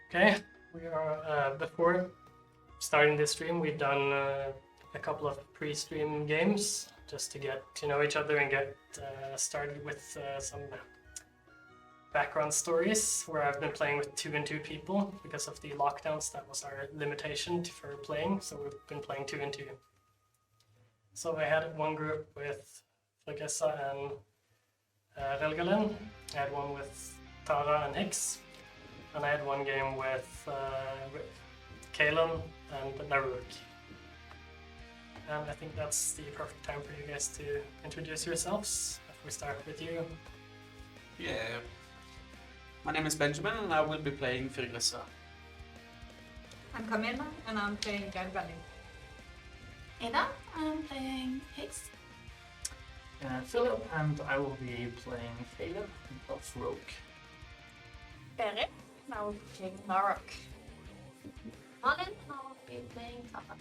Okay, we are before starting this stream. We've done a couple of pre-stream games just to get to know each other and get started with some background stories. Where I've been playing with 2 and 2 people because of the lockdowns. That was our limitation for playing, so we've been playing 2 and 2. So I had one group with Flagessa and Relgalen. I had one with Tara and Hicks. And I had one game with Kalen and Naruk. And I think that's the perfect time for you guys to introduce yourselves. If we start with you. Yeah. My name is Benjamin and I will be playing Flagessa. I'm Camilla and I'm playing Relgalen. Ada, I'm playing Hicks. Philip, and I will be playing Phelan of Rogue. Berit, I will be playing Narok. Malin, I will be playing Tara.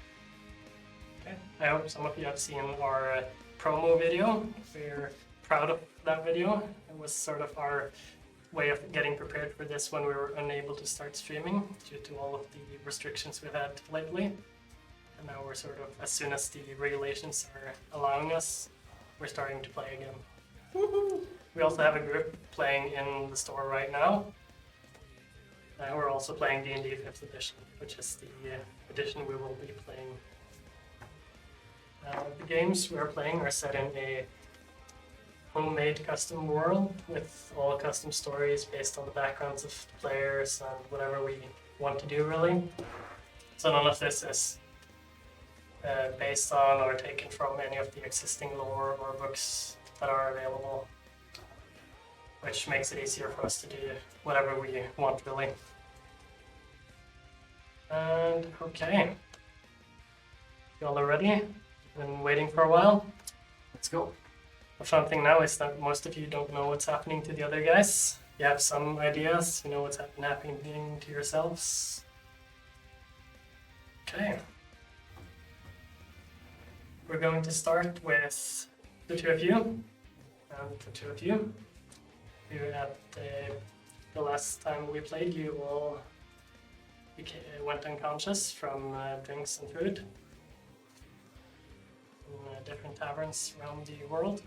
Okay. I hope some of you have seen our promo video. We're proud of that video. It was sort of our way of getting prepared for this when we were unable to start streaming due to all of the restrictions we've had lately. And now we're sort of, as soon as the regulations are allowing us, we're starting to play again. Woohoo! We also have a group playing in the store right now. We're also playing D&D 5th edition, which is the edition we will be playing. The games we are playing are set in a homemade custom world with all custom stories based on the backgrounds of the players and whatever we want to do, really. So none of this is based on or taken from any of the existing lore or books that are available, which makes it easier for us to do whatever we want, really. And okay, y'all are ready? Been waiting for a while. Let's go. The fun thing now is that most of you don't know what's happening to the other guys. You have some ideas, you know what's happening to yourselves. Okay. We're going to start with the 2 of you, and the 2 of you. You at the last time we played, you all went unconscious from drinks and food in different taverns around the world.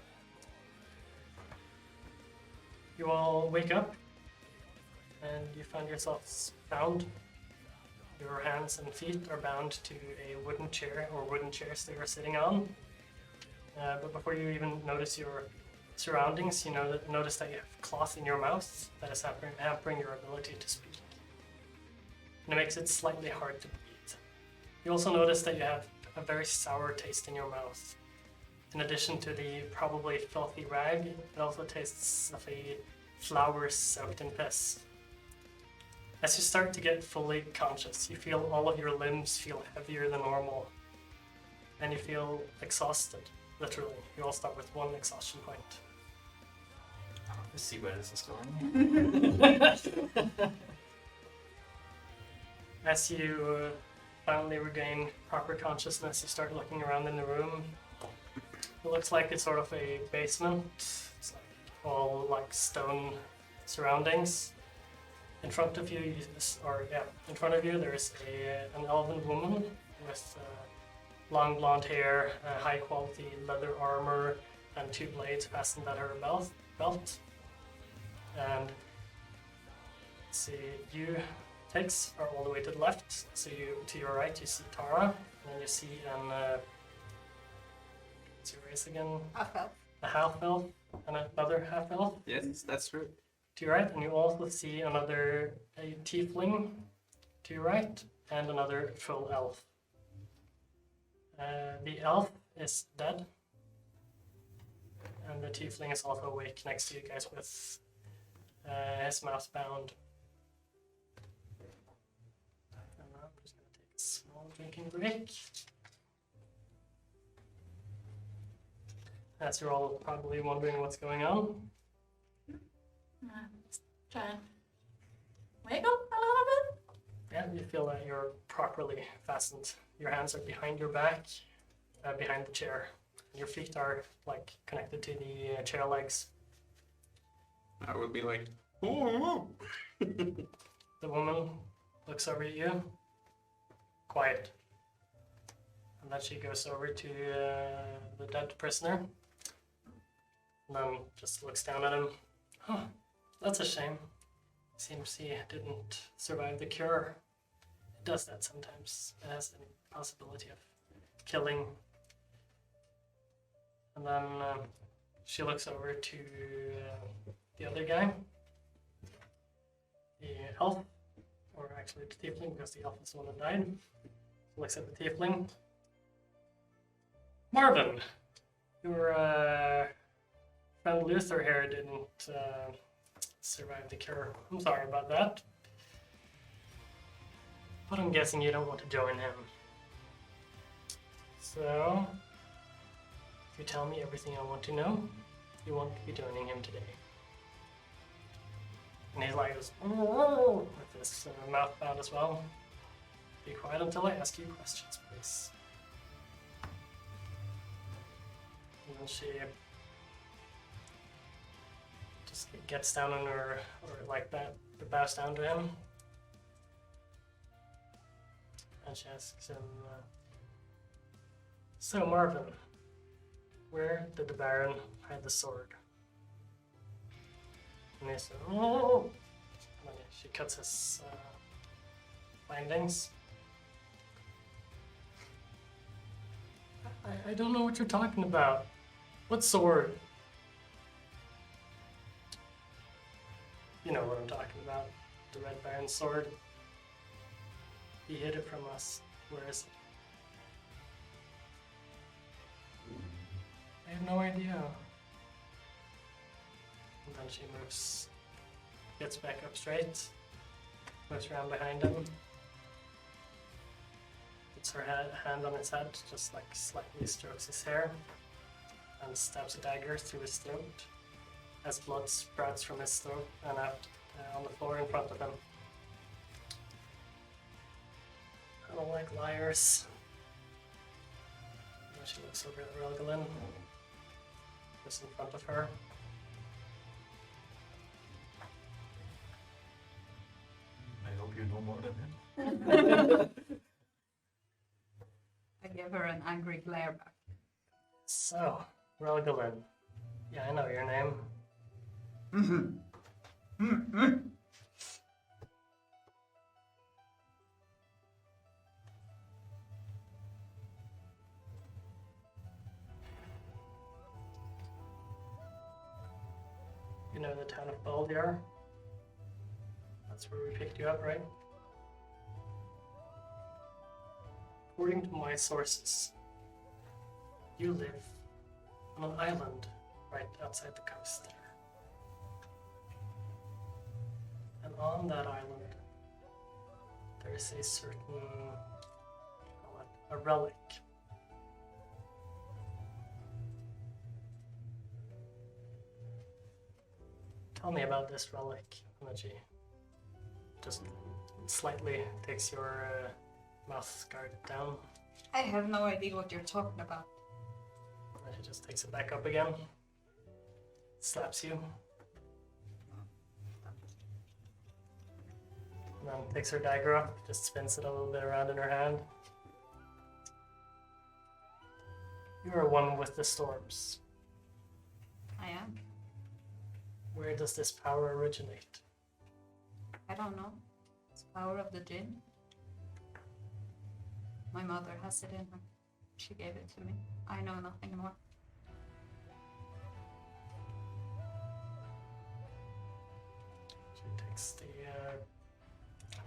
You all wake up and you find yourselves bound. Your hands and feet are bound to a wooden chair or wooden chairs that you're sitting on. But before you even notice your surroundings, you notice that you have cloth in your mouth that is hampering your ability to speak. And it makes it slightly hard to breathe. You also notice that you have a very sour taste in your mouth. In addition to the probably filthy rag, it also tastes of a flower soaked in piss. As you start to get fully conscious, you feel all of your limbs feel heavier than normal. And you feel exhausted, literally. You all start with 1 exhaustion point. Let's see where this is going. As you finally regain proper consciousness, you start looking around in the room. It looks like it's sort of a basement. It's like all like stone surroundings. In front of you, there is an elven woman with long blonde hair, high quality leather armor, and 2 blades fastened at her belt. And let's see, you Hicks are all the way to the left. So to your right, you see Tara, and then you see what's your race again? Half-elf. A half-elf and another half-elf. Yes, that's true. To your right, and you also see a tiefling to your right, and another full elf. The elf is dead, and the tiefling is also awake next to you guys with his mouth bound. And I'm just going to take a small drinking break. As you're all probably wondering what's going on. Try and wake up a little bit. Yeah, you feel that you're properly fastened. Your hands are behind your back, behind the chair. Your feet are like connected to the chair legs. I will be like, oh. The woman looks over at you. Quiet. And then she goes over to the dead prisoner. And then just looks down at him. Huh, that's a shame. Seems he didn't survive the cure. It does that sometimes. It has the possibility of killing. And then she looks over to the other guy. The elf. Or actually the tiefling, because the elf is the one that died. Looks at the tiefling. Marvin! Your friend Luther here didn't survive the cure. I'm sorry about that. But I'm guessing you don't want to join him. So, if you tell me everything I want to know, you won't be joining him today. And he's like this, with his mouth bound as well. Be quiet until I ask you questions, please. And then she just gets down on her, or like that, bows down to him. And she asks him, so Marvin, where did the Baron hide the sword? And he said, oh! And then she cuts his bindings. I don't know what you're talking about. What sword? You know what I'm talking about. The Red Baron's sword. He hid it from us. Where is it? I have no idea. And then she gets back up straight, moves around behind him, puts her hand on his head, just like slightly strokes his hair, and stabs a dagger through his throat as blood sprouts from his throat and out on the floor in front of him. I don't like liars. And she looks over at Relgalin, just in front of her. I hope you know more than him. I give her an angry glare back. So, Relgalin. Yeah, I know your name. You know the town of Baldiar? That's where we picked you up, right? According to my sources, you live on an island right outside the coast there. And on that island, there is a certain, call it a relic. Tell me about this relic. And then she just slightly takes your mouth guard down. I have no idea what you're talking about. And she just takes it back up again. Slaps you. And then takes her dagger up, just spins it a little bit around in her hand. You are one with the storms. I am. Where does this power originate? I don't know. It's power of the djinn. My mother has it in her. She gave it to me. I know nothing more. She takes the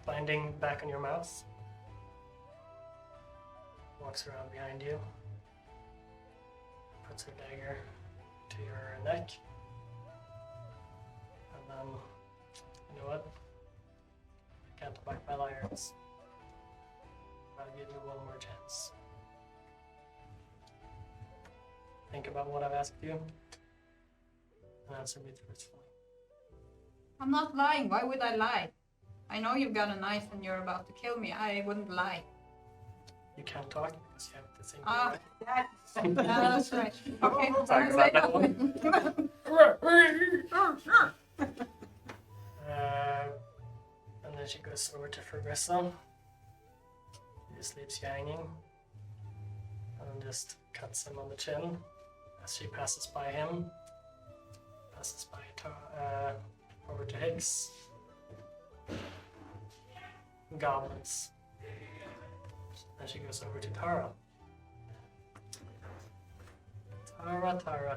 binding back on your mouth. Walks around behind you. Puts her dagger to your neck. And then, you know what? I can't abide by liars. I'll give you one more chance. Think about what I've asked you. And answer me truthfully. I'm not lying. Why would I lie? I know you've got a knife and you're about to kill me. I wouldn't lie. You can't talk because you have the same That's right. Okay. Sorry about that one. And then then she goes over to Fergrissa. He just leaves you hanging. And just cuts him on the chin as she passes by him. Passes by over to Higgs. Goblins. Then she goes over to Tara. Tara.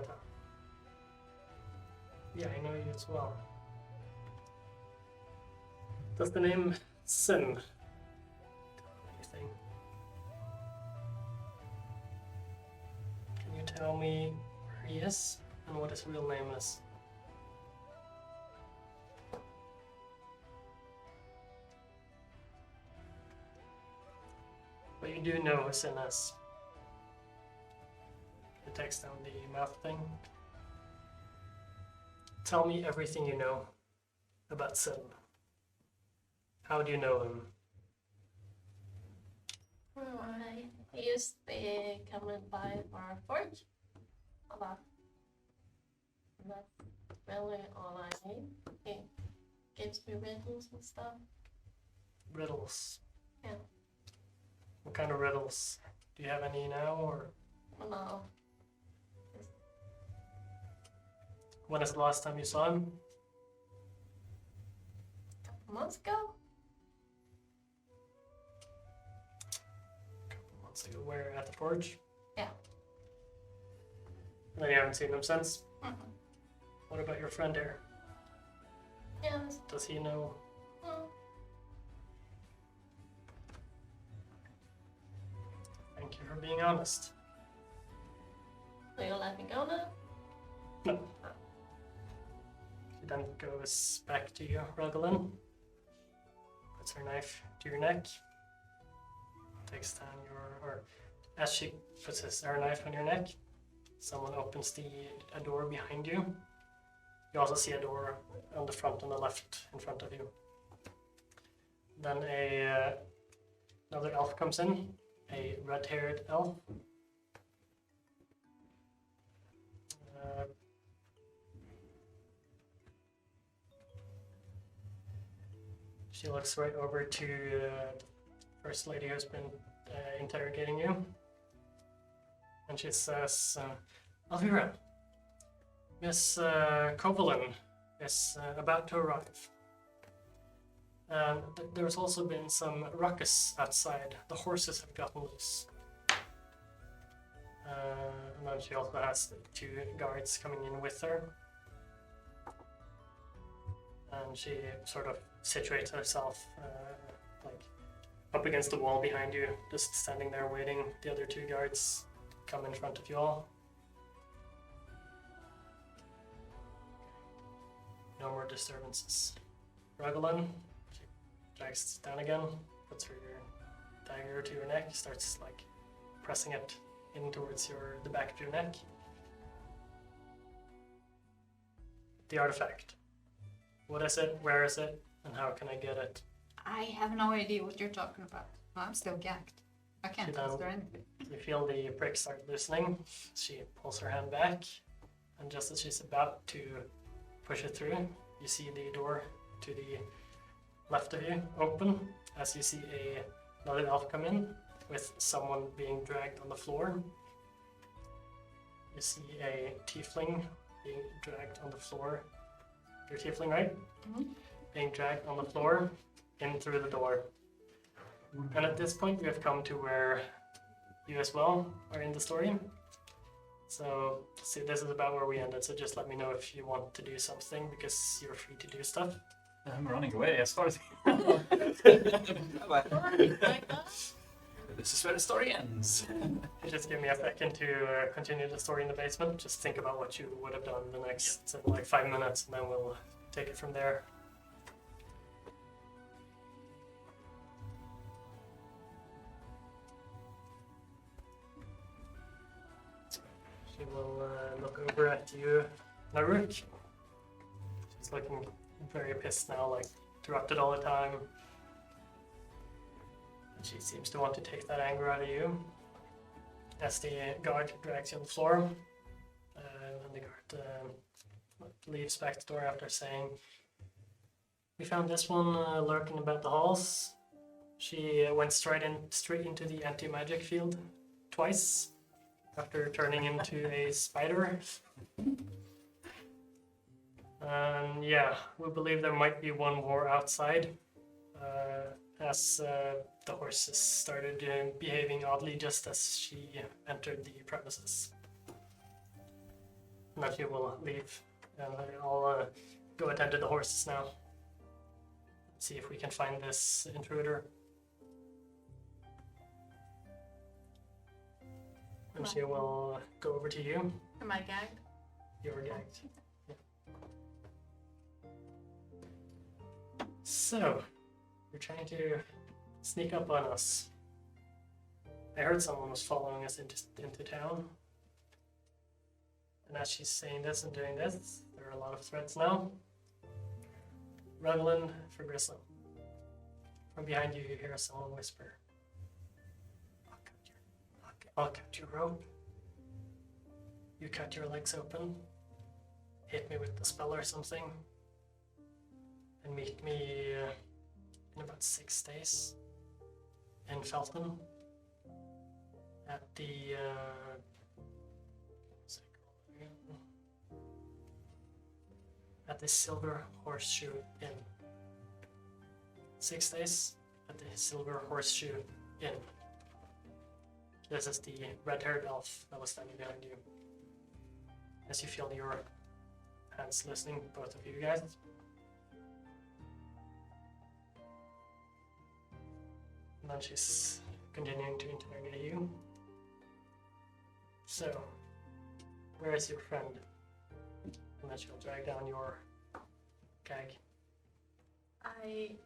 Yeah, I know you as well. Does the name Sin anything? Can you tell me where he is and what his real name is? But you do know who Sin is. It takes down the mouth thing. Tell me everything you know about Sin. How do you know him? I used to be coming by our forge a lot. That's really all I need. He gives me riddles and stuff. Riddles. Yeah. What kind of riddles? Do you have any now, or No. when is the last time you saw him? A couple months ago? A couple months ago. Where? At the forge? Yeah. And then you haven't seen him since? Mm-hmm. What about your friend here? Yes. Does he know? Mm. Thank you for being honest. Will you let me go now? No. She then goes back to you, Ruggelin. Puts her knife to your neck. Takes down or as she puts her knife on your neck, someone opens a door behind you. You also see a door on the front on the left in front of you. Then another elf comes in, a red-haired elf. She looks right over to the first lady who's been interrogating you. And she says, Elvira, Miss Kovalin is about to arrive. There's also been some ruckus outside. The horses have gotten loose. And then she also has 2 guards coming in with her. And she sort of situates herself like up against the wall behind you, just standing there waiting. The other 2 guards come in front of you all. No more disturbances. Raglan, she drags down again, puts her dagger to your neck, starts like pressing it in towards the back of your neck. The artifact. What is it? Where is it? And how can I get it? I have no idea what you're talking about. I'm still gagged. I can't taste or anything. You feel the prick start loosening. She pulls her hand back, and just as she's about to push it through, you see the door to the left of you open, as you see another elf come in with someone being dragged on the floor. You see a tiefling being dragged on the floor. You're tiefling, right? Mm-hmm. Being dragged on the floor in through the door. And at this point, we have come to where you as well are in the story. So, see, this is about where we ended, so just let me know if you want to do something, because you're free to do stuff. I'm running away as far as this is where the story ends. Just give me a second to continue the story in the basement. Just think about what you would have done in the next like 5 minutes, and then we'll take it from there. She will look over at you, Naruk. She's looking very pissed now, like interrupted all the time. And she seems to want to take that anger out of you. As the guard drags you on the floor, and the guard leaves back the door after saying, We found this one lurking about the halls. She went straight into the anti-magic field twice after turning into a spider. And yeah, we believe there might be one more outside, as the horses started behaving oddly just as she entered the premises. And that she will leave, and I'll go attend to the horses now. See if we can find this intruder. And she will go over to you. Am I gagged? You're gagged. Yeah. So, you're trying to sneak up on us. I heard someone was following us into town. And as she's saying this and doing this, there are a lot of threats now. Rugland for Grissom. From behind you, you hear someone whisper, I'll cut your rope. You cut your legs open, hit me with the spell or something, and meet me in about 6 days in Felton at the Silver Horseshoe Inn. 6 days at the Silver Horseshoe Inn. This is the red-haired elf that was standing behind you. As you feel your hands listening, both of you guys. And then she's continuing to interrogate you. So, where is your friend? And then she'll drag down your gag. I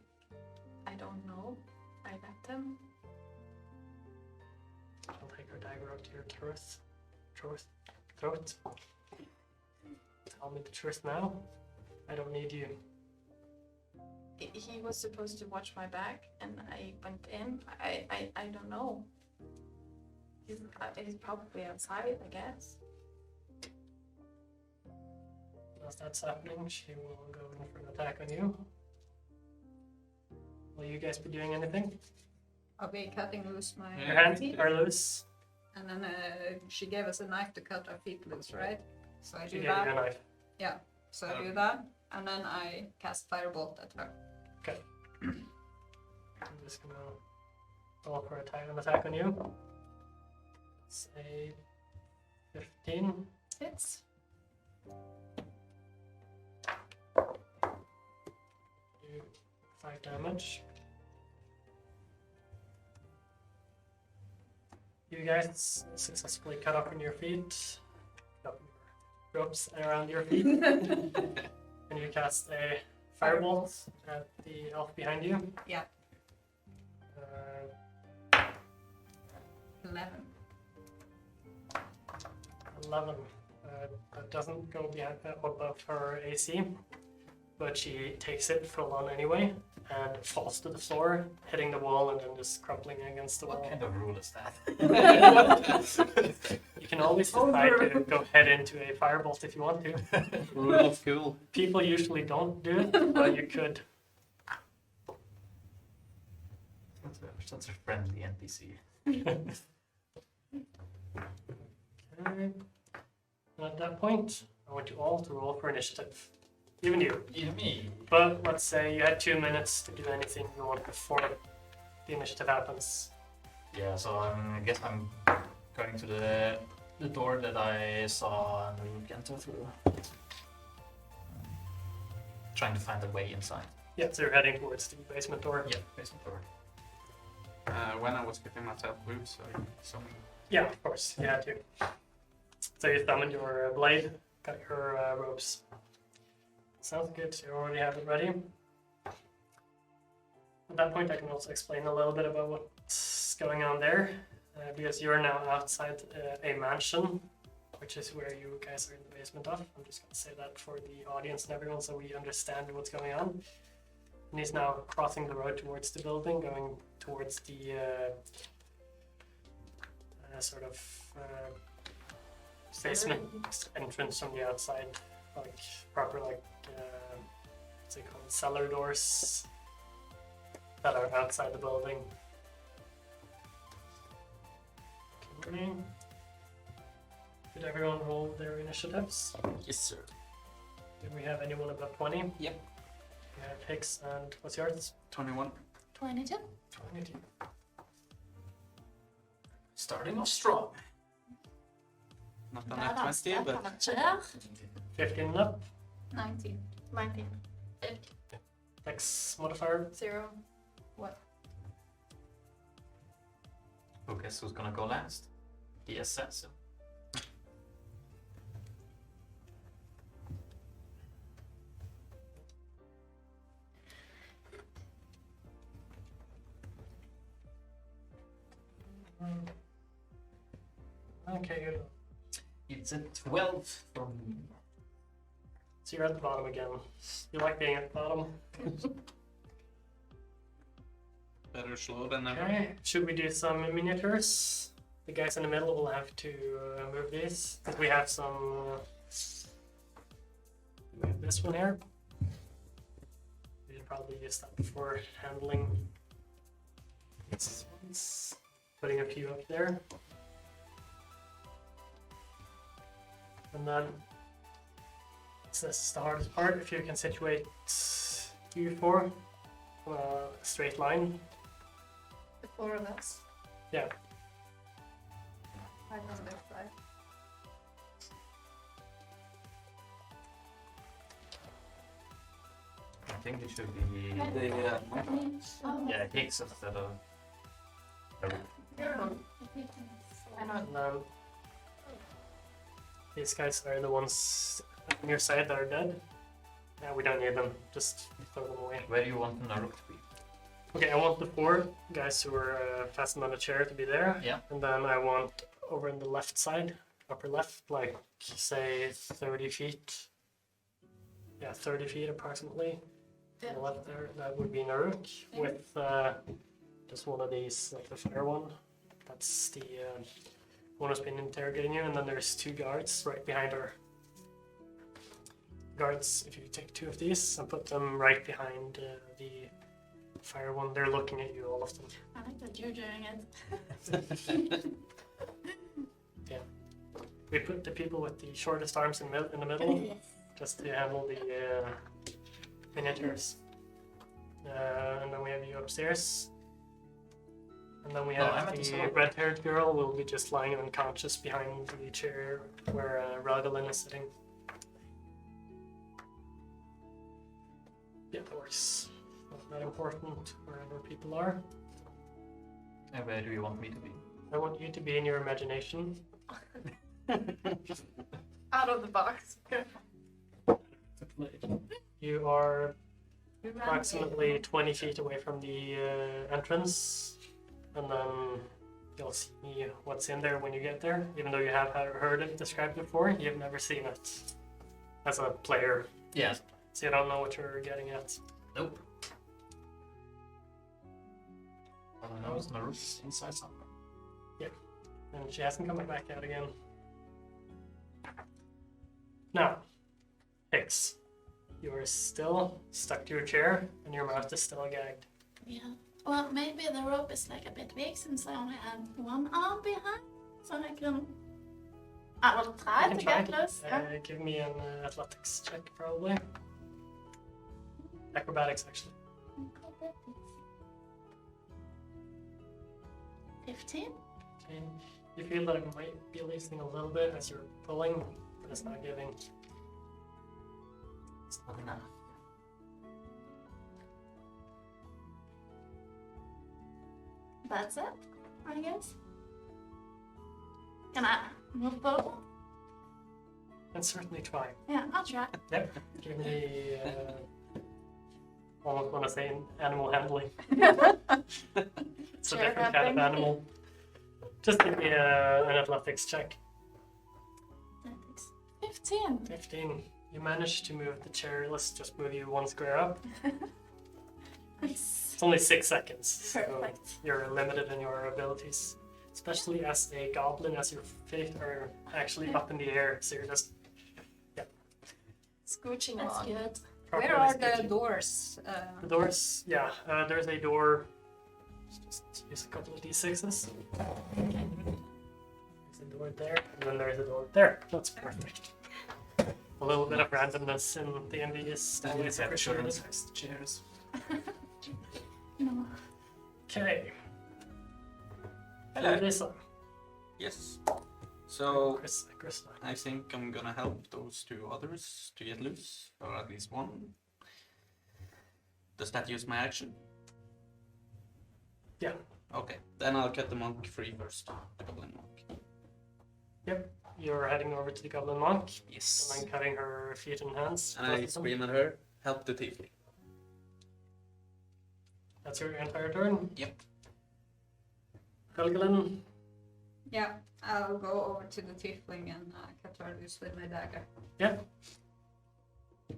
don't know. I left him. She'll take her dagger up to your throat. Tell me the truth now. I don't need you. He was supposed to watch my back, and I went in. I don't know. He's probably outside, I guess. As that's happening, she will go in for an attack on you. Will you guys be doing anything? I'll be cutting loose my Your hands feet. are loose. And then she gave us a knife to cut our feet loose, right? So I She do gave you a that. knife. Yeah. So I do that, and then I cast firebolt at her. Okay. I'm just gonna roll for an attack on you. Say 15. Hits. Do 5 damage. You guys successfully cut off on your feet. Cut off your ropes around your feet. And you cast a firebolt at the elf behind you. Yeah. 11. 11. That doesn't go above her AC, but she takes it full on anyway and falls to the floor, hitting the wall and then just crumpling against the What wall. kind of rule is that? You can always decide to go head into a firebolt if you want to. Rule of cool. People usually don't do it, but you could. Such a friendly NPC. Okay. And at that point, I want you all to roll for initiative. Even you. Even me. But let's say you had 2 minutes to do anything you want before the initiative happens. Yeah, so I guess I'm going to the door that I saw Nuke enter through. Trying to find a way inside. Yeah, so you're heading towards the basement door. Yeah, basement door. When I was getting myself loose, so Yeah, of course, you had to. So you summoned your blade, got your ropes. Sounds good, so you already have it ready. At that point, I can also explain a little bit about what's going on there, because you're now outside a mansion, which is where you guys are in the basement of. I'm just going to say that for the audience and everyone so we understand what's going on. And he's now crossing the road towards the building, going towards the sort of basement entrance from the outside, like proper like what's it called, cellar doors that are outside the building. Okay. Did everyone roll their initiatives? Yes, sir. Do we have anyone above 20? Yep. We have Hicks and what's yours? 21. 22. 22. Starting off strong. Not on that 20, but Amateur. 15 and up. 19. 19. Dex modifier. 0. What? Who guess who's gonna go last? The assassin. Okay, good. It's a 12 from me. So you're at the bottom again. You like being at the bottom? better slow than never. Okay, should we do some miniatures? The guys in the middle will have to move these. Because we have some... we have this one here. We should probably use that before handling these ones. Putting a few up there. And then, so this is the hardest part, if you can situate you four on a straight line. The 4 of us. Yeah. I'm on their side. I think it should be yeah, Hicks instead of. I know. And then these guys are the ones on your side that are dead. Yeah, we don't need them, just throw them away. Where do you want the Naruk to be? Okay, I want the 4 guys who are fastened on the chair to be there. Yeah. And then I want over in the left side, upper left, like say 30 feet. Yeah, 30 feet approximately. Yeah. On the left there, that would be Naruk with just one of these, like the fire one. That's the one who's been interrogating you, and then there's 2 guards right behind her. Guards, if you take 2 of these and put them right behind the fire one, they're looking at you, all of them. I like that you're doing it. We put the people with the shortest arms in the middle, just to handle the miniatures. And then we have you upstairs. And then we No, have I'm at the the side. red-haired girl will be just lying unconscious behind the chair where Ragalin is sitting. Yeah, that works. Not that important wherever people are. And where do you want me to be? I want you to be in your imagination. Out of the box. You are approximately 20 feet away from the entrance, and then you'll see what's in there when you get there. Even though you have heard it described before, you've never seen it as a player, Yes. so you don't know what you're getting at. Nope. All I know is Naruk's inside somewhere. And she hasn't come back out again. Now, Hicks, you are still stuck to your chair, and your mouth is still gagged. Yeah. Well, maybe the rope is like a bit weak since I only have one arm behind, so I can. I will try You to can get loose. Yeah. Give me an athletics check, probably. Acrobatics, actually. 15. Okay. You feel that it might be loosening a little bit as you're pulling, but it's not giving. It's not enough. That's it, I guess. Can I move both? And certainly try. Yeah, I'll try. Yep. Give me almost want to say animal handling. It's a Chair different kind of handling. animal. Just give me an athletics check. 15. 15. You managed to move the chair. Let's just move you 1 square up. Nice. It's only 6 seconds, so Perfect. you're limited in your abilities. Especially as a goblin, as your feet are actually up in the air, so you're just Scooching That's along. good. Where are the sketchy. doors? The doors, yeah, there's a door. Let's just use a couple of d6s. There's a door there, and then there's a door there. That's perfect. A little bit of randomness in D&D is always appreciated. Insurance chairs. No. Okay. Hello. Lisa. Yes. So Chris. I think I'm gonna help those two others to get loose, or at least one. Does that use my action? Yeah. Okay, then I'll cut the monk free first. The goblin monk. You're heading over to the goblin monk Yes. and then cutting her feet and hands. And I scream at her, help the tiefling. That's your entire turn. Yep. Helgelin. Yeah, I'll go over to the tiefling and cut her loose with my dagger.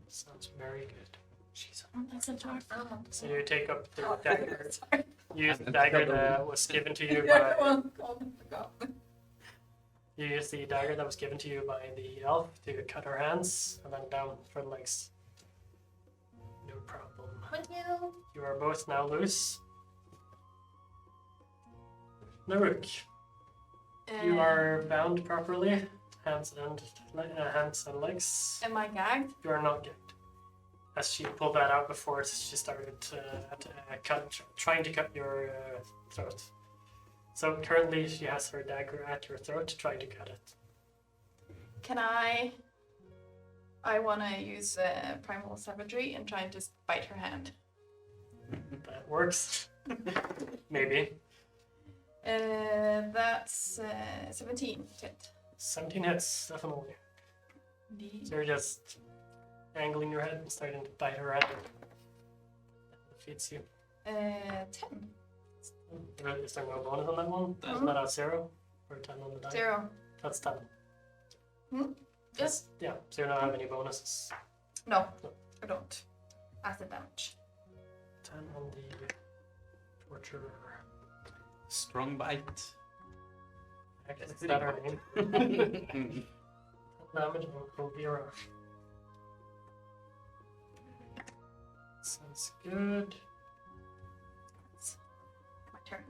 Sounds very good. She's That's a dark. So you take up the dagger. Sorry. You use the dagger that was given to you Yeah, by. well, oh my God. You use the dagger that was given to you by the elf to cut her hands and then down for the legs. No problem. Thank you. You are both now loose. Naruk, you are bound properly, hands and legs. Am I gagged? You are not gagged. As she pulled that out before, she started trying to cut your throat. So currently, she has her dagger at your throat, trying to cut it. Can I want to use primal savagery and try and just bite her hand. That works. Maybe. That's 17 to hit. 17 hits, definitely. Indeed. So you're just angling your head and starting to bite her head. It defeats you. 10. Is there no bonus on that one? Isn't that a 0? Or 10 on the die? 0. That's 10. Yes. Yeah, so you don't have any bonuses. No, I don't. Acid damage. 10 on the torture. Strong bite. Actually, is that her name? 10 damage on Provera. Sounds good. My turn.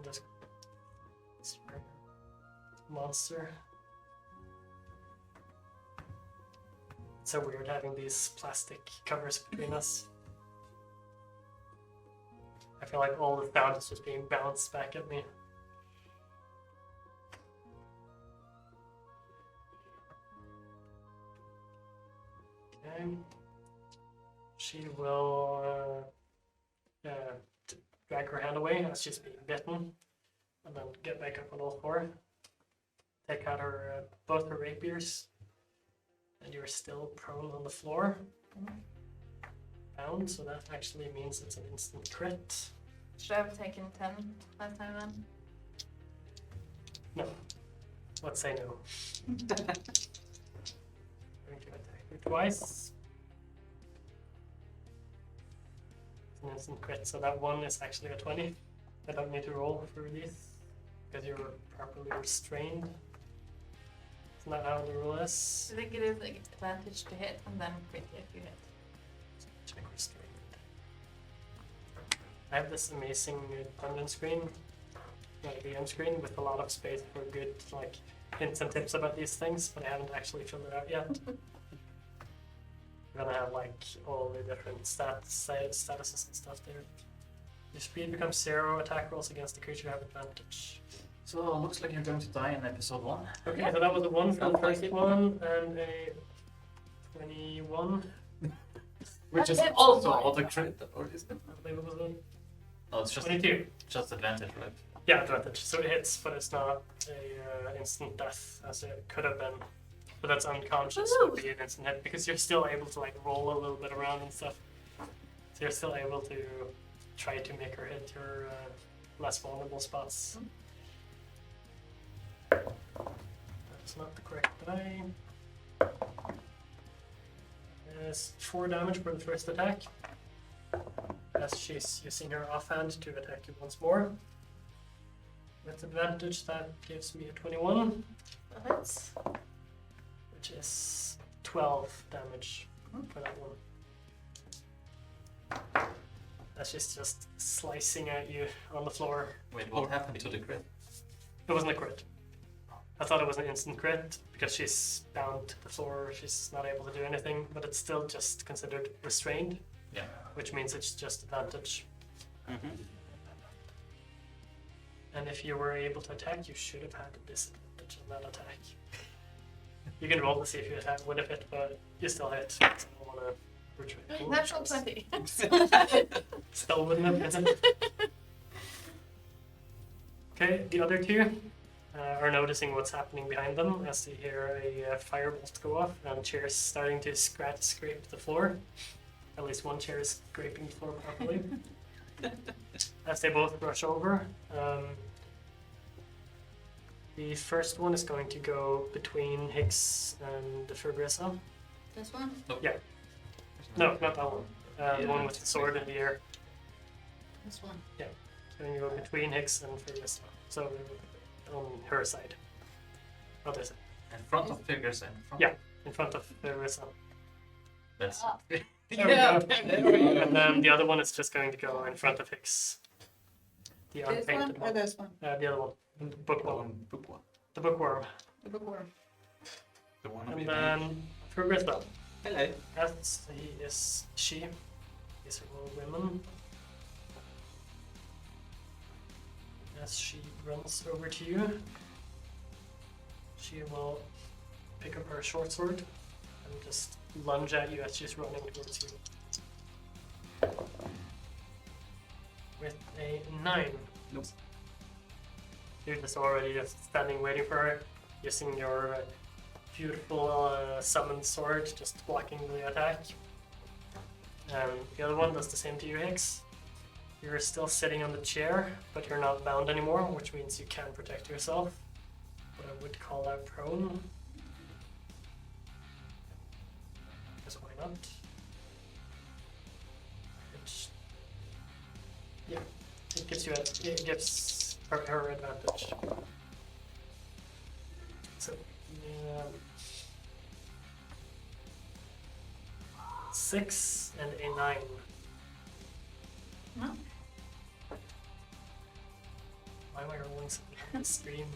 Just monster. It's so weird having these plastic covers between us. I feel like all the sound is just being bounced back at me. Okay. She will drag her hand away as she's being bitten, and then get back up on all four. Take out her both her rapiers, and you're still prone on the floor. Bound, so that actually means it's an instant crit. Should I have taken 10 last time then? No. Let's say no. Going to attack her twice. It's an instant crit, so that one is actually a 20. I don't need to roll for these because you're properly restrained. Isn't that how the rule is? I think it is like advantage to hit and then crit if you hit. Check restrained. I have this amazing dungeon screen, like DM screen, with a lot of space for good like hints and tips about these things, but I haven't actually filled it out yet. We're gonna have like all the different statuses and stuff there. Your speed becomes 0. Attack rolls against the creature have advantage. So looks like you're going to die in episode 1. Okay, so that was a 1 from the first one and a 21. Which is That's also it. auto crit, or is it? I believe it was a No, it's just 22. advantage, right? Yeah, advantage. So it hits, but it's not a instant death as it could have been. But that's unconscious would be an instant hit because you're still able to like roll a little bit around and stuff. So you're still able to try to make her hit your less vulnerable spots. That's not the correct die. It's 4 damage for the first attack. As she's using her offhand to attack you once more. With advantage, that gives me a 21. That's which is 12 damage for that one. That's just slicing at you on the floor. Wait, what happened to the crit? It wasn't a crit. I thought it was an instant crit because she's bound to the floor, she's not able to do anything, but it's still just considered restrained, Yeah. which means it's just advantage. Mm-hmm. And if you were able to attack, you should have had a disadvantage on that attack. You can roll to see if you attack would have hit, but you still hit. So I don't want to retreat. Natural 20. Still wouldn't have hit it. Okay, the other two are noticing what's happening behind them as they hear a firebolt go off and chairs starting to scrape the floor. At least one chair is scraping the floor properly. As they both rush over, the first one is going to go between Hicks and the Ferbressa. This one? Yeah. No, not that one. The one with the sword in the air. This one. It's going to go between Hicks and Ferbressa. So on her side. Other side. In front of figures and front. Yeah. In front of Ferbressa. That's There we go. And then the other one is just going to go in front of Hicks. The This one unpainted or one. this one? The other one. The bookworm. Bookworm. The bookworm. The bookworm. The one And we then Ferbressa. Hello. As he is she. These are all women. As she runs over to you, she will pick up her short sword and just lunge at you as she's running towards you. With a 9. Nope. You're just already just standing waiting for her, using your beautiful summoned sword, just blocking the attack. And the other one does the same to you, Hicks. You're still sitting on the chair, but you're not bound anymore, which means you can protect yourself. But I would call that prone. Because why not? It gives you it gives her advantage. So 6 and a 9. No. Why am I rolling something on the stream?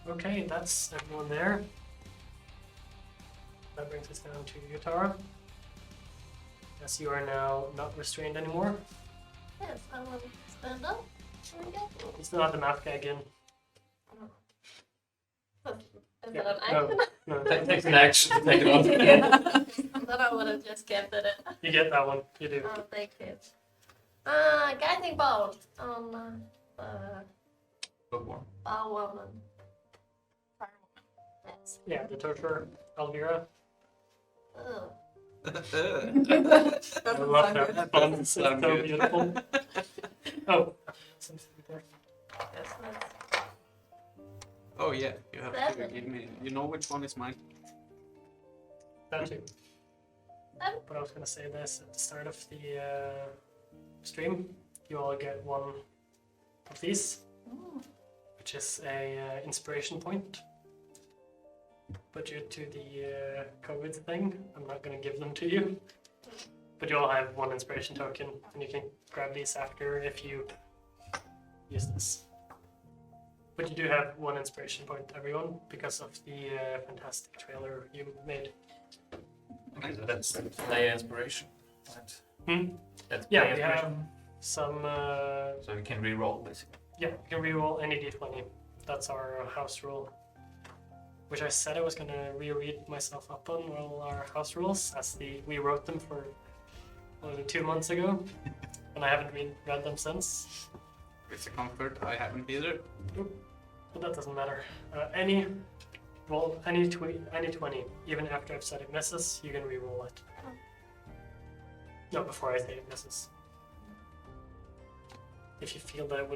Okay, that's everyone there. That brings us down to you, Tara. As you are now not restrained anymore. Yes, I will stand up. Here we go. You still have the map gag in. Is Yeah, that an action? No, Take an action to take it off. Then I would have just kept it. you get that one. You do. Oh, thank you. Guiding bolt on the Bookworm. bow woman. Yes. Yeah, the torturer, Elvira. Ugh. I love that font. It's so good. beautiful. Oh. Yes, that's Oh yeah, you have to 7. give me. You know which one is mine. That too. 7. But I was gonna say this at the start of the stream. You all get one of these, which is a inspiration point. But due to the COVID thing, I'm not gonna give them to you. But you all have one inspiration token, and you can grab these after if you use this. But you do have one inspiration point, everyone, because of the fantastic trailer you made. Okay, so that's player inspiration. Right. Hmm? That's Yeah, player we inspiration. have some. So we can re-roll basically. Yeah, you can reroll any d20. That's our house rule. Which I said I was gonna reread myself up on all our house rules, as we wrote them for only 2 months ago, and I haven't read them since. It's a comfort. I haven't either. But that doesn't matter. Any 20, even after I've said it misses, you can reroll it. No, before I say it misses. If you feel that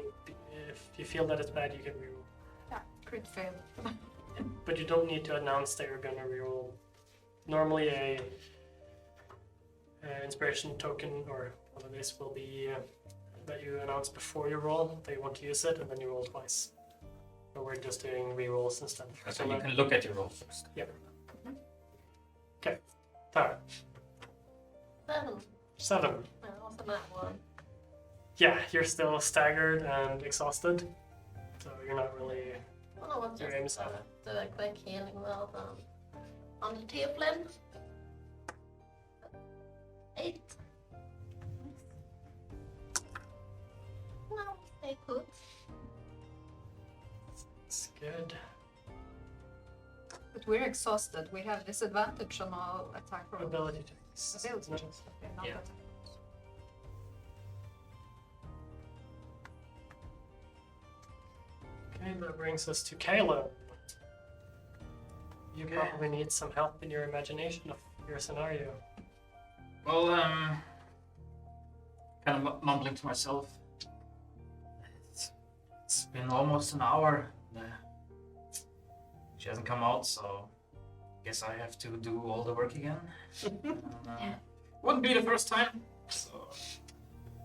if you feel that it's bad, you can reroll. Yeah, crit fail. But you don't need to announce that you're gonna reroll. Normally, a inspiration token or one of these will be that you announce before you roll that you want to use it, and then you roll twice. But we're just doing re-rolls instead. So you can look at your rolls first. Tara, 7. 7. Well, also that one. Yeah, you're still staggered and exhausted, so you're not really. Well, I want Your aim's just up. do a quick healing word on the tiefling. 8. No, stay put. It's good. But we're exhausted. We have disadvantage on all attack rolls. Ability checks. Ability isn't it? checks. Okay, not Yeah. attack. Okay, that brings us to Caleb. You Okay. probably need some help in your imagination of your scenario. Well, kind of mumbling to myself. It's been almost an hour. She hasn't come out, so guess I have to do all the work again. Wouldn't be the first time, so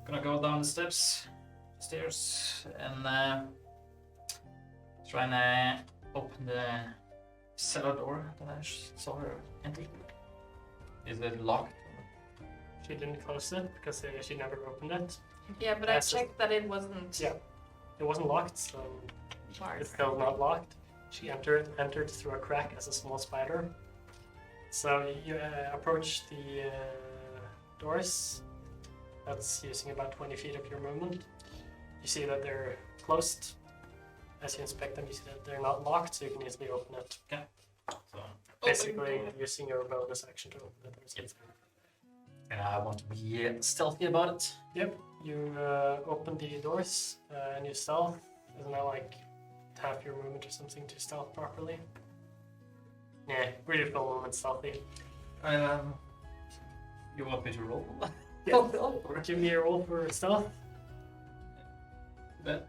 gonna go down the stairs, and try and open the cellar door that I saw her enter. Is it locked? She didn't close it because she never opened it. Yeah, but I Yes, checked that it wasn't Yeah. It wasn't locked, so barred. it's still not locked. She entered through a crack as a small spider. So you approach the doors. That's using about 20 feet of your movement. You see that they're closed. As you inspect them, you see that they're not locked, so you can easily open it. So, Basically, using your bonus action to open it. Yep. and I want to be stealthy about it. Yep. You open the doors and you stealth. Isn't that like half your movement or something to stealth properly? Yeah, really full movement stealthy. You want me to roll? Yeah. Or Give me a roll for stealth. that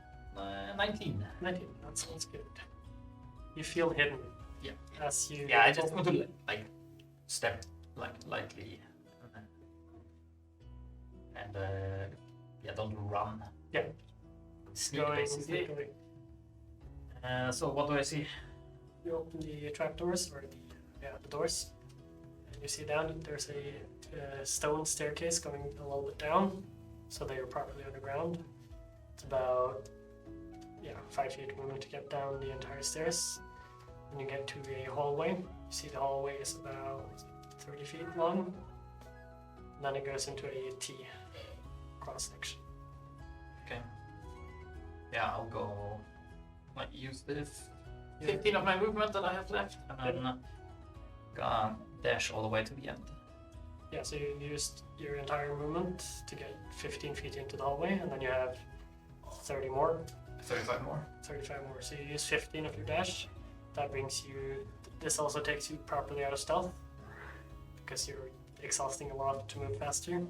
19. 19. That sounds good. You feel hidden. Yeah. As you. Yeah, I just want to like step like lightly, and yeah, don't run. Yeah. Sneak Going basically. sneakily. So what do I see? You open the trapdoors or the doors, and you see down there's a stone staircase going a little bit down, so they are properly underground. It's about 5 feet movement to get down the entire stairs. When you get to a hallway, you see the hallway is about 30 feet long, and then it goes into a T cross section. Okay. Yeah, I'll go. Like use this Yeah. 15 of my movement that I have left, and then gonna dash all the way to the end. Yeah, so you used your entire movement to get 15 feet into the hallway, and then you have 30 more. 35 more. 35 more. So you use 15 of your dash. That brings you. This also takes you properly out of stealth because you're exhausting a lot to move faster.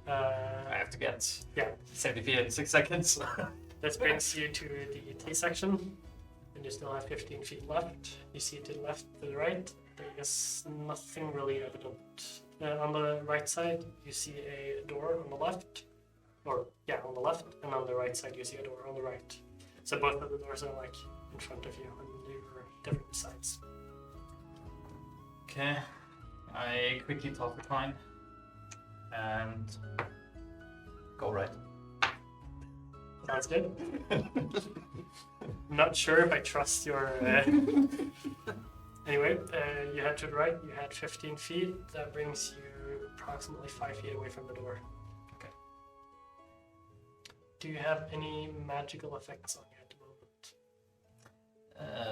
I have to get Yeah. 70 feet in 6 seconds. This brings you to the T section, and you still have 15 feet left. You see to the left, to the right, there is nothing really evident. On the right side, you see a door on the left, on the left, and on the right side, you see a door on the right. So both of the doors are like in front of you on your different sides. Okay. I quickly talk with mine and go right. Sounds good. I'm not sure if I trust your. Anyway, you head to the right. You had 15 feet. That brings you approximately 5 feet away from the door. Okay. Do you have any magical effects on you at the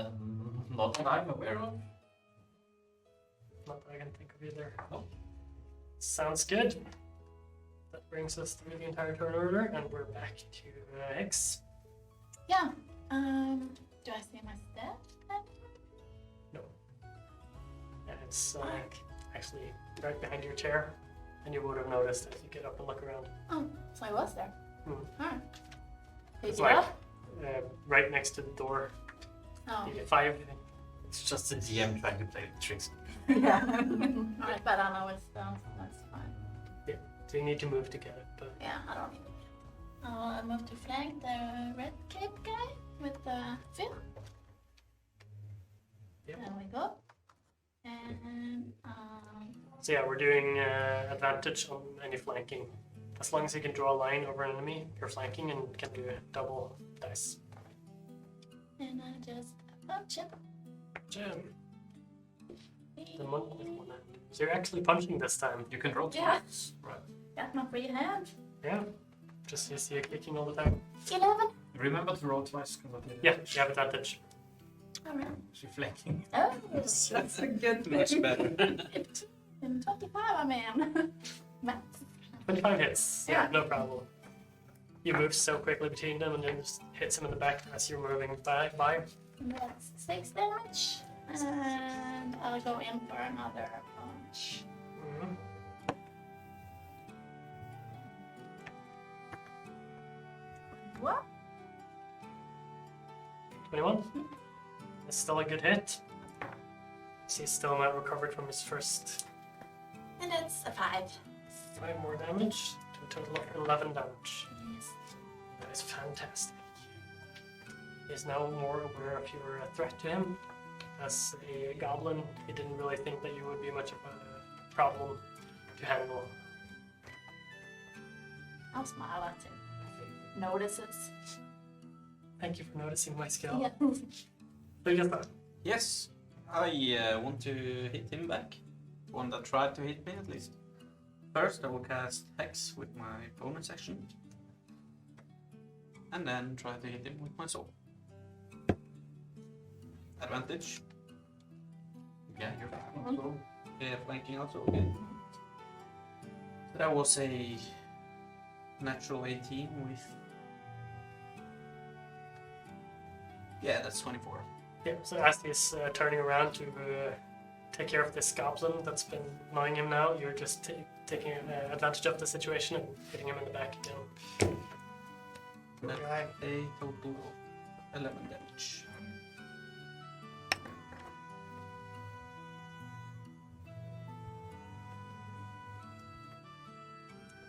moment? Not that I'm aware of. Not that I can think of either. No. Sounds good. That brings us through the entire turn order, and we're back to Hicks. Yeah. Do I see my stats? No. And it's actually right behind your chair, and you would have noticed if you get up and look around. Oh, so I was there. Alright. Pick It's it like up. right next to the door. Oh. The 5. It's just the DM trying to play tricks. Yeah. Alright, but I know it's down, so that's fine. So you need to move to get it, but Yeah, I don't need it. I move to flank the red cape guy. with the fin. Yep. There we go. And So yeah, we're doing advantage on any flanking. As long as you can draw a line over an enemy, you're flanking and can do double dice. I just punch it. Jam. The monk with one hand. So you're actually punching this time. You can roll two. Yeah. Right. Got my free hand. Yeah. Just you see it kicking all the time. 11. Remember to roll twice. 'Cause I did it. Yeah, you have advantage. Alright. She flanking. Oh, That's a good Much thing. better. and 25, man. Max. 25 hits. Yeah, Yeah. no problem. You move so quickly between them and then just hits him in the back as you're moving by. That's 6 damage. And I'll go in for another punch. Mhm. What? 21. It's still a good hit. He's still not recovered from his first And it's a 5. 5 more damage to a total of 11 damage. Yes. That is fantastic. He is now more aware of your threat to him. As a goblin, he didn't really think that you would be much of a problem to handle. I'll smile at him. Notices. Thank you for noticing my skill. Yeah. So just that. Yes, I want to hit him back. One that tried to hit me at least. First, I will cast Hex with my bonus action. And then try to hit him with my sword. Advantage. Yeah, you're flanking also. Yeah, flanking also, okay. So that was a natural 18 with... Yeah, that's 24. Yeah, so as he's turning around to take care of this goblin that's been annoying him now, you're just taking advantage of the situation and hitting him in the back again. That's a total of 11 damage.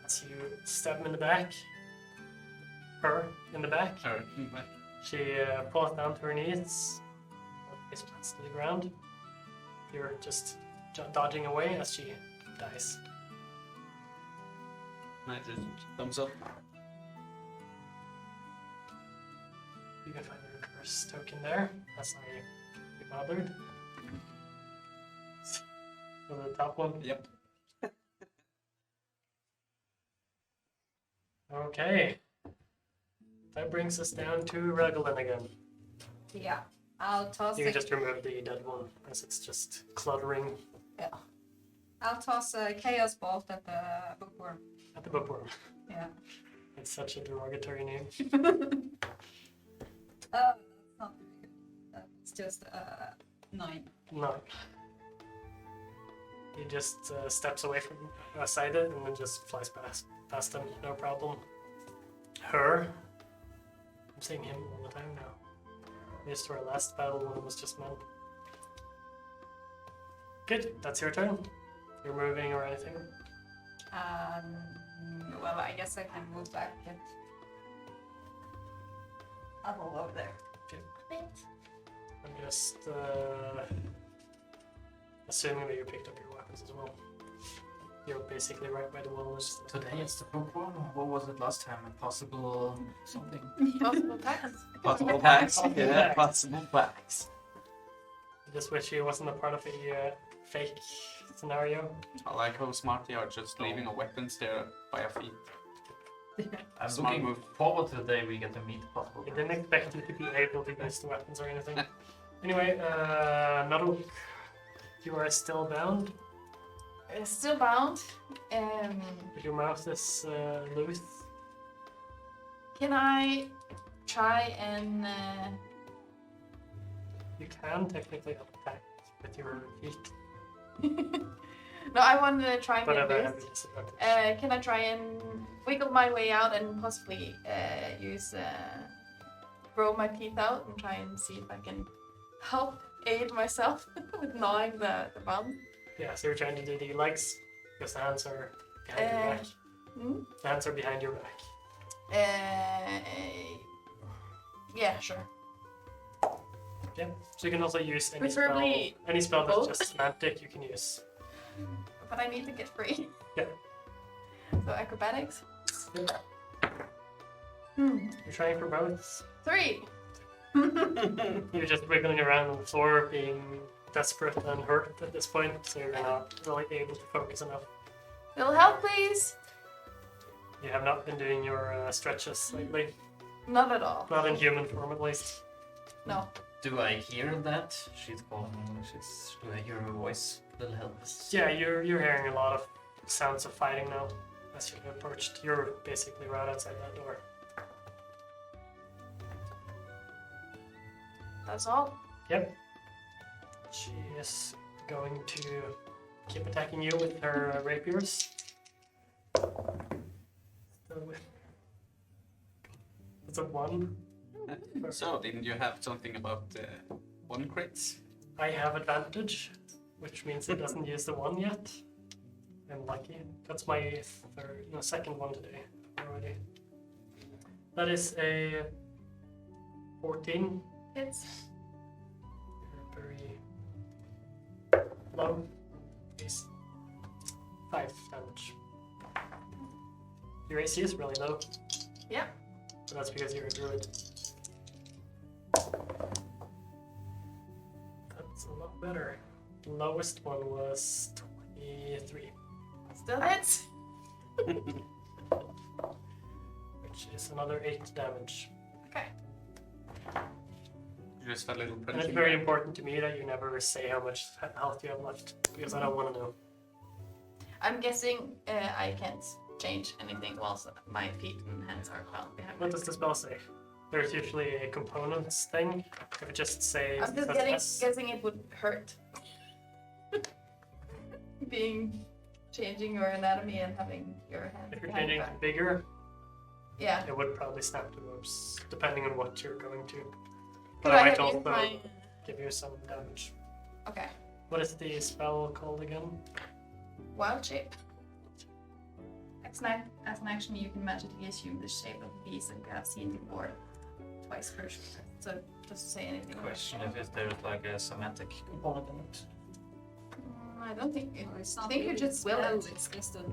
As you stab him in the back, her in the back, Alright, she pulls down to her knees, face plants to the ground. You're just dodging away as she dies. I just thumbs up. You can find your curse token there, as I be bothered. So the top one. Yep. Okay. That brings us down to Regolin again. Yeah. I'll toss You a, can just remove the dead one, as it's just cluttering I'll toss a chaos bolt at the bookworm. at the bookworm. Yeah. It's such a derogatory name. That's not very good. It's just 9. No. He just steps away from aside it and then just flies past them, no problem. Her. I'm saying him all the time now. Missed our last battle when it was just men. Good, that's your turn. You're moving or anything. Well, I guess I can move back and I'll go over there. Wait. I'm just assuming that you picked up your weapons as well. You're basically right by the wall. Today it's the bookworm. What was it last time? Impossible something. Possible packs. Possible packs. Possible Yeah, packs. possible packs. I just wish he wasn't a part of a fake scenario. I like how smart they are, just leaving a weapons there by a feet. I'm Smart looking move. forward to the day we get to meet possible. I didn't expect you to be able to use the weapons or anything. Anyway, Nuddle, you are still bound, Still bound. but your mouth is loose. Can I try and You can technically attack with your feet, No, I want to try and but get have a loose. heavy disadvantage. Can I try and wiggle my way out and possibly grow my teeth out and try and see if I can help aid myself with gnawing the bum? Yeah, so you're trying to do the legs, because the hands are behind your back. Hmm? The hands are behind your back. Yeah, sure. Yeah. So you can also use any Preferably spell. Any spell that's both. just semantic you can use. But I need to get free. Yeah. So acrobatics. Yeah. Hmm. You're trying for both. 3. You're just wiggling around on the floor, being desperate and hurt at this point, so you're not really able to focus enough. Little help, please. You have not been doing your stretches lately. Not at all. Not in human form, at least. No. Do I hear that? She's calling. Do I hear her voice? Little help. Yeah, you're hearing a lot of sounds of fighting now as you've approached. You're basically right outside that door. That's all. Yep. She is going to keep attacking you with her rapiers. It's a 1. So, didn't you have something about 1 crits? I have advantage, which means it doesn't use the 1 yet. I'm lucky. That's my second one today already. That is a 14. It's You're very low. It's 5 damage. Your AC is really low. Yeah. But that's because you're a druid. That's a lot better. The lowest one was 23, still hits. which is another 8 damage. Okay. Just a little And punch. it's very important to me that you never say how much health you have left, because I don't want to know. I'm guessing I can't change anything whilst my feet and hands are bound behind me. What does the spell say? There's usually a components thing. If it just says I'm just guessing it would hurt. Changing your anatomy and having your hand if you're behind changing your to back. bigger, Yeah. it would probably snap the ropes, depending on what you're going to. Could But I I might have also used my... give you some damage. Okay. What is the spell called again? Wild shape. As an action, you can magically assume the shape of a beast that you have seen before. Twice per short rest. So, just say anything. Question if there's like a semantic component in it. I don't think it No, it's I not think you really just a will spell, it. it's just a...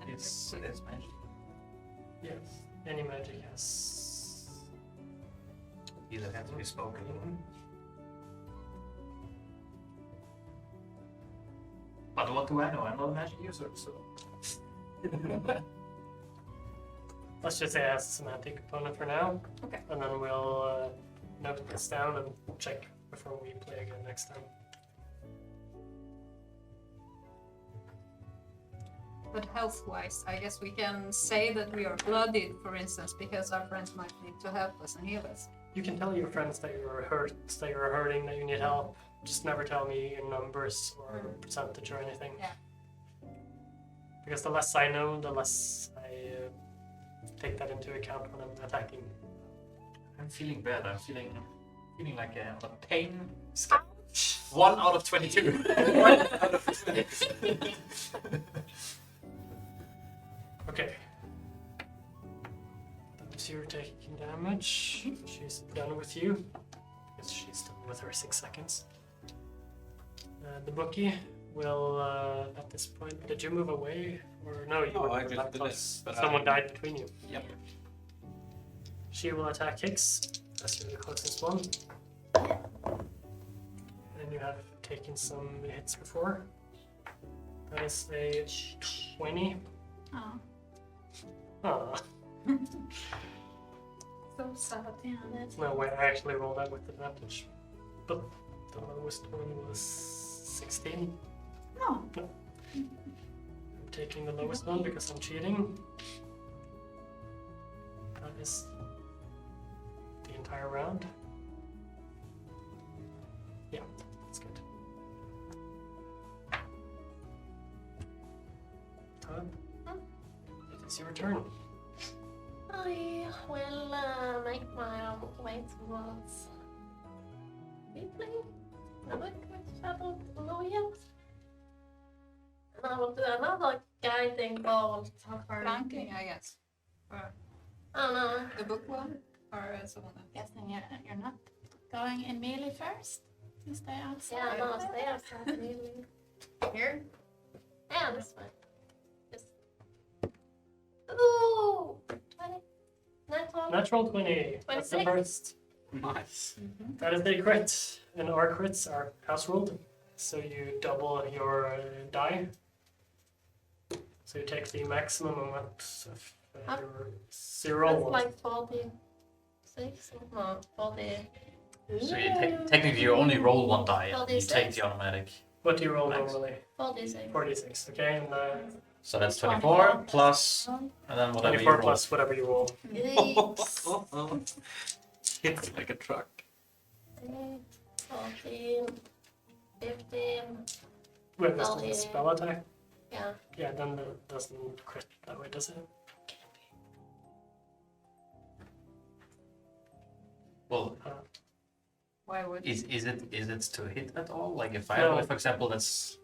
It's magic. Yes. Any magic has. Either have to be spoken. But what do I know? I'm not a magic user, so. Let's just say it has a semantic component for now. Okay. And then we'll note this down and check before we play again next time. But health-wise, I guess we can say that we are bloodied, for instance, because our friends might need to help us and heal us. You can tell your friends that you're hurt, that you're hurting, that you need help. Just never tell me in numbers or percentage or anything. Yeah. Because the less I know, the less I take that into account when I'm attacking. I'm feeling bad. I'm feeling like a pain scale. 1 out of 22. 1 out of 22. Okay. So you're taking damage. She's done with you. Because she's done with her 6 seconds. The bookie will, at this point, did you move away? Or no, you No, were I just that did close. this, but Someone I- died between you. Yep. She will attack Hicks. That's the closest one. And you have taken some hits before. That is a 20. Oh, Aw. so sad. Yeah, that's No way, I actually rolled that with advantage. But the lowest one was 16. No. I'm taking the lowest one because I'm cheating. That is the entire round. Yeah, that's good. Todd, it is your turn. I will make my way towards Ripley. Another shadow below yet. And I will do another guiding bolt of her. Flanking, I guess. I don't know. The book one? Or someone else. Guessing you're not going in melee first? You stay outside? Yeah, no, stay outside. Really. Here? Yeah, this one. Just. Ooh! 20. Natural. Natural 20. That's the 26. first. Nice. That is a crit. And our crits are house ruled. So you double your die. So you take the maximum amount of your zero That's one. like 46. No, 40. So you technically you only roll one die and you 46. take the automatic. What do you roll Max. normally? 46. 46. Okay, and So that's 24 plus, and then whatever 24 you roll. plus whatever you roll. Yikes. Hits like a truck. 14. 15. Wait, this Oh, is a yeah. spell attack? Yeah. Yeah, then it doesn't crit that way, does it? Well, Why would is it to hit at all? Like if I No. roll, for example, that's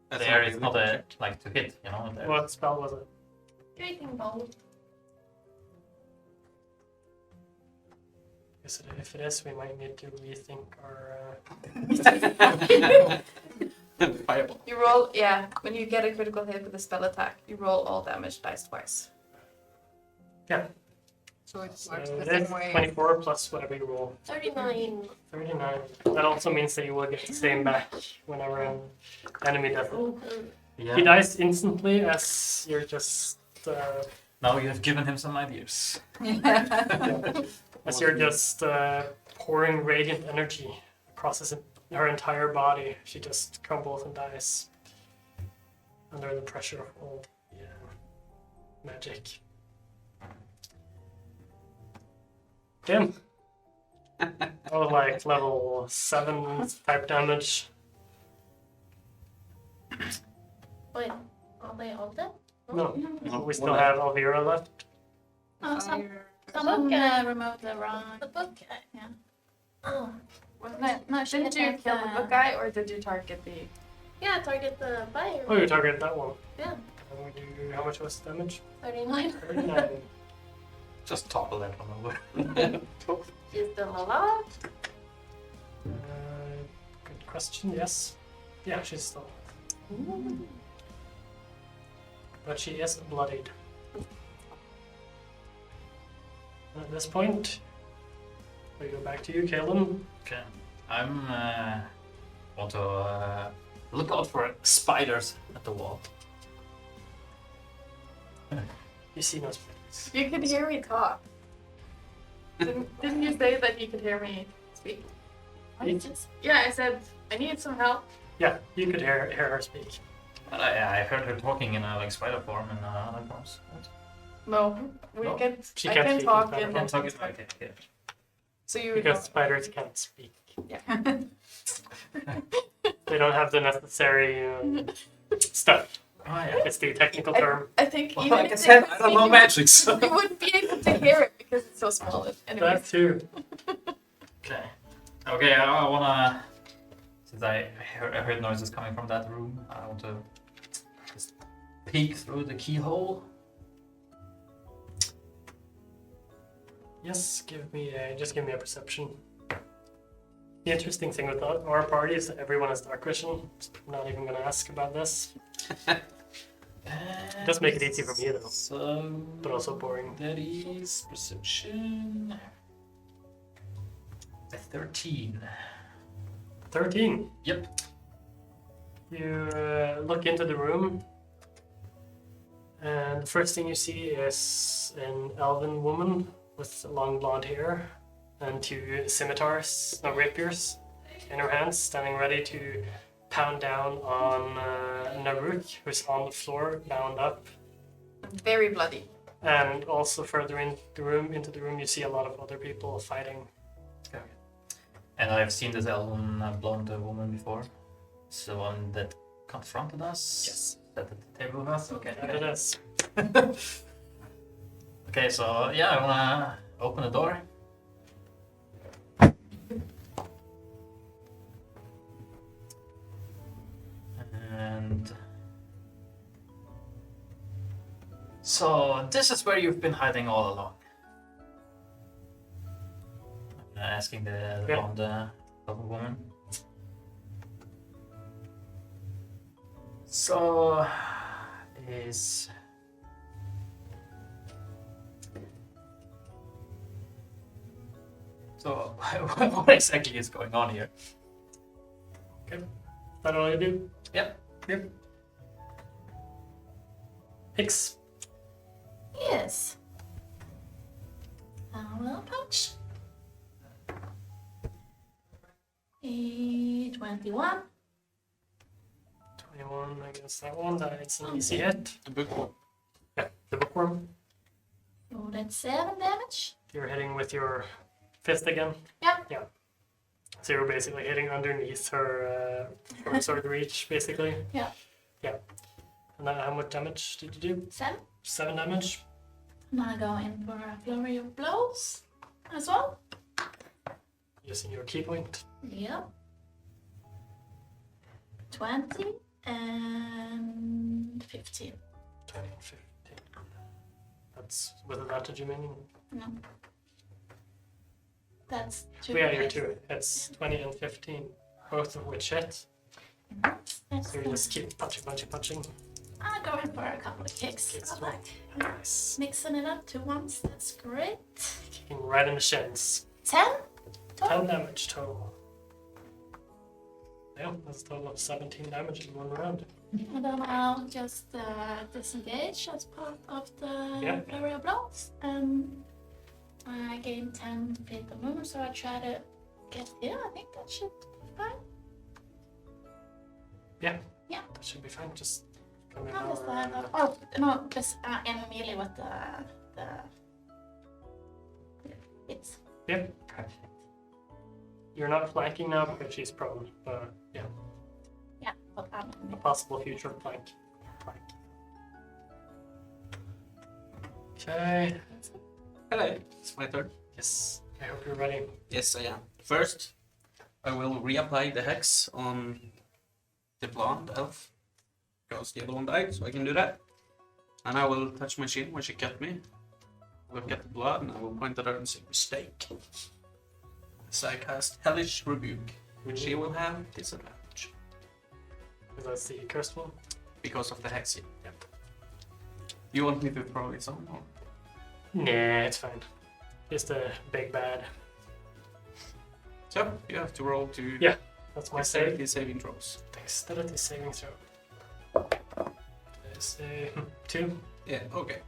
That's there. not It's a not good a check. like to hit, you know. There. What spell was it? Greeting bolt. If it is, we might need to rethink our. Fireball. You roll, yeah, when you get a critical hit with a spell attack, you roll all damage dice twice. so it So works it the is same way? 24 plus whatever you roll. 39. 39. That also means that you will get the same back whenever an enemy does it. Yeah. He dies instantly as you're just. Now you have given him some ideas. As you're just pouring radiant energy across her entire body, she just crumbles and dies under the pressure of all the magic. Damn. Oh, like level 7 type damage. Wait, are they all dead? No, No, we still one have Elvira left. Oh, Fire. someone Okay. removed the wrong. The book. Yeah. Oh. Wasn't it? No, didn't you attacked kill the book guy or did you target the. Yeah, target the fire. Oh, you targeted that one. Yeah. And we do, how much was the damage? 39. 39. Just topple that one over. She's still alive. Good question, yes. Yeah, she's still. But she is bloodied. At this point, we go back to you, Kalen. Okay, I'm want to look out for spiders at the wall. You see no spiders. You could hear me talk. Didn't you say that you could hear me speak? Yeah, I said, I need some help. Yeah, you could hear her speak. But I heard her talking in like spider form and other forms. No, we No? can. She I can't can speak talk in in that Talking, Japanese. okay, okay. So you would Because know. spiders can't speak. Yeah. They don't have the necessary stuff. Oh yeah. It's the technical term. I think Well, even like I if they said, could I don't see know you, magic, so. you wouldn't be able to hear it because it's so small. Anyway. That too. Okay. Okay, I wanna. Since I heard noises coming from that room, I want to just peek through the keyhole. Yes, just give me a perception. The interesting thing with our party is that everyone has dark vision. I'm not even gonna ask about this. It does make it easy for me though, So. but also boring. That is perception. A 13. 13. Yep. You look into the room, and the first thing you see is an elven woman with long blonde hair and two scimitars, no rapiers, in her hands, standing ready to pound down on Naruk, who's on the floor, bound up. Very bloody. And also further into the room, you see a lot of other people fighting. And I've seen this elven blonde woman before. It's the one that confronted us. Yes. At the table with us. Okay. And it is. Okay, so yeah, I wanna open the door. And so this is where you've been hiding all along. asking the Yeah. blonde woman. So is so what exactly is going on here? Is that all you do? Yep. Hicks. Yes. I will punch. 21. 21 against that one. It's an easy hit. The bookworm. Yeah, the bookworm. So that's 7 damage. You're hitting with your fist again. Yep. Yeah. So you're basically hitting underneath her sword reach, basically. Yeah. Yeah. And then how much damage did you do? 7. 7 damage. I'm gonna go in for a flurry of blows as well. Using your key point. Yep. 20 and 15. 20 and 15. That's with advantage, you mean? No. That's 2. Oh, yeah, you're 2. It's 20 and 15. Both of which hit. That's So you just keep punching. I'm going for a couple of kicks. Kicks I as well. like Nice. mixing it up 2 once. That's great. Kicking right in the shins. 10. 10 damage total. Yeah, that's a total of 17 damage in one round. And then I'll just disengage as part of the Yeah. flurry of blows. And I gain 10 feet of movement, so I try to get here. I think that should be fine. That should be fine. Just come in. How is that? Oh, no, because in melee with the it's Yep. perfect. You're not flanking now because she's prone, but yeah, Yeah, but I'm in a melee. possible future flank. Okay. Hello. It's my turn. Yes. I hope you're ready. Yes, I am. First, I will reapply the hex on the blonde elf. Because the other one died, so I can do that. And I will touch my chin where she cut me. Look at the blood, and I will point at her and say, mistake. So I cast Hellish Rebuke, which she will have disadvantage. Because that's the cursed one. Because of the hex. Yep. You want me to throw this on? Or? Nah, it's fine. Just a big bad. So, you have to roll to Yeah. That's my save. dexterity saving throws. Dexterity saving throw. There's a 2. Yeah, okay.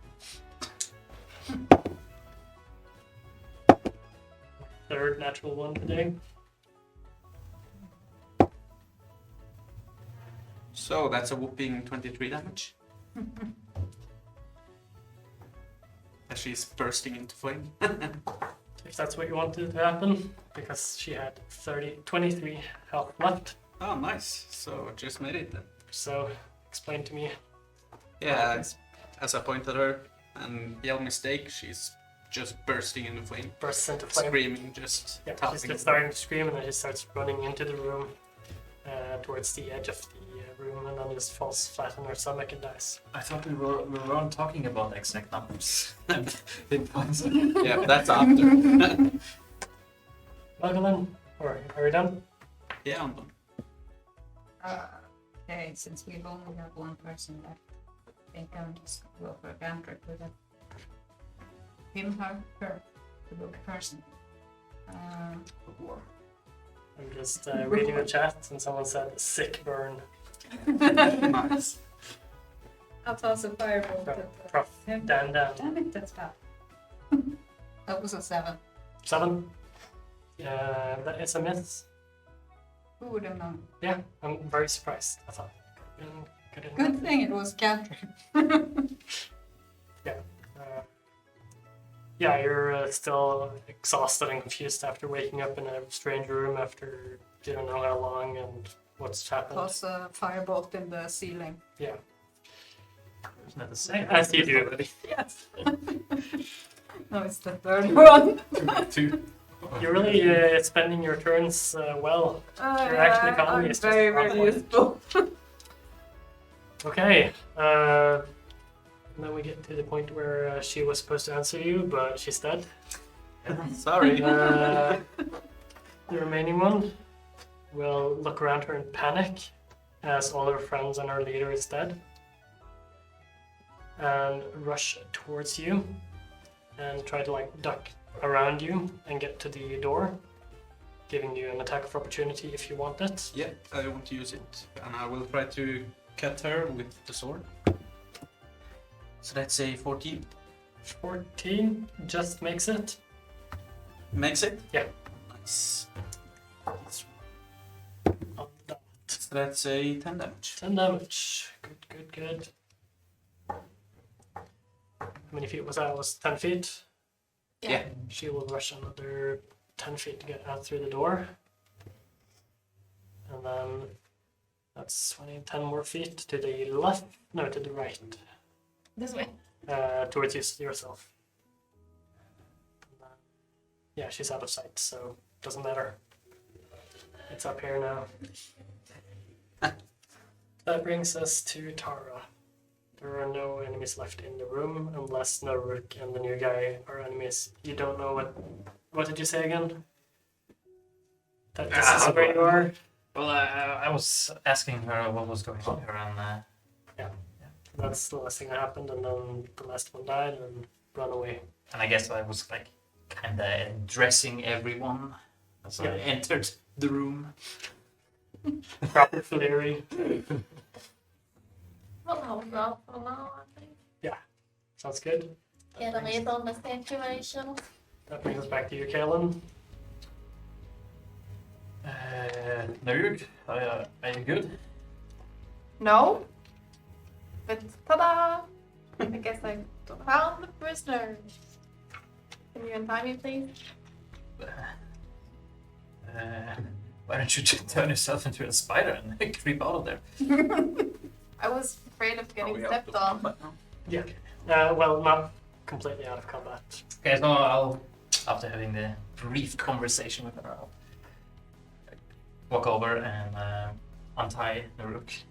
Third natural one today. So that's a whooping 23 damage. As she's bursting into flame. If that's what you wanted to happen, because she had 23 health left. Oh, nice. So just made it then. So, explain to me. Yeah, as I point at her and yell mistake, she's just bursting into flame. Bursts into flame. Screaming, just Yeah, tapping. she's just starting to scream, and then she starts running into the room, towards the edge of the room, and then just falls flat on her stomach and dies. I thought we weren't talking about exact numbers. Hit points. Yeah, but that's after. Magdalene, or are we done? Yeah, I'm done. Okay, since we've only got one person left, I think I'll just go for a cantrip with it. Him, her, the book person. I'm just reading the chat, and someone said sick burn. Nice. I'll toss a firebolt Prof, at prof him. Dan. Damn it, that's bad. That was a 7. 7. That is a miss. Who would have known? Yeah, I'm very surprised. I thought. Couldn't Good thing it was cantrip. Yeah, you're still exhausted and confused after waking up in a strange room after you don't know how long and what's happened. Toss a firebolt in the ceiling. Yeah, Isn't that the same? as you do. Yes. No, it's the third one. 2. You're really spending your turns well. Your action economy I'm is just very, very awful. useful. Okay. Then we get to the point where she was supposed to answer you, but she's dead. Sorry. The remaining one will look around her in panic as all her friends and her leader is dead, and rush towards you and try to like duck around you and get to the door, giving you an attack of opportunity if you want it. Yeah, I want to use it, and I will try to cut her with the sword. So that's a 14. 14 just makes it. Makes it? Yeah. Nice. On that. So that's a 10 damage. 10 damage. Good. How many feet was that? It was 10 feet. Yeah. She will rush another 10 feet to get out through the door. And then that's 20, 10 more feet to the left. No, to the right. This way. Towards yourself. And then, yeah, she's out of sight, so doesn't matter. It's up here now. That brings us to Tara. There are no enemies left in the room unless Naruk and the new guy are enemies. You don't know what did you say again? That this is where you are? Well, I was asking her what was going on here, and That's the last thing that happened, and then the last one died and ran away. I guess I was like kind of addressing everyone as I entered the room. Proper Fleary. Well, hold off for now, I think. Sounds good. Get a read on the situation. That brings us back to you, Kaelin. Naruk, are you good? No. But ta-da! I guess I found the prisoner. Can you untie me, please? Why don't you just turn yourself into a spider and creep out of there? I was afraid of Are getting we out stepped of on. combat now? Well, not completely out of combat. Okay, so I'll, after having the brief conversation with her, I'll walk over and untie Naruk.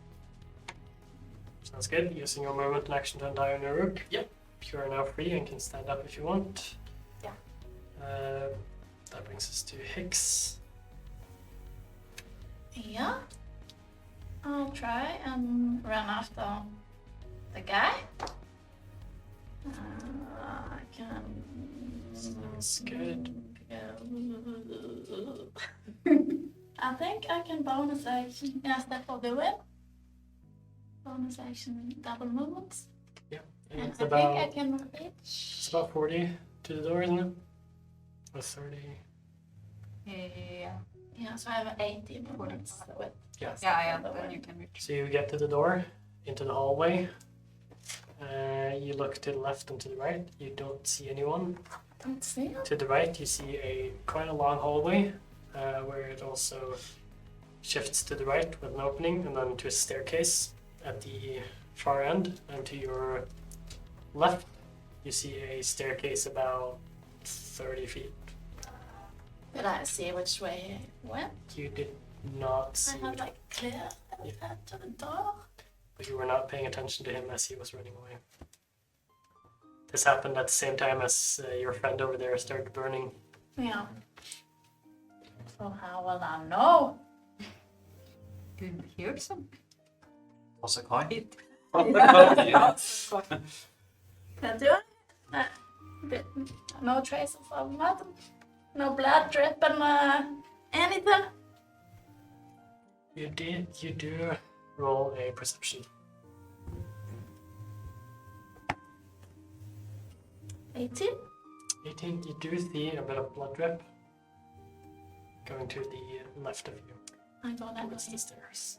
Sounds good. Using your movement and action to untie Naruk. Yep. You are now free and can stand up if you want. Yeah. That brings us to Hicks. Yeah. I'll try and run after the guy. I can. Sounds good. I think I can bonus action instead of the whip. Bonus action double movements. And And it's I about think I can it's reach. about 40 to the door, isn't it? Or 30. Yeah, so I have 80 movements. So it, Yeah. Yeah, then you can reach. So you get to the door, into the hallway. You look to the left and to the right. You don't see anyone. let's see. To the right, you see quite a long hallway where it also shifts to the right with an opening, and then to a staircase at the far end. And to your left, you see a staircase about 30 feet. Did I see which way it went? You did not I see, had like clear that to the door. but you were not paying attention to him as he was running away. This happened at the same time as your friend over there started burning. Yeah. So how will I know? Do you hear something? Also quiet. Yeah. Can do it. No traces of blood. No blood dripping. Anything. You do roll a perception. 18. 18, you do see a bit of blood drip going to the left of you I got that. towards the stairs.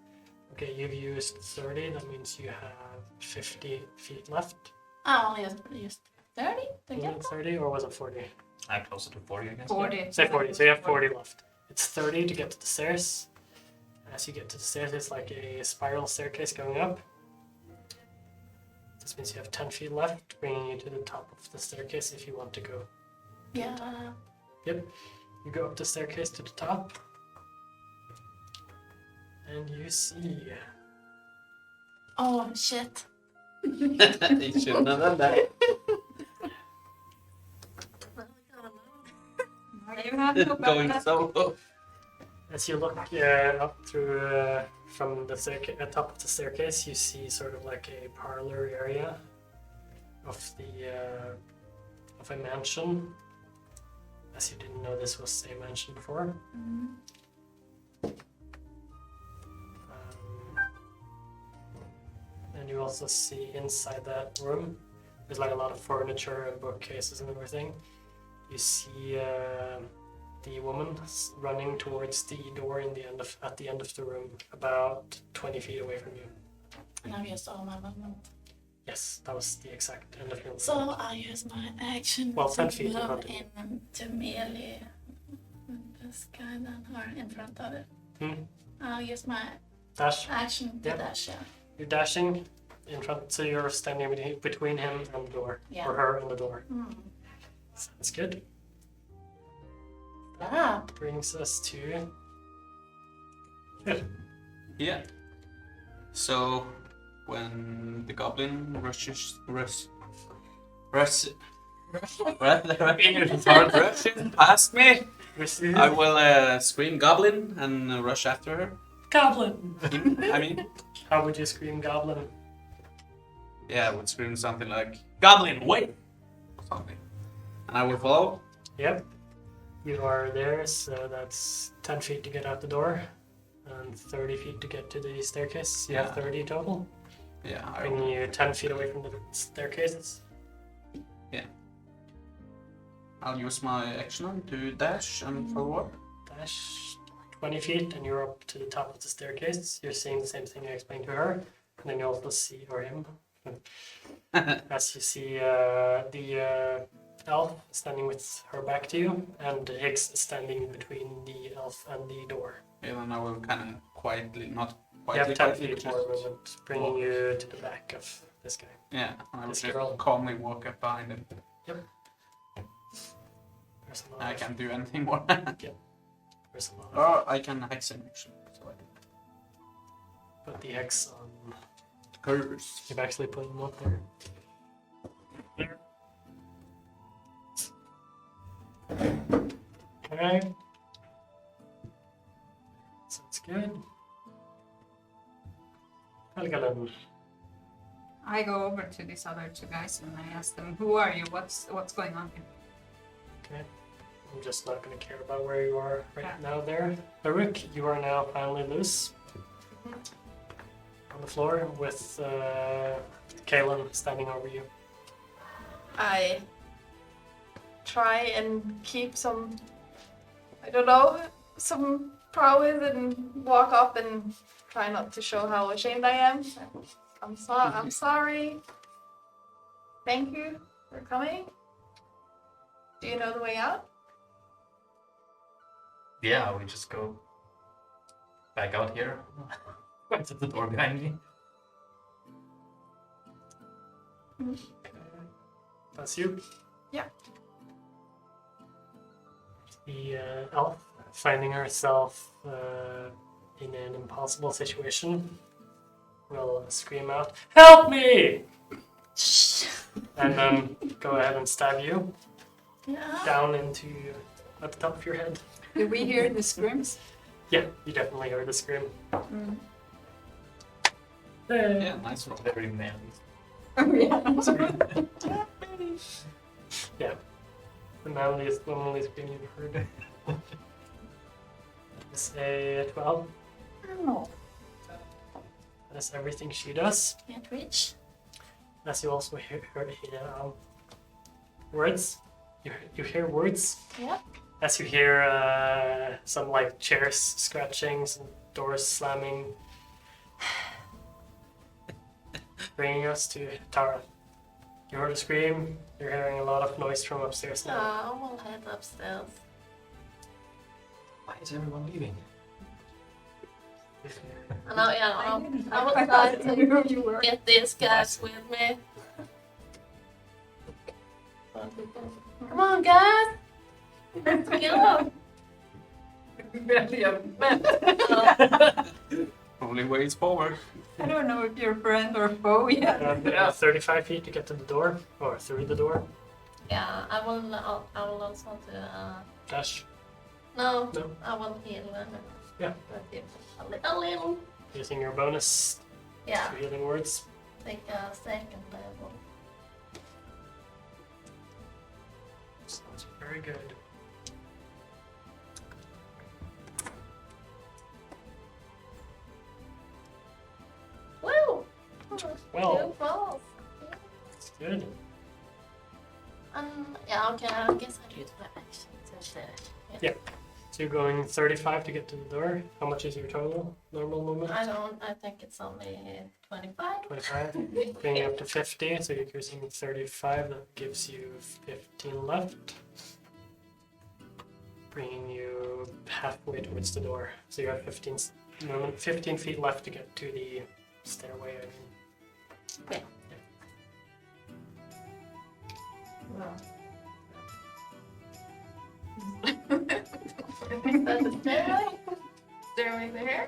Okay, you've used 30, that means you have 50 feet left. I only used 30 to Was get it 30 or was it 40? I'm closer to 40, I guess. 40. Say 40, so you have 40 left. It's 30 to get to the stairs. As you get to the stairs, it's like a spiral staircase going up. This means you have 10 feet left, bringing you to the top of the staircase if you want to go. Yeah. Yep, you go up the staircase to the top. And you see... Oh shit. You shouldn't have done that. you have no going backup. solo. As you look up through from the top of the staircase, you see sort of like a parlor area of a mansion. As you didn't know this was a mansion before. And you also see inside that room, there's like a lot of furniture and bookcases and everything. You see the woman running towards the door at the end of the room, about 20 feet away from you. And I used all my movement. Yes, that was the exact end of your So movement. I use my action Well, 10 to feet, move not- in to melee this guy then or in front of it. I'll use my Dash. action to Yep. dash, yeah. You're dashing in front, so you're standing between him and the door, Yeah. or her and the door. Mm. Sounds good. Ah, Brings us to Yeah. So when the goblin rushes past me, I will scream goblin and rush after her. Goblin. I mean, How would you scream goblin? yeah, I would scream something like goblin, wait, something, and I will follow. Yep. You are there, so that's 10 feet to get out the door, and 30 feet to get to the staircase. You have Yeah. 30 total, Yeah, I bringing will. you 10 feet away from the staircases. I'll use my action to dash and forward. Dash 20 feet, and you're up to the top of the staircase. You're seeing the same thing I explained to her, and then you also see, or him, as you see the elf standing with her back to you, and Higgs standing between the elf and the door. And then I will kind of quietly, not You have quietly, 10 quietly, feet but more just movement, bringing you to the back of this guy. yeah, and I will This just girl. calmly walk up behind him. There's a lot I of- can't do anything more. There's a lot of- Or I can hex him actually. So I can Put the X on. curse. You've actually put him up there. Okay. Sounds good. Helgalen. I go over to these other two guys and I ask them, "Who are you? What's going on here?" Okay. I'm just not going to care about where you are right Yeah. now there. Baruch, you are now finally loose. On the floor with Kalen standing over you. I try and keep some, I don't know, some prowess and walk up and try not to show how ashamed I am. I'm sorry. Thank you for coming. Do you know the way out? Yeah, we just go back out here. Right at the door behind me. That's you. Yeah. The elf, finding herself in an impossible situation, will scream out, "Help me!" And then go ahead and stab you yeah. down into at the top of your head. Do we hear the screams? Yeah, you definitely heard the scream. Mm. Yeah, nice roll. Very manly. Oh, yeah. The manliest, womanly scream you've heard. It's a 12. Oh, That's everything she does. can't reach. As you also hear words. You hear words. Yep. As you hear some like chairs scratching, some doors slamming. Bringing us to Tara. You heard a scream. You're hearing a lot of noise from upstairs now. I will head upstairs. Why is everyone leaving? And I I will try thought I knew to who you were. get these guys with me. Come on, guys! Let's go! We barely have met. Only ways forward. I don't know if you're friend or foe yet. And 35 feet to get to the door, or through the door. Yeah, I will also do Dash. No, No. I will heal them. Yeah. A little. Using your bonus Yeah, to healing words. take a second level. Sounds very good. Woo! Well. Two falls. It's good. Yeah, okay, I guess I do the action. So, Yeah. So you're going 35 to get to the door. How much is your total normal movement? I think it's only 25. 25. Bringing up to 50, so you're using 35. That gives you 15 left. Bringing you halfway towards the door. So you have 15 feet left to get to the stairway. Okay. Well. That's the stairway. Stairway there.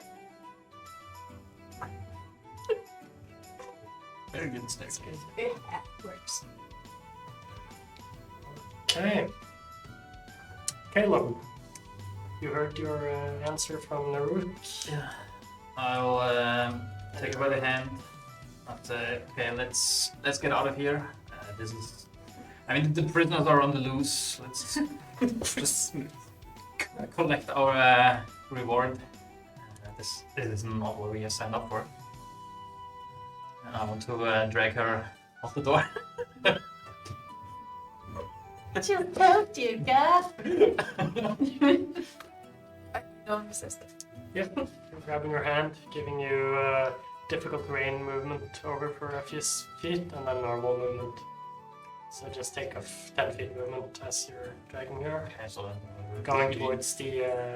Very good staircase. It works. Okay. Caleb, you heard your answer from Naruk. Yeah. I'll take her by the hand. But, okay, let's get out of here. This is. I mean, the prisoners are on the loose. Let's just collect our reward. This is not what we have signed up for. I want to drag her off the door. Just told you, guys. Don't resist it. Yep. You're grabbing her hand, giving you difficult terrain movement over for a few feet, and then normal movement. So just take a 10 feet movement as you're dragging her. Okay, so Going towards the...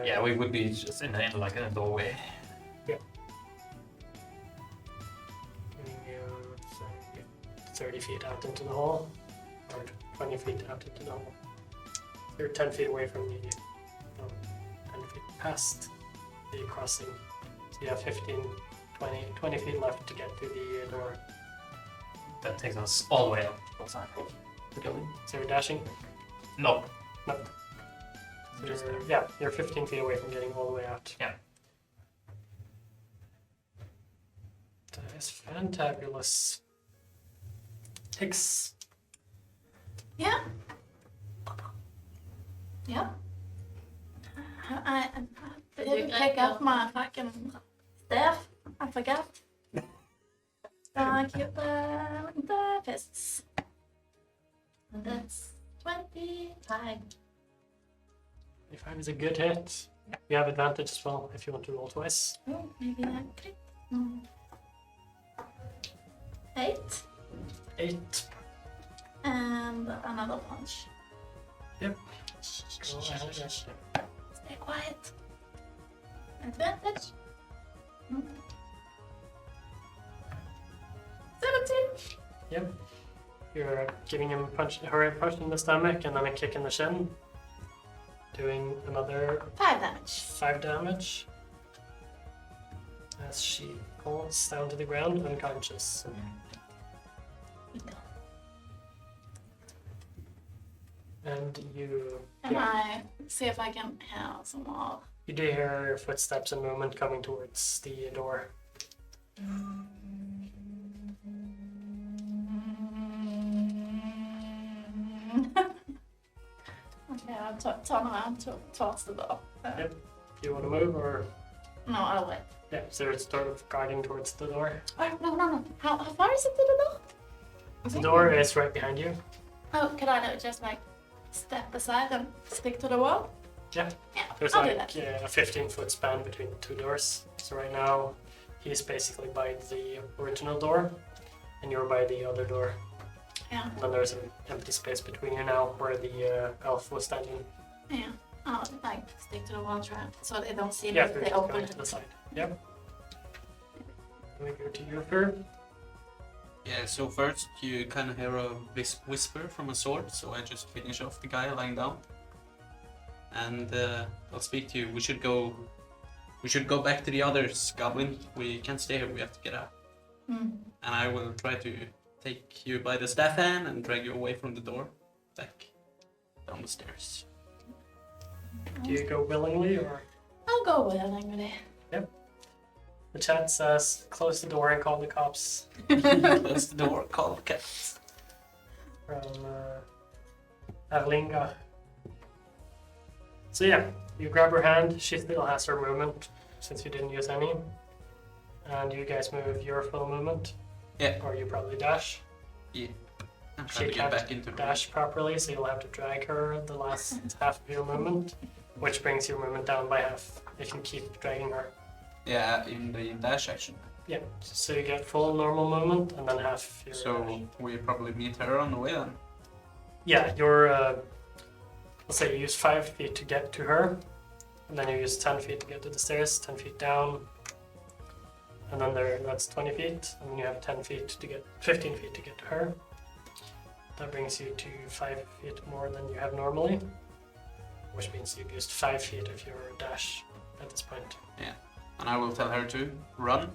yeah, we would be just in like in a doorway. Giving you 30 feet out into the hall, or 20 feet out into the hall. You're 10 feet away from the... 10 feet past the crossing. So you have 20 feet left to get to the door. That takes us all the way up. Outside the building. So you're dashing? No. No. So you're 15 feet away from getting all the way out. Yeah. That is fantabulous. Hicks. Yeah. Yeah. I didn't pick up my fucking staff. I forgot. I keep the fists. And that's 25. 25 is a good hit. You have advantage as well if you want to roll twice. Oh, maybe I crit. No. 8. 8. And another punch. Yep. Go ahead. Stay quiet. Advantage. 17. Yep. You're giving him her a punch in the stomach and then a kick in the shin. Doing another 5 damage. 5 damage. As she falls down to the ground unconscious. And you... And I see if I can hear some more. You do hear footsteps and movement coming towards the door. Okay, I'll turn around towards the door. Yep. Do you want to move or... No, I'll wait. Yeah, so it's sort of guarding towards the door. Oh, no. How far is it to the door? The door is right behind you. Oh, could I just like step aside and stick to the wall? Yeah. Yeah, There's I'll do like that. a 15-foot span between the two doors. So right now, he's basically by the original door, and you're by the other door. Yeah, And then there's an empty space between you now where the elf was standing. yeah. I'll like stick to the wall so they don't see me Yeah, if they're they just open going to the it. side. Yep. Can we go to your turn? Yeah, so first you kind of hear a whisper from a sword, so I just finish off the guy lying down. And I'll speak to you. We should go back to the others, Goblin. We can't stay here, we have to get out. Mm. And I will try to take you by the staff hand and drag you away from the door, back down the stairs. Do you go willingly or? I'll go willingly. The chat says close the door and call the cops Close the door, call the cats. from Avelinga. So yeah, you grab her hand. She still has her movement since you didn't use any. And you guys move your full movement. Yeah. Or you probably dash. Yeah. I'm She trying to get can't back into the dash properly, so you'll have to drag her the last half of your movement, which brings your movement down by half if you keep dragging her. Yeah, in the dash action. Yeah, so you get full normal movement and then half your So dash. we probably meet her on the way then. Yeah, you're, let's say you use 5 feet to get to her, and then you use 10 feet to get to the stairs, 10 feet down, and then that's 20 feet, and then you have 10 feet to get, 15 feet to get to her. That brings you to 5 feet more than you have normally, which means you've used 5 feet of your dash at this point. And I will tell her to run.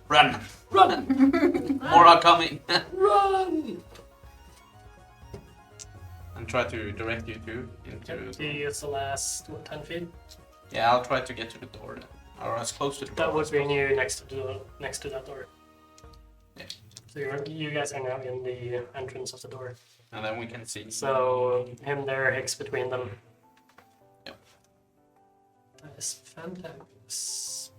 Run! Run! More are coming! Run! And try to direct you two into... Do you use the last, 10 feet? Yeah, I'll try to get to the door then. Or as close to the door. That would bring you next to that door. Yeah. So you guys are now in the entrance of the door. And then we can see. So him there, Hicks between them. Yep. That is fantabulous.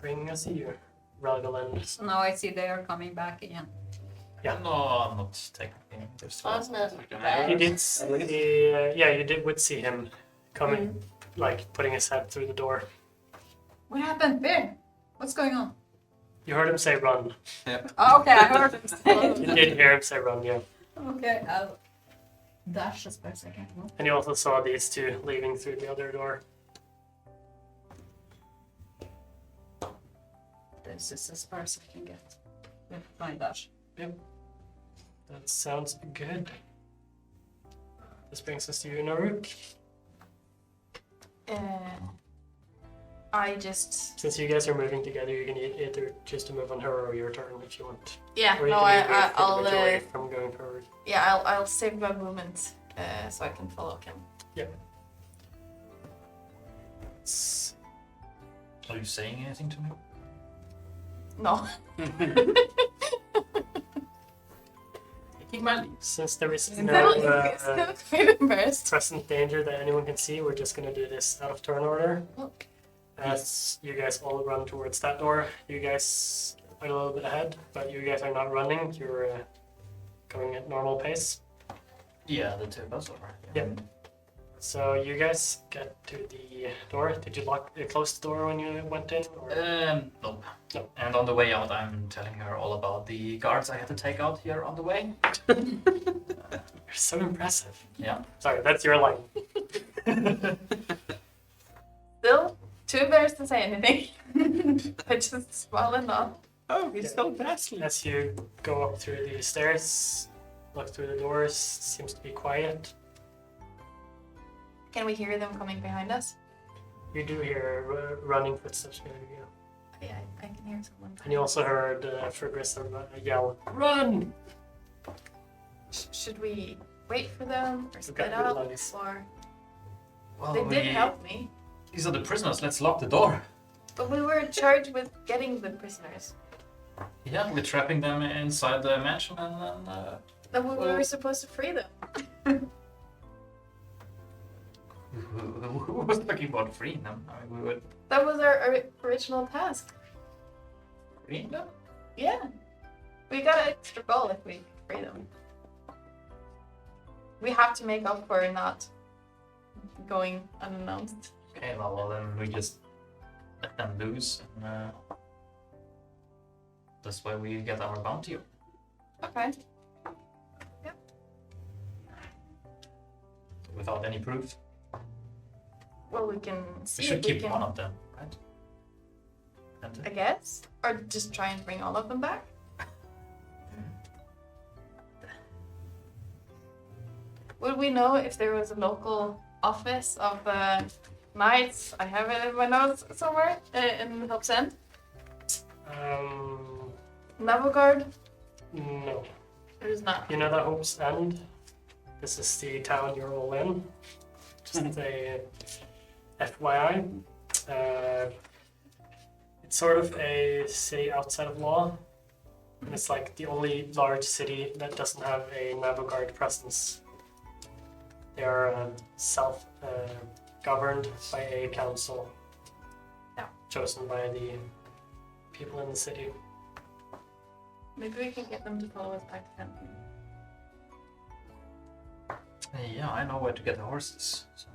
Bring us here, Ralgaland. So now I see they are coming back again. Yeah. No, I'm not technically. There's Wasn't it Okay. bad? You did would see him coming, like putting his head through the door. What happened? Where? What's going on? You heard him say run. Oh, okay, I heard him say. You did hear him say run, yeah. Okay, I'll dash as best I can. No? And you also saw these two leaving through the other door. This is as far as I can get with my dash. That sounds good. This brings us to you, Naruk. I just Since you guys are moving together, you can either choose to move on her or your turn if you want. yeah Or you no can move I'll pretty much away from going forward. yeah I'll save my movement so I can follow him. S- Are you saying anything to me? No. Taking my leave. Since there is Still, no still quite embarrassed. present danger that anyone can see, we're just gonna do this out of turn order. Okay. As you guys all run towards that door, you guys are a little bit ahead, but you guys are not running. You're going at normal pace. Yeah, the two of us are. Yep. So you guys get to the door. Did you close the door when you went in? Or? Nope. No. And on the way out, I'm telling her all about the guards I had to take out here on the way. You're so impressive. Yeah. Sorry, that's your line. Still too embarrassed to say anything. I just smile and nod. Oh, he's so ghastly. As you go up through the stairs, look through the doors, seems to be quiet. Can we hear them coming behind us? You do hear running footsteps behind you. Yeah, I can hear someone. And you also heard Ferguson yell, "Run!" Should we wait for them or You've split got good up? lines. Or Well, they did help me, These are the prisoners. Let's lock the door. but we were charged with getting the prisoners. Yeah, we're trapping them inside the mansion and then. Then we were supposed to free them. Who was talking about freeing them? I mean, we would That was our original task. free them? Yeah. We got an extra goal if we free them. We have to make up for not going unannounced. Okay, well then we just let them loose and that's why we get our bounty. Okay. Without any proof. Well, we can We see should if we keep can, one of them, right? I guess. Or just try and bring all of them back. Would we know if there was a local office of the knights? I have it in my notes somewhere in Hope's End. Navogard? No. There's not. You know that Hope's End? This is the town you're all in. Just a FYI. It's sort of a city outside of law. And it's like the only large city that doesn't have a naval guard presence. They are self-governed by a council. Yeah. Chosen by the people in the city. Maybe we can get them to follow us back to them. Yeah, I know where to get the horses. So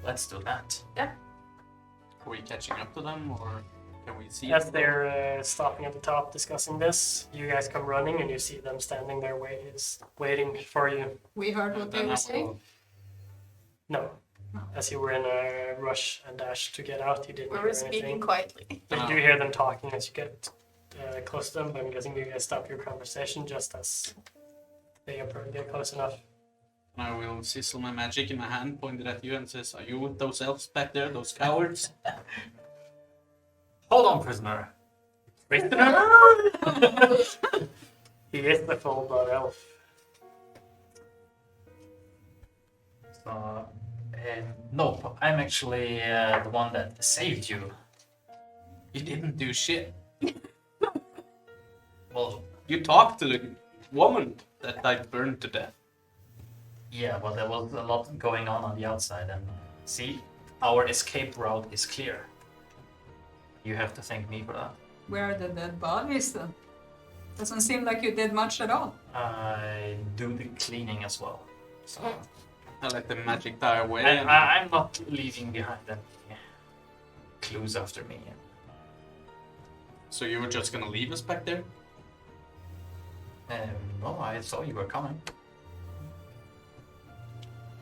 let's do that. Are we catching up to them, or can we see As them? they're stopping at the top discussing this, you guys come running and you see them standing there waiting for you. We heard what they Then I were saying. will- No. As you were in a rush and dash to get out, you didn't We hear were speaking anything. quietly. But you do hear them talking as you get close to them, but I'm guessing you guys stop your conversation just as they get close enough. I will sizzle my magic in my hand, point it at you, and says, "Are you with those elves back there, those cowards?" Hold on, prisoner. He is the full-blood elf. So, no, I'm actually the one that saved you. You didn't do shit. Well, You talked to the woman that I burned to death. yeah, but there was a lot going on the outside, and see, our escape route is clear. You have to thank me for that. Where are the dead bodies then? Doesn't seem like you did much at all. I do the cleaning as well. So, I let the magic die away. and I'm not leaving behind any clues after me. So you were just gonna leave us back there? No, I saw you were coming.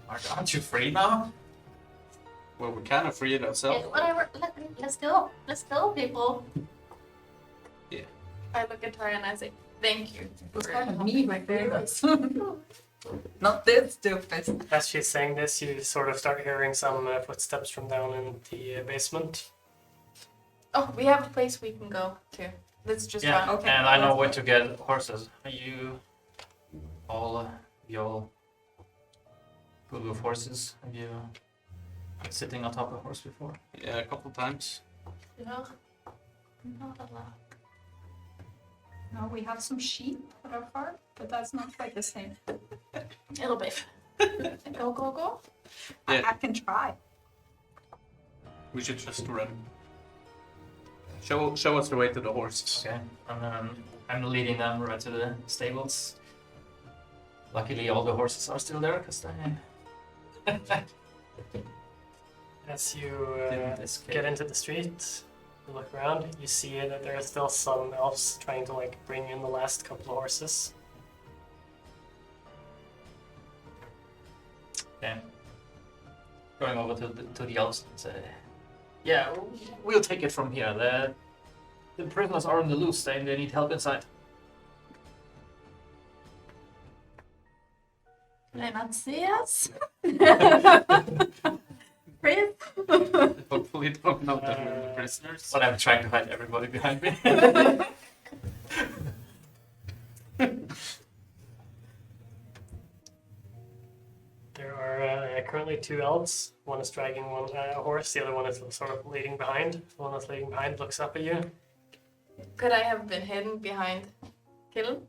Aren't you free now? Well, we kind of freed ourselves. Whatever. Let's go. Let's go, people. I look at her and I say, thank you. It was for kind of helping me my back there. parents." Not this stupid. As she's saying this, you sort of start hearing some footsteps from down in the basement. Oh, we have a place we can go to. Let's just Yeah, run. Okay. and I know where to get horses. Are you all good with horses? Have you been sitting on top of a horse before? Yeah, a couple times. No, not a lot. No, we have some sheep at our farm, but that's not quite the same. A little bit. Go, go, go. Yeah. I can try. We should just run. Show us the way to the horses. Okay, and I'm leading them right to the stables. Luckily, all the horses are still there because they As you didn't escape. get into the street, you look around, you see that there are still some elves trying to like bring in the last couple of horses. Okay. Going over to the elves and say, "Yeah, we'll take it from here. The prisoners are on the loose. They need help inside." Can I not see us? Please? Hopefully don't know that we're the prisoners. But I'm trying to hide everybody behind me. There are currently two elves. One is dragging one horse, the other one is sort of leading behind. The one that's leading behind looks up at you. Could I have been hidden behind Killen?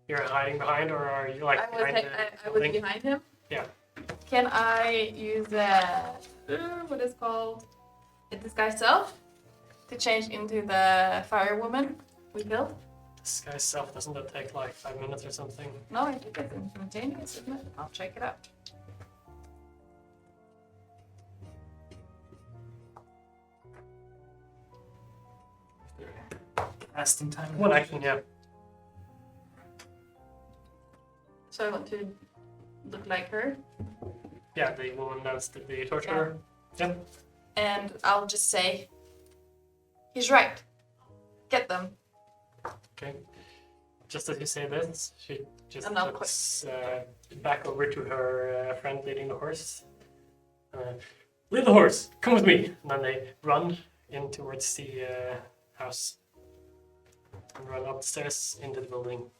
You're hiding behind, or are you like I was, behind I was behind him. Yeah. Can I use what is called a disguise self to change into the fire woman we killed? This guy's self doesn't that take like 5 minutes or something? No, I think it's instantaneous, isn't it? I'll check it out. Casting time. One action, yeah. So I want to look like her, Yeah, the woman that's the torturer. Yeah. and I'll just say, "He's right. Get them." Okay. Just as you say this, she just And I'll looks back over to her friend leading the horse. Lead the horse! Come with me! And then they run in towards the house. And run up the stairs into the building.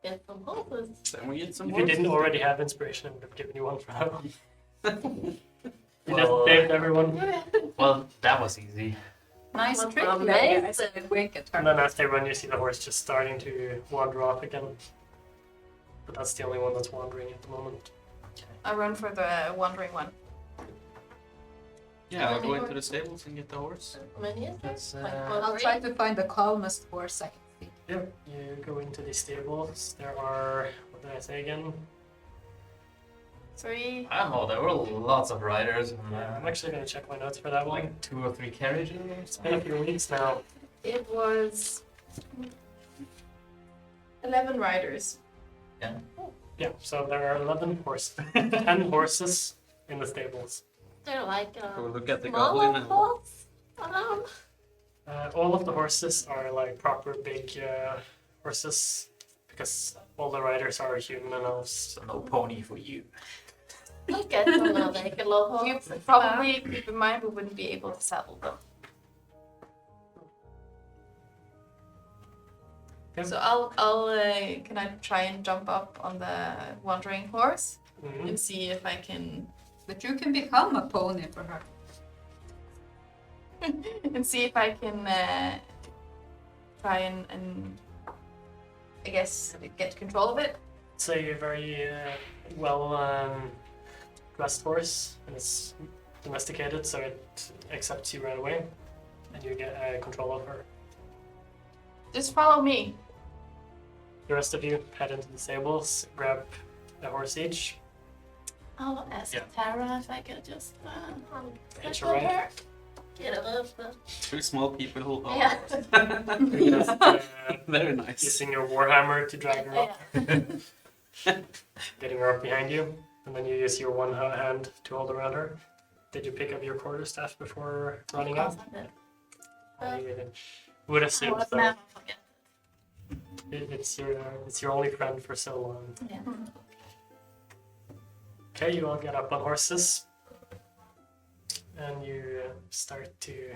get some horses. Then we get some If you didn't horses. already have inspiration, I would have given you one for that one. You Well, just saved everyone. Well, that was easy. Nice Well, trick, amazing. Lydia. I said wink at And her. then as they run, you see the horse just starting to wander off again. But that's the only one that's wandering at the moment. I run for the wandering one. Yeah, I'll go into the stables and get the horse. How many is there? That's, Like I'll one, try three? to find the calmest horse I can see. Yep, you go into the stables. There are, what did I say again? 3. I don't know, there were lots of riders and I'm actually going to check my notes for that one. like 2 or 3 carriages. It's been a few weeks now. It was 11 riders. Yeah, so there are 11 horses, 10 horses in the stables. They're like We'll look at the smaller goblin and horse. All of the horses are like proper big horses because all the riders are human and elves. So no pony for you. Look at them now, they can look We horse. probably keep in mind we wouldn't be able to saddle them. Yep. So I'll can I try and jump up on the wandering horse Mhm. and see if I can But you can become a pony for her. and see if I can try and I guess get control of it. It's a very well dressed horse and it's domesticated, so it accepts you right away and you get control of her. Just follow me. The rest of you head into the stables, grab a horse each. I'll ask Yeah. Tara if I could just Hitch sit a with ride. her. Get a little. 2 small people hold on. Yeah. You just, Very nice. using your warhammer to drag her up, Yeah. getting her up behind you, and then you use your one hand to hold around her. Did you pick up your quarterstaff before running Of out? course I did. I would I assume would so. never forget. It's your only friend for so long. Yeah. Okay, you all get up on horses, and you start to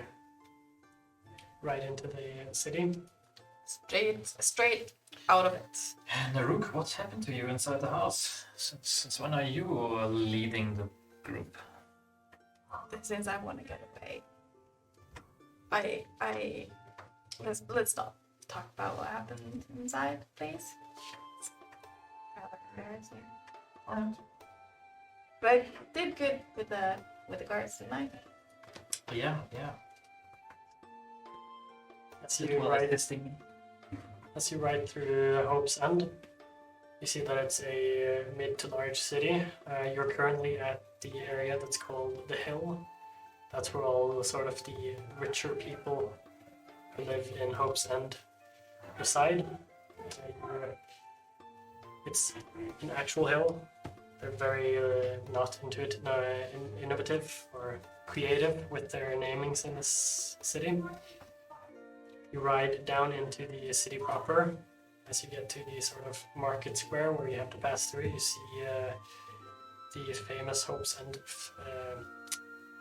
ride into the city. Straight out of it. And Rook, what's happened to you inside the house? Since when are you leading the group? Since I want to get away. Let's not talk about what happened inside, please. Rather embarrassing. But I did good with the guards tonight. Yeah. As you ride through Hope's End, you see that it's a mid to large city. You're currently at the area that's called the Hill. That's where all the sort of the richer people who live in Hope's End reside. It's an actual hill. They're very not innovative or creative with their namings in this city. You ride down into the city proper. As you get to the sort of market square where you have to pass through, you see the famous Hope's End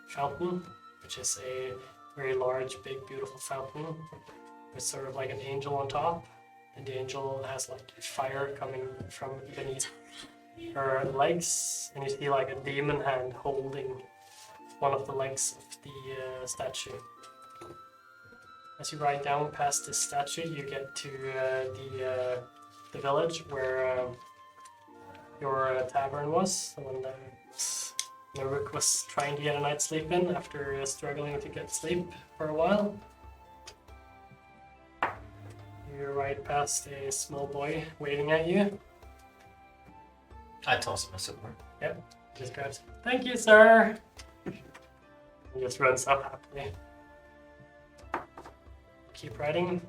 fountain, which is a very large, big, beautiful fountain with sort of like an angel on top. And the angel has like fire coming from beneath her legs, and you see like a demon hand holding one of the legs of the statue. As you ride down past this statue, you get to the village where your tavern was, the one that Rook was trying to get a night's sleep in after struggling to get sleep for a while. You ride past a small boy waving at you. I toss him a silver. Just grabs, "Thank you, sir!" He just runs up happily. Keep riding.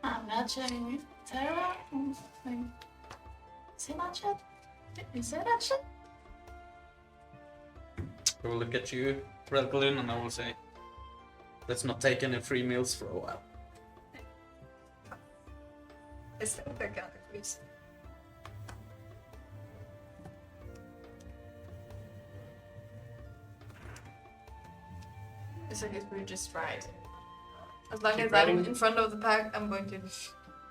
I'm nudging Tara. Say that shit? You say that shit? I will look at you, Relgalin, and I will say, let's not take any free meals for a while. Is that the gun, please? So I guess we just ride. As long Keep as riding. I'm in front of the pack, I'm going to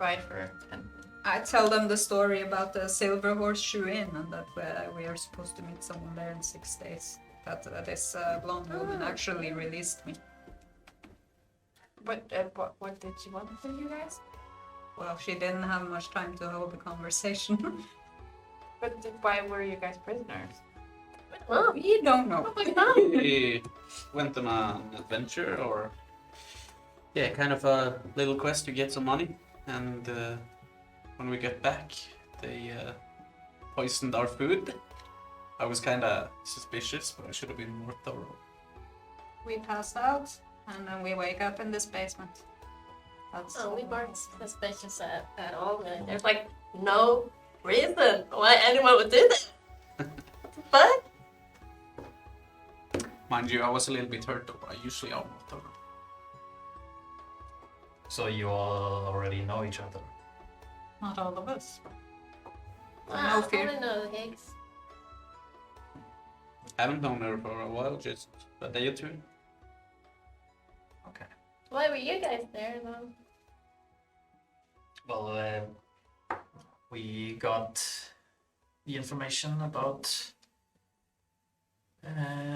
ride for 10 I tell them the story about the Silver Horseshoe Inn and that we are supposed to meet someone there in 6 days. That this blonde woman actually released me. What did she want from you guys? Well, she didn't have much time to hold a conversation. But why were you guys prisoners? Oh, We don't know. oh my god. We went on an adventure, or yeah, kind of a little quest to get some money. And when we got back, they poisoned our food. I was kind of suspicious, but I should have been more thorough. We passed out, and then we wake up in this basement. That's Oh, we weren't suspicious at all. Really. There's like no reason why anyone would do that. But Mind you, I was a little bit hurt, though. I usually am more thorough. So you all already know each other. not all of us. I No fear. only know the gigs. I haven't known her for a while, just a day or two. Okay. Why were you guys there though? Well, we got the information about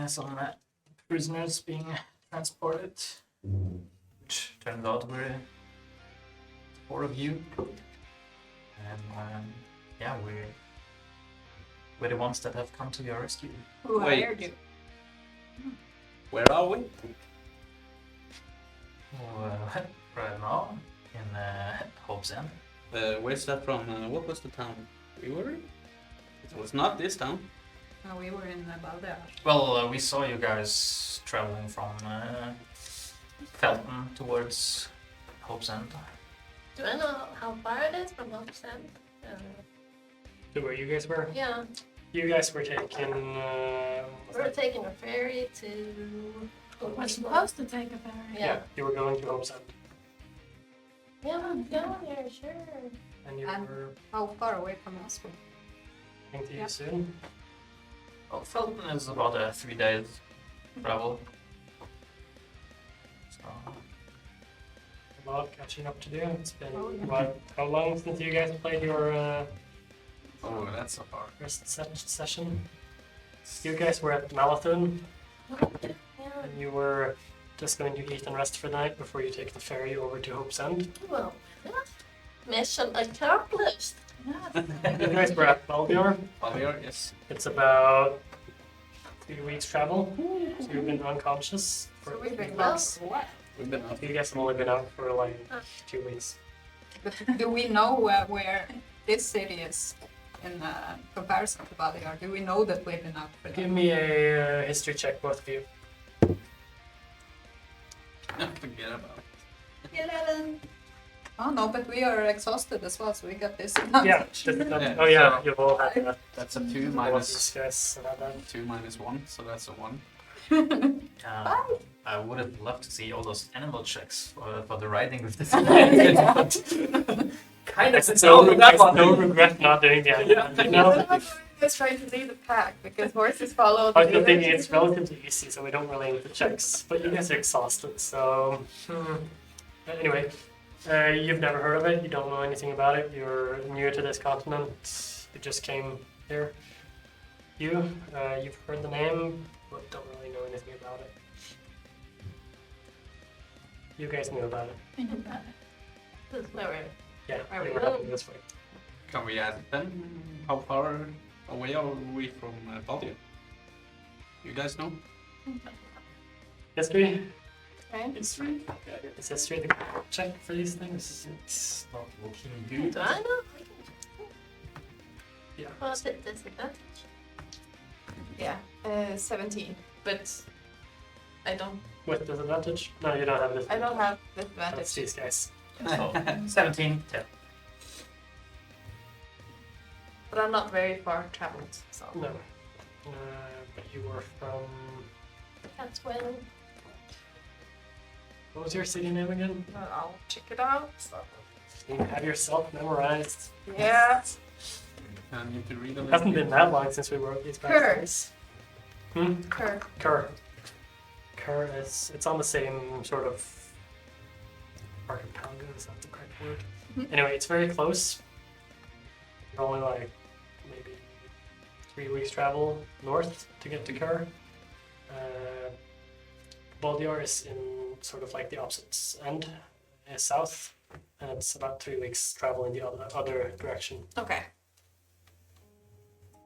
some prisoners being transported, which turns out were 4 of you. And yeah, we're the ones that have come to your rescue. Who Wait. hired you? Where are we? Right now in Hope's End. Where's that from? What was the town we were in? It was not this town. No, we were in Baldea. Well, we saw you guys traveling from Felton towards Hope's End. Do I know how far it is from Hope's End? To where you guys were? Yeah, You guys were taking. we were taking a ferry to. We're supposed to take a ferry. Yeah, you were going to Hope's End. Yeah, I'm going there, sure. And you And- were How far away from us? coming to you Yeah. soon. Well, Felton is about a 3 days travel. So, A lot of catching up to do. It's been Oh, yeah. what? How long since you guys played your Oh, that's so far. first session? You guys were at Malathun, Yeah, and you were just going to eat and rest for the night before you take the ferry over to Hope's End. well, mission accomplished. You guys were at Balbior. Ballior, yes. It's about 3 weeks travel. So you've been unconscious for So we've been 3 Well, weeks. We've been up. You guys have only been out for like 2 weeks. But do we know where this city is in comparison to Baldea? Do we know that we've been out for Give them? me a history check, both of you. Forget about it. 11. Oh no, but we are exhausted as well, so we got this. Yeah. Yeah, Oh yeah, so- you've all had that. That's a 2 All of these minus guys have had that. 2 minus 1, so that's a 1. I would have loved to see all those animal checks for the riding with the kind of It's no regret not doing the animal. You know? Just trying to lead the pack because horses follow I the was thinking leader. it's relatively easy, so we don't really need the checks. But you guys are exhausted, so anyway, you've never heard of it. You don't know anything about it. You're new to this continent. You just came here. You've heard the name, but don't really know anything about it. You guys knew about it. This is where we're. Yeah, Are you we were done? helping this way. Can we add then? How far away are we from Ballior? You guys know? History? Okay. History? Is history the check for these things? It's not looking Do good. I know? Yeah. What's it disadvantage? Yeah, 17. But I don't. With disadvantage? No, you don't have this. I don't have That's disadvantage. these guys. So, 17, 10. But I'm not very far traveled, so. No. But you were from. That's when. What was your city name again? I'll check it out. So. You have yourself memorized. Yeah. I need to read a It little hasn't bit. been that long since we wrote these Kerr. backstories. Hmm? Kerr. Kerr. Kerr is. It's on the same sort of archipelago, is that the correct word? Mhm. Anyway, it's very close. You're only like maybe 3 weeks travel north to get to Kerr. Baldiar is in sort of like the opposite end, south, and it's about 3 weeks travel in the other direction. Okay.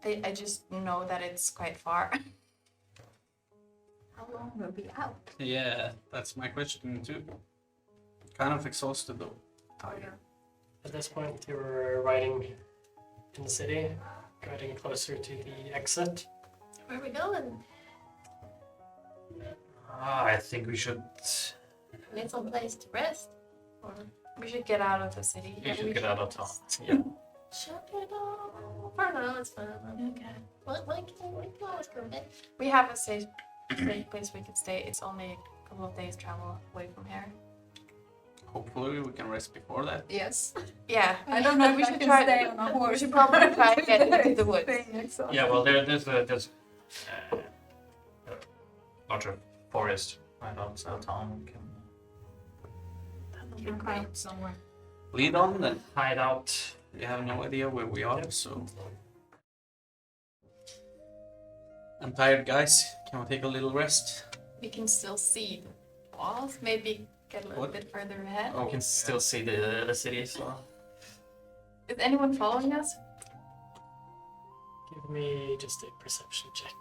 I just know that it's quite far. How long will be out? Yeah, that's my question too. Kind of exhausted though. Tired. At this point, you're riding in the city, riding closer to the exit. Where are we going? I think we should. Need some place to rest. Or We should get out of the city. We should get out of town. Yeah. shut it off. For now, it's fine. Okay. We can always go there. We have a safe place we can stay. It's only a couple of days travel away from here. Hopefully we can rest before that. Yes. Yeah, I don't know if we I should can try. stay on a horse. We should probably try and get into the woods. Yeah, well, there's a larger forest right outside of town. We can You can camp somewhere. Lead on then. hide out. We have no idea where we are, so. I'm tired, guys. Can we take a little rest? We can still see the walls. Maybe get a little What? bit further ahead. Oh, We can still see the city, so. Is anyone following us? Give me just a perception check.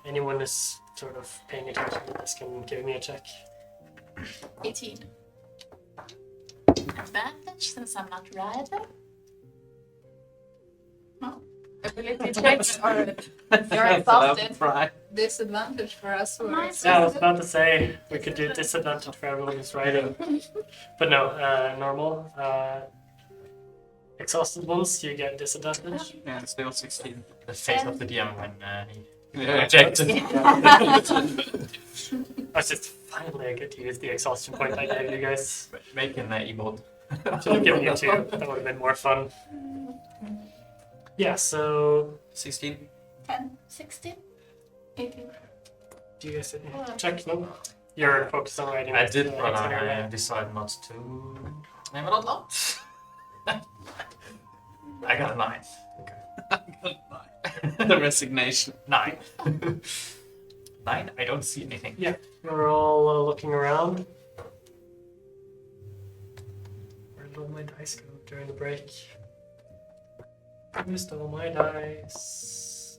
Anyone is sort of paying attention to this can give me a check. 18. Advantage since I'm not riding. Ability checks are. You're That's allowed to exhausted. try. Disadvantage for us who are Nice. Yeah, I was about to say we could do disadvantage for everyone who's riding. But no, normal. Exhausted ones, you get disadvantage. Yeah, still 16. The face of the DM when he Yeah, rejected. I just finally I get to use the exhaustion point I gave you guys. Making the emote. Should have given you 2. That would have been more fun. Yeah, so 16. 10. 16. 18. do you guys check? No? You're focused on riding. I did, but I Accelerator. decided not to. Name it out loud. I got a 9. The resignation. 9. 9? I don't see anything. Yeah, you're all looking around. Where did all my dice go during the break? Who stole my dice?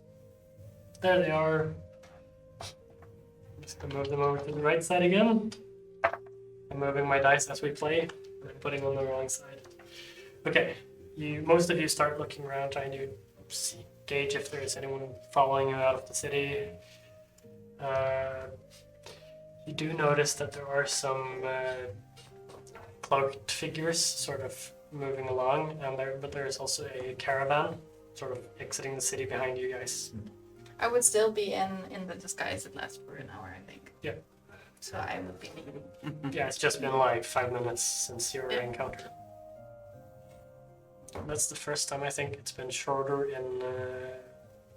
There they are. I'm just gonna move them over to the right side again. I'm moving my dice as we play. I'm putting on the wrong side. Okay, most of you start looking around, trying to gauge if there's anyone following you out of the city. You do notice that there are some cloaked figures sort of moving along, but there's also a caravan sort of exiting the city behind you guys. I would still be in the disguise. It lasts for an hour, I think. Yeah. So I would be leaving. Yeah, it's just been like 5 minutes since your encounter. That's the first time I think it's been shorter in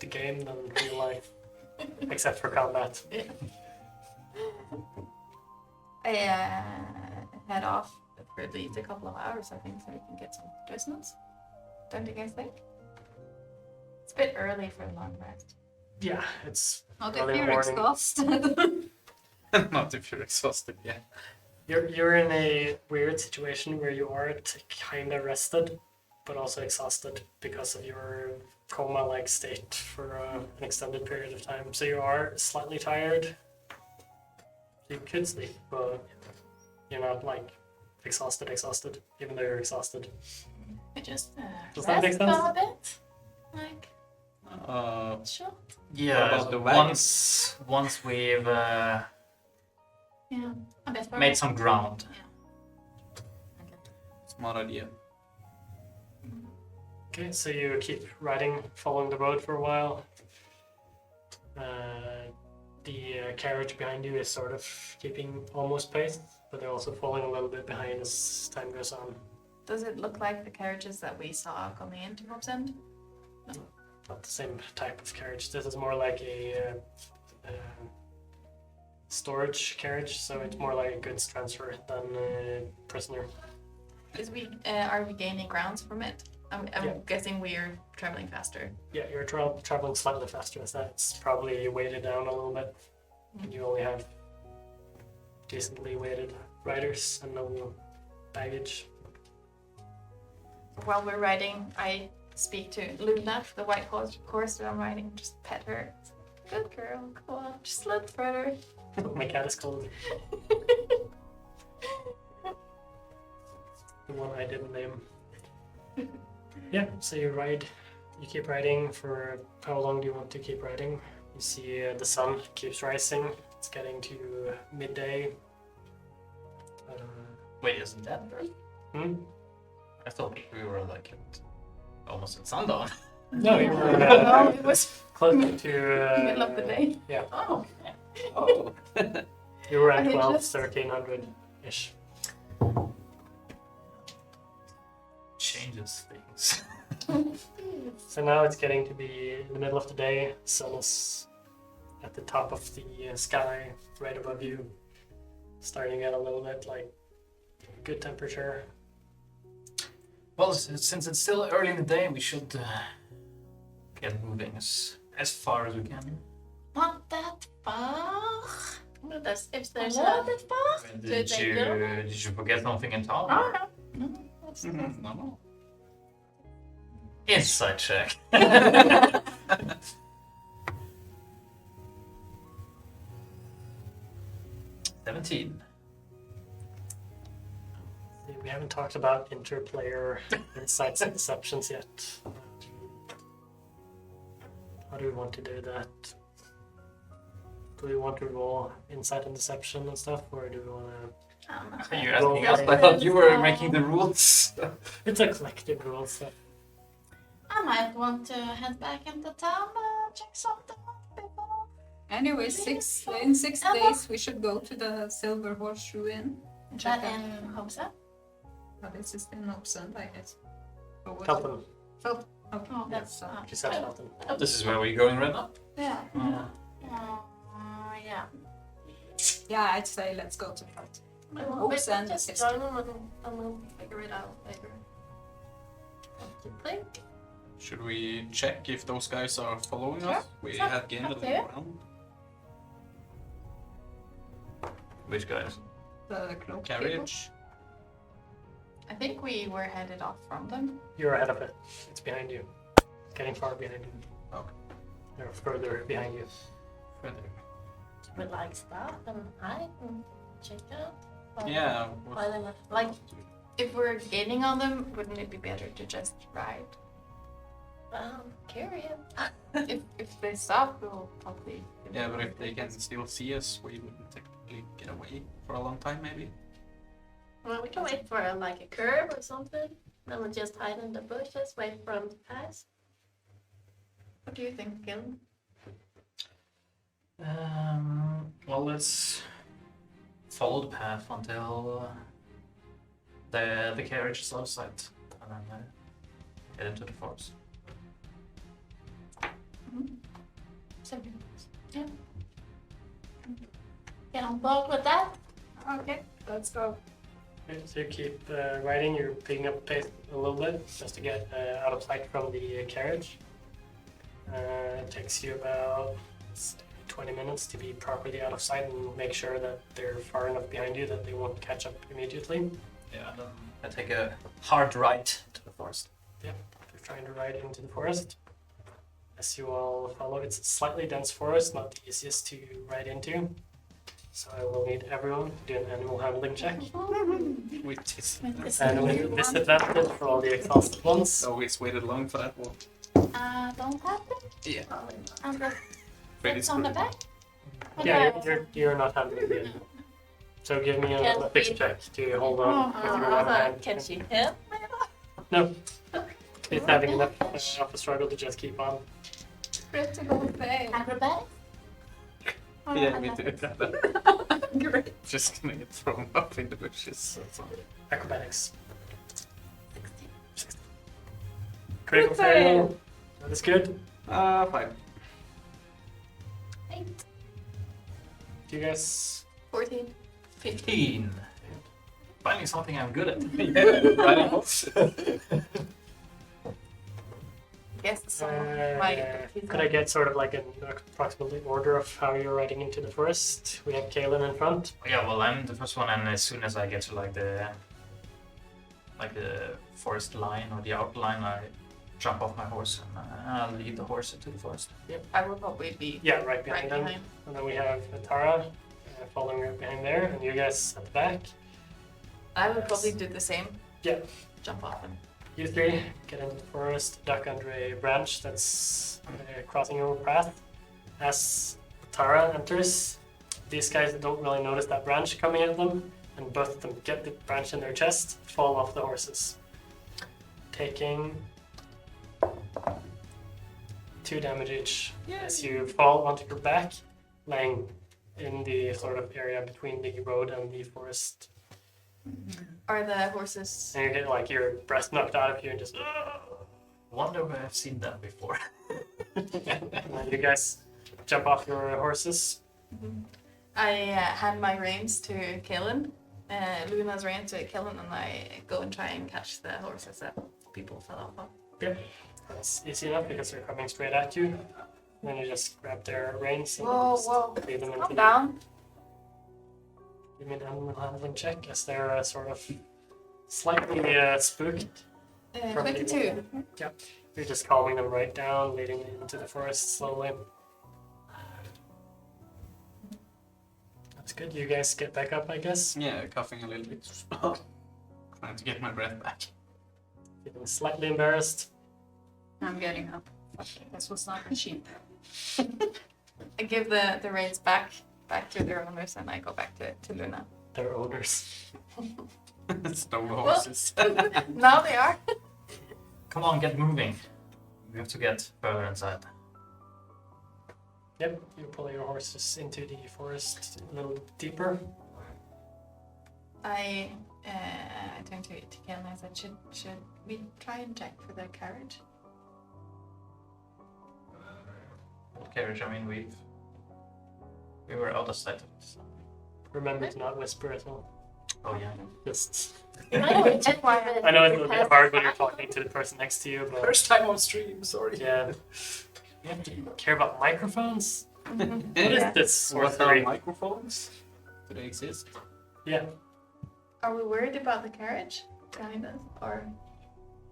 the game than real life, except for combat. I head off for at least a couple of hours, I think, so we can get some adjustments. Don't you guys think? It's a bit early for a long rest. Yeah, it's Not early if you're morning. exhausted. Not if you're exhausted, yeah. You're in a weird situation where you are kind of rested, but also exhausted because of your coma-like state for an extended period of time. So you are slightly tired. You could sleep, but you're not like exhausted, even though you're exhausted. I just Does that make rest sense? a bit. Like, sure. Yeah, What about so the wagon? once we've Yeah. A bit for made some ground. Smart idea. Okay, so you keep riding, following the road for a while. The carriage behind you is sort of keeping almost pace, but they're also falling a little bit behind as time goes on. Does it look like the carriages that we saw coming into Hope's End? Not the same type of carriage. This is more like a storage carriage, so it's more like a goods transfer than a prisoner. Are we gaining grounds from it I'm Yeah. guessing we're traveling faster. Yeah, you're traveling slightly faster as that. It's probably weighted down a little bit. And you only have decently weighted riders and no baggage. While we're riding, I speak to Luna, the white horse that I'm riding. Just pet her. Good girl, come on, just let further. My cat is called the one I didn't name. Yeah, so you keep riding for how long do you want to keep riding? You see the sun keeps rising. It's getting to midday. Wait, isn't that early? I thought we were like almost at sundown. No, you were No, it was close to middle of the day. Yeah, Oh. Oh. you were at I 12, just- 1300-ish. Changes things. So now it's getting to be in the middle of the day. Sun is at the top of the sky, right above you. Starting to get a little bit like good temperature. Well, since it's still early in the day, we should get moving as far as we can. Not that far. But if there's Not a... that far. Did they you go? did you forget something in town? Oh no. No, that's No. Insight check. 17. We haven't talked about interplayer insights and deceptions yet. How do we want to do that? Do we want to roll insight and deception and stuff, or do we want to? Are you asking us? I thought you were making the rules. It's a collective rule, so I might want to head back into town, check something out before. Anyway, in 6 days we should go to the Silver Horseshoe Inn. and check That out- in Hobson? Oh, this is in Upsund, I guess. Or was it- Felton. Felton. Okay. Oh, yeah, that's... so- She said Felton. This is where we're going right now. Yeah. Yeah. Yeah. Yeah, I'd say let's go to Felton. Well, Oops, and just assist. join them and we'll figure it out later. What do you think? Should we check if those guys are following Sure, us? We sure, had gained a up to little you. ground. Which guys? The cloak people. Carriage. I think we were headed off from them. You're ahead of it. It's behind you. Getting far behind you. Okay. Or further behind you. Further. Would like stop and hide and check out? Or Yeah. why they not Like, if we're gaining on them, wouldn't it be better to just ride? curious. If they stop, we'll probably. Yeah, but if they can still see us, we wouldn't technically get away for a long time, maybe. Well, we can wait for like a curve or something. Then we'll just hide in the bushes, wait for them to pass. What do you think, Gil? Well, let's follow the path until the carriage is out of sight, and then head into the forest. So, yeah. Get on board with that. Okay, let's go. Okay, so you keep riding, you're picking up pace a little bit just to get out of sight from the carriage. It takes you about 20 minutes to be properly out of sight and make sure that they're far enough behind you that they won't catch up immediately. Yeah, and then I take a hard right to the forest. You're trying to ride into the forest. As you all follow, it's a slightly dense forest, not the easiest to ride into. So I will need everyone to do an animal handling check. Which is And with disadvantage for all the exhausted ones. always waited long for that one. Don't have them? Yeah. And the Pretty it's on the screwed. back? Yeah, you're not handling it. So give me Can't a fix be- check to hold on with your one hand. Can she help? No. It's having enough of a struggle to just keep on. Critical fail. Acrobatics? Or Yeah, me acrobatics? too. Great. Just gonna get thrown up in the bushes. That's all. Acrobatics. 16. Critical fail. That is good. 5. 8. Do you guys 14. 15. Finding something I'm good at. Yeah, riding horse. the song of my could I get sort of like an approximately order of how you're riding into the forest? We have Kaelin in front. Yeah, well, I'm the first one, and as soon as I get to like the forest line or the outline, I jump off my horse and I'll lead the horse into the forest. I will probably be Yeah, right right behind them. behind. And then we have Tara following right behind there, and you guys at the back. I will probably do the same. Yeah. Jump off and You three get into the forest, duck under a branch that's crossing your path. As Tara enters, these guys don't really notice that branch coming at them, and both of them get the branch in their chest, fall off the horses, taking 2 damage each as you fall onto your back, laying in the sort of area between the road and the forest. are the horses. And you get like your breath knocked out of you and just. Wonder where I've seen that before. And then you guys jump off your horses. I hand my reins to Kaelin, Luna's reins to Kaelin, and I go and try and catch the horses that people fell off of. Okay. That's easy enough because they're coming straight at you. And then you just grab their reins and Whoa, just whoa. lead them into Calm down. Give me an animal handling check as they're sort of slightly spooked. From 22. You're just calming them right down, leading them into the forest slowly. That's good. You guys get back up, I guess. Yeah, coughing a little bit. Trying to get my breath back. Feeling slightly embarrassed. I'm getting up. Okay, this was not a sheep. I give the reins back to their owners, and I go back to Luna. Their owners. Stone horses. Now they are. Come on, get moving. We have to get further inside. Yep, you pull your horses into the forest a little deeper. I turned to Kaelin and I said, should we try and check for the carriage? What carriage? I mean, we were out of sight of it. So. Remember to not whisper as well. Oh yeah. Just, I know it's I know it's a bit hard when you're talking to the person next to you, but First time on stream. Sorry. yeah. You have to care about microphones? What Yeah. is this What are sorcery? microphones? Do they exist? Yeah. Are we worried about the carriage behind us? Or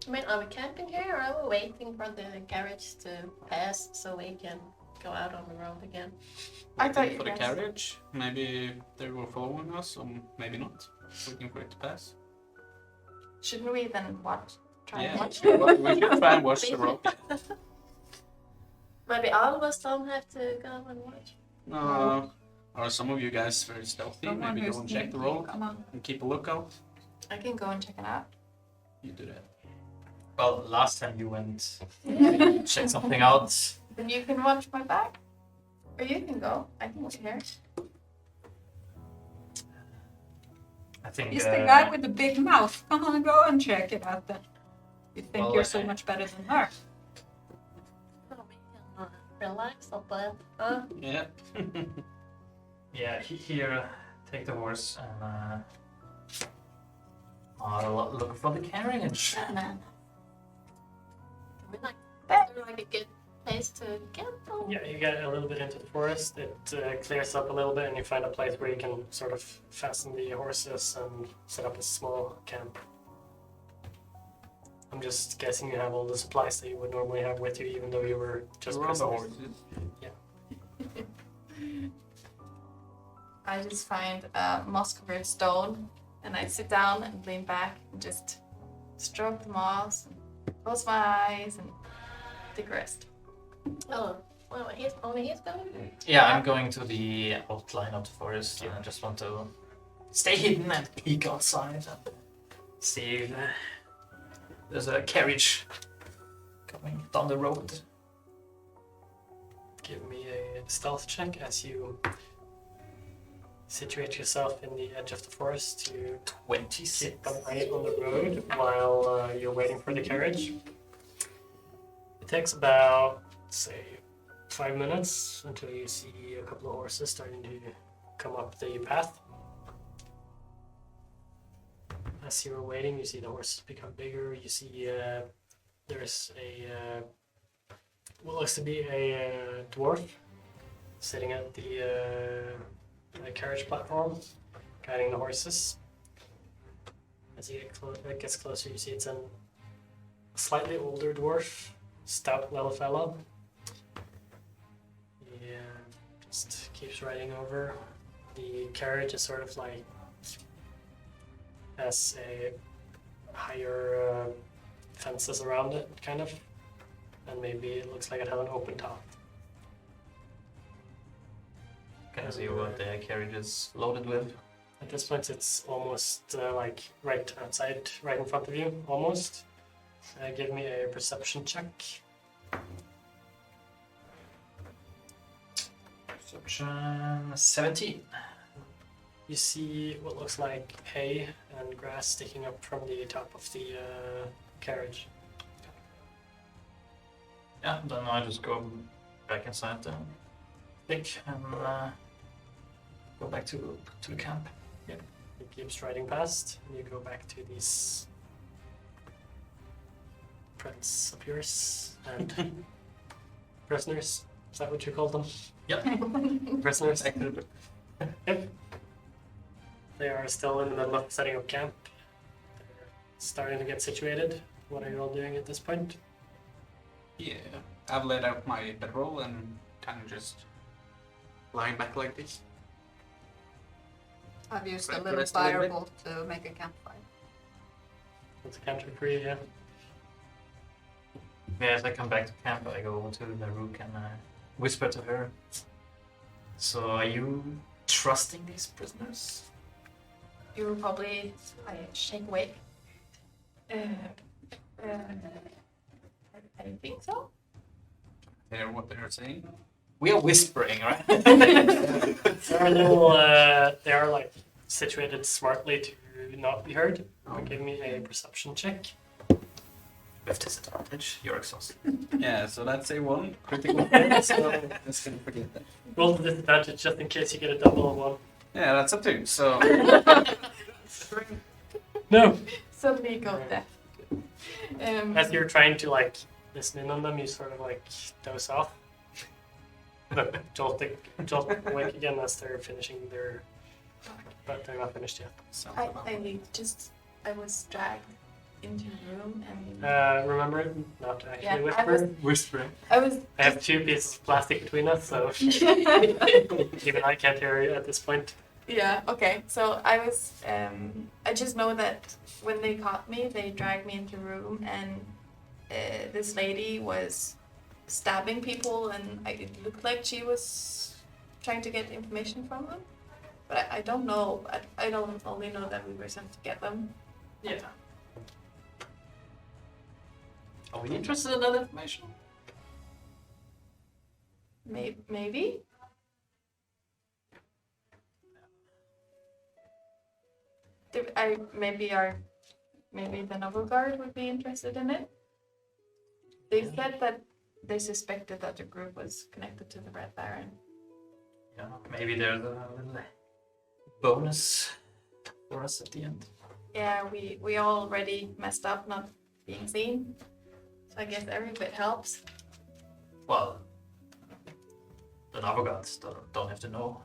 I mean, are we camping here or are we waiting for the carriage to pass so we can go out on the road again? I thought Waiting you for the guys- carriage. Maybe they were following us, or maybe not. Waiting for it to pass. shouldn't we then watch? Try and Yeah, watch? we should try and watch the road. Maybe all of us don't have to go and watch. Are some of you guys very stealthy? Someone Maybe who's go and check the sneaky, road Come on. and keep a lookout. I can go and check it out. You do that. Well, last time you went, check something out. Then you can watch my back. Or you can go. I can wait here. I think. He's the guy with the big mouth. Come on, go and check it out then. You think Well, you're so much better than her. So we can relax a bit. Yeah. Yeah, here, take the horse and I'll look for the carriage. Man. Is there like a good place to camp? Or? Yeah, you get a little bit into the forest. It clears up a little bit, and you find a place where you can sort of fasten the horses and set up a small camp. I'm just guessing you have all the supplies that you would normally have with you, even though you were just We're on the prisoners. horses. I just find a moss-covered stone, and I sit down and lean back and just stroke the moss, and close my eyes, and take a rest. Oh, well, he's going. Yeah, I'm going to the outline of the forest and I just want to stay hidden and peek outside and see if there's a carriage coming down the road. Give me a stealth check as you situate yourself in the edge of the forest to 26. keep an eye on the road while you're waiting for the carriage. It takes about, say, 5 minutes until you see a couple of horses starting to come up the path. As you're waiting, you see the horses become bigger. You see there's a what looks to be a dwarf sitting at the carriage platform, guiding the horses. As you it gets closer, you see it's a slightly older dwarf, stout little fellow. Yeah, just keeps riding over. The carriage is sort of like has a higher fences around it, kind of, and maybe it looks like it has an open top. Can I see what the carriage is loaded with? At this point, it's almost like right outside, right in front of you, almost. Give me a perception check. Perception 17. You see what looks like hay and grass sticking up from the top of the carriage. Yeah, then I just go back inside the pick and go back to the camp. It keeps riding past, and you go back to these friends of yours and prisoners. Is that what you call them? Yep. Prisoners. Yep. They are still in the middle of setting up camp. They're starting to get situated. What are you all doing at this point? Yeah, I've laid out my bedroll and kind of just lying back like this. I've used a Right, little rest a little bit. firebolt to make a campfire. What's a counter for you? Yeah. Yeah, as I come back to camp, I go over to Naruk and whisper to her. So, are you trusting these prisoners? You will probably shake awake. I think so. Hear what they're saying? We are whispering, right? They're a little, they are like situated smartly to not be heard. Give me a perception check. With disadvantage, you're exhausted. Yeah, so that's a 1 critical fail, so I'm just gonna forget that. Roll the disadvantage just in case you get a double of one. Yeah, that's a 2, so No! Suddenly got deaf. As you're trying to like listen in on them, you sort of like doze off. Jolt awake again as they're finishing their... But they're not finished yet. sounds I about right. I was dragged into the room and Remember not to actually Yeah, I whisper. was- Whispering. I was I have 2 pieces of plastic between us, so even I can't hear you at this point. Yeah, okay. So I was, I just know that when they caught me, they dragged me into a room and this lady was stabbing people and it looked like she was trying to get information from them. But I don't know. I don't only know that we were sent to get them. Yeah. Are we interested in that information? Maybe? Maybe the noble guard would be interested in it. They said that they suspected that the group was connected to the Red Baron. Yeah, maybe there's a little bonus for us at the end. Yeah, we already messed up not being seen. So I guess every bit helps. Well, the Navagods don't have to know.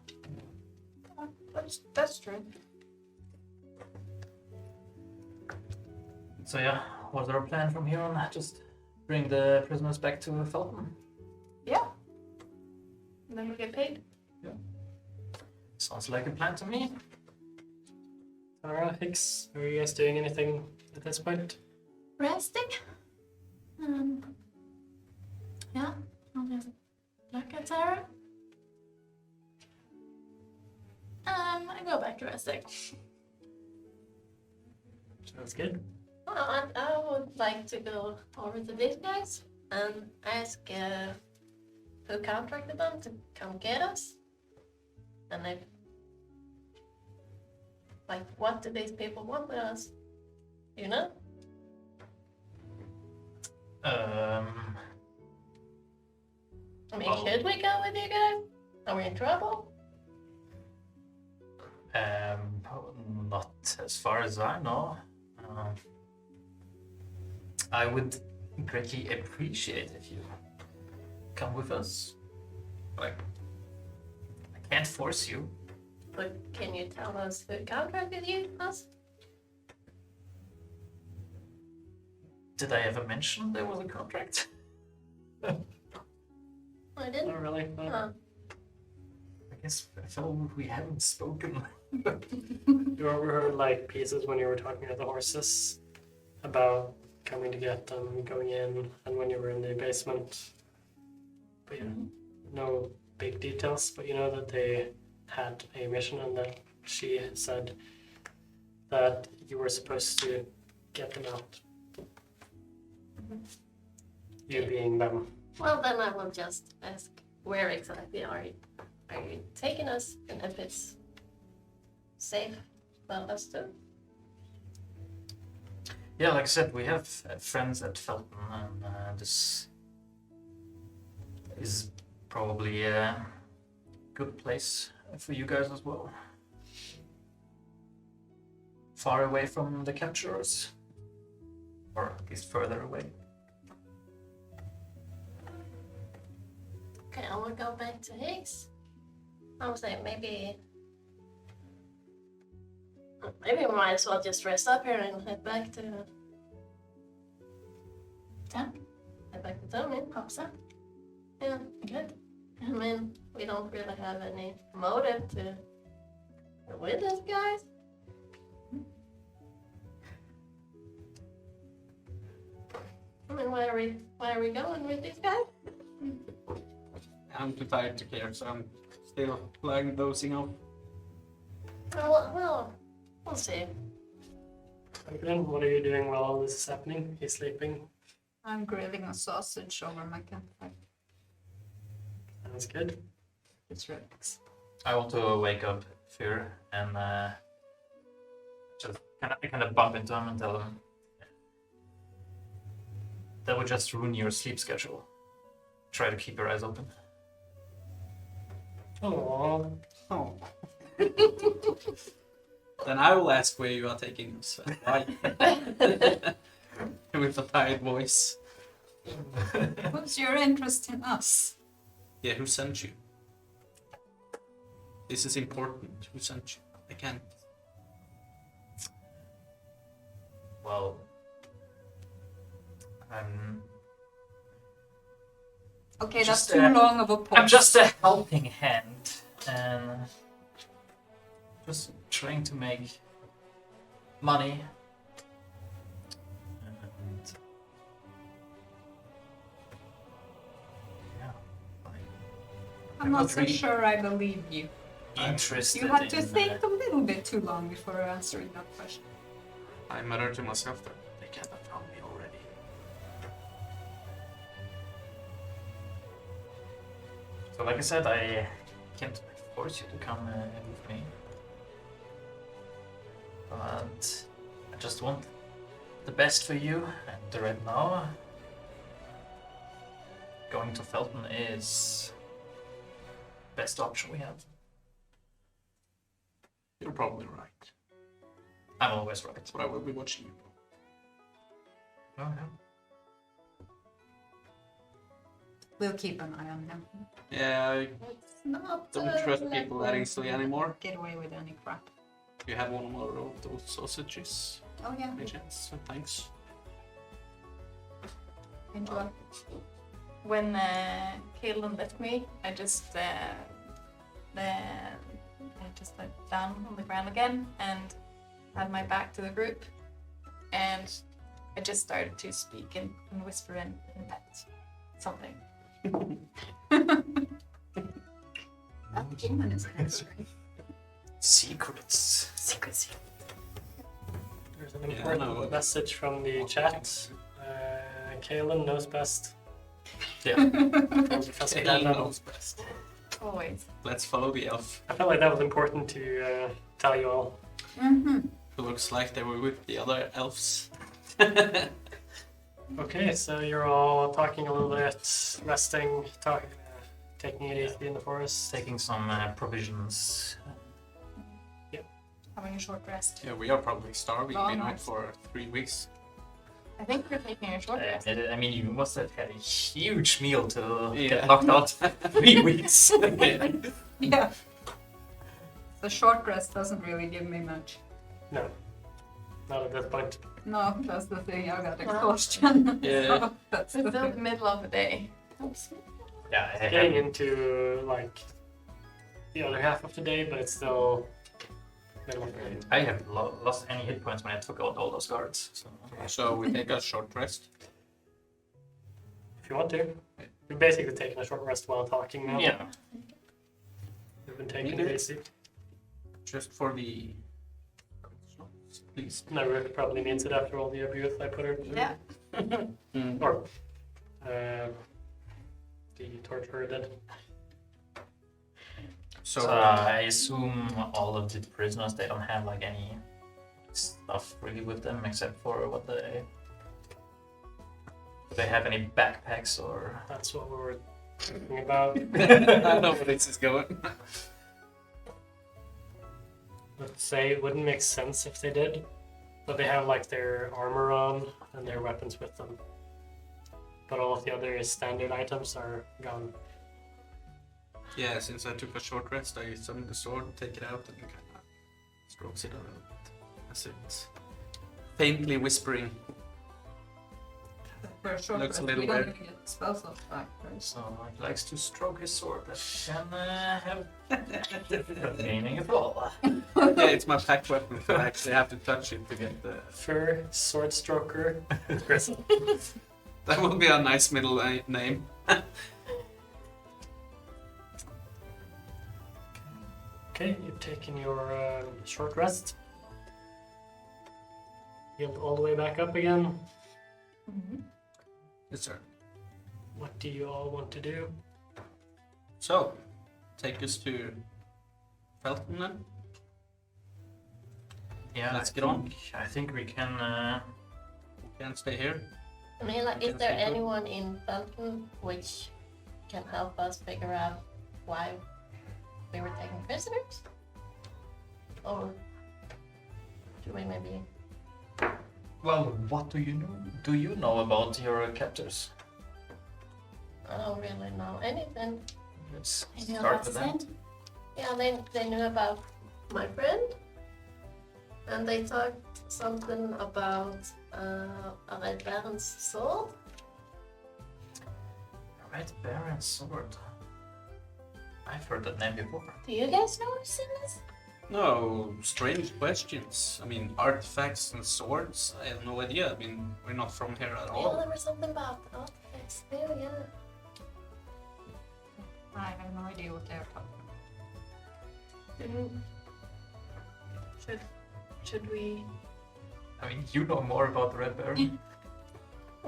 That's true. So yeah, what's our plan from here on? Just bring the prisoners back to Felton. Yeah. And then we get paid. Sounds like a plan to me. Tara, Hicks, are you guys doing anything at this point? Resting? Yeah, I'll just look at Sarah. I go back to resting. Sounds good. I would like to go over to these guys and ask who contracted them to come get us. And if, like, what do these people want with us? You know? I mean, Well- should we go with you guys? Are we in trouble? Not as far as I know. I would greatly appreciate if you come with us. Like, I can't force you. But can you tell us who contracted you? Us? Did I ever mention there was a contract? I didn't. Not really. No. Huh. I guess I felt we haven't spoken. You overheard like pieces when you were talking to the horses about coming to get them, going in, and when you were in the basement. But yeah, no big details. But you know that they had a mission and that she said that you were supposed to get them out. You being them. Well, then I will just ask, where exactly are you taking us, and if it's safe for us to? Yeah, like I said, we have friends at Felton, and this is probably a good place for you guys as well. Far away from the capturers, or at least further away. Okay, I will go back to Higgs. I would say maybe we might as well just rest up here and head back to town. Head back to town, and pops up. Yeah, good. I mean, we don't really have any motive to go with these guys. I mean, why are we going with these guys? I'm too tired to care, so I'm still lying dozing off. Well, we'll see. Franklin, what are you doing while all this is happening? He's sleeping. I'm grilling a sausage over my campfire. Sounds good. It's relaxed. I want to wake up Fear and just kind of bump into him and tell him that would just ruin your sleep schedule. Try to keep your eyes open. Oh, Oh. Then I will ask where you are taking us and why. With a tired voice. What's your interest in us? Yeah, who sent you? This is important. Who sent you? I can't. Well, I'm Okay, Just, that's too long of a pause. I'm just a helping hand and just trying to make money. And yeah, I'm not not so really sure I believe you. interested. You had to in, think a little bit too long before answering that question. I muttered to myself that They can't have found me already. So, like I said, I can't force you to come with me. But I just want the best for you, and right now, going to Felton is the best option we have. you're probably right. I'm always right. But I will be watching you. Oh, yeah. We'll keep an eye on him. Yeah, I It's not don't trust people that easily anymore. Get away with any crap. You have one more of those sausages, Oh yeah, any chance? Thanks. enjoy. When Kaelin left me, I just like down on the ground again and had my back to the group, and I just started to speak and whisper in pet something. That woman is answering. Secrets. Secrecy. there's an Yeah, I important know. message from the chat. Kaelin knows best. Yeah. Professor Kaelin Dana. knows best. Always. Let's follow the elf, I felt like that was important to tell you all. Mm-hmm. who looks like they were with the other elves. Okay, so you're all talking a little bit, resting, taking it easy in the forest. Taking some provisions. Having a short rest. Yeah, we are probably starving. Oh, Been out nice. for 3 weeks. I think we're taking a short rest. I mean, you must have had a huge meal to Yeah. get knocked out 3 weeks. Yeah. The short rest doesn't really give me much. No, not at this point. No, that's the thing. I got No. exhaustion. Yeah. So that's It's the the thing. middle of the day. Yeah, I Getting have, into like the other half of the day, but it's still middle of the day. I have lost any hit points when I took out all those guards. So. So we take a short rest. If you want to. You're basically taking a short rest while talking now. Yeah. You've been taking Yeah. it easy. Just for the... Please. Naru probably needs it after all the abuse I put her through. Yeah. Mm. Or the torturer did. So, So I assume all of the prisoners, they don't have like any stuff really with them except for what they... Do they have any backpacks or... That's what we were thinking about. I know where this is going. Let's say it wouldn't make sense if they did, but they have like their armor on and their weapons with them. But all of the other standard items are gone. Yeah, since I took a short rest, I summoned the sword, take it out, and kind of strokes it a little bit. As it's faintly whispering. For a short Looks a rest, little we don't weird. even get spells off back. Right? So he likes to stroke his sword. That can have different meaning as well. Yeah, it's my pack weapon, so I actually have to touch it to get the... Fur Sword Stroker Gristle. That will be a nice middle name. Okay, you've taken your short rest. Healed all the way back up again. Yes, sir. What do you all want to do? So, take us to Felton then. Yeah, Let's get on. I think we can... We can't stay here. I mean, like, is Yes, there we could. anyone in Belton which can help us figure out why we were taken prisoners? Or do we maybe... Well, what do you know? Do you know about your captors? I don't really know anything. Let's Maybe I'll start have with to that. send. Yeah, they knew about my friend. And they talked something about a Red Baron's sword. Red Baron's sword. I've heard that name before. Do you guys know who's in this? No, strange questions. I mean, artifacts and swords, I have no idea. I mean, we're not from here at Yeah, all. there was something about artifacts there, yeah. I have no idea what they're talking about. Should we? I mean, you know more about the Red Baron.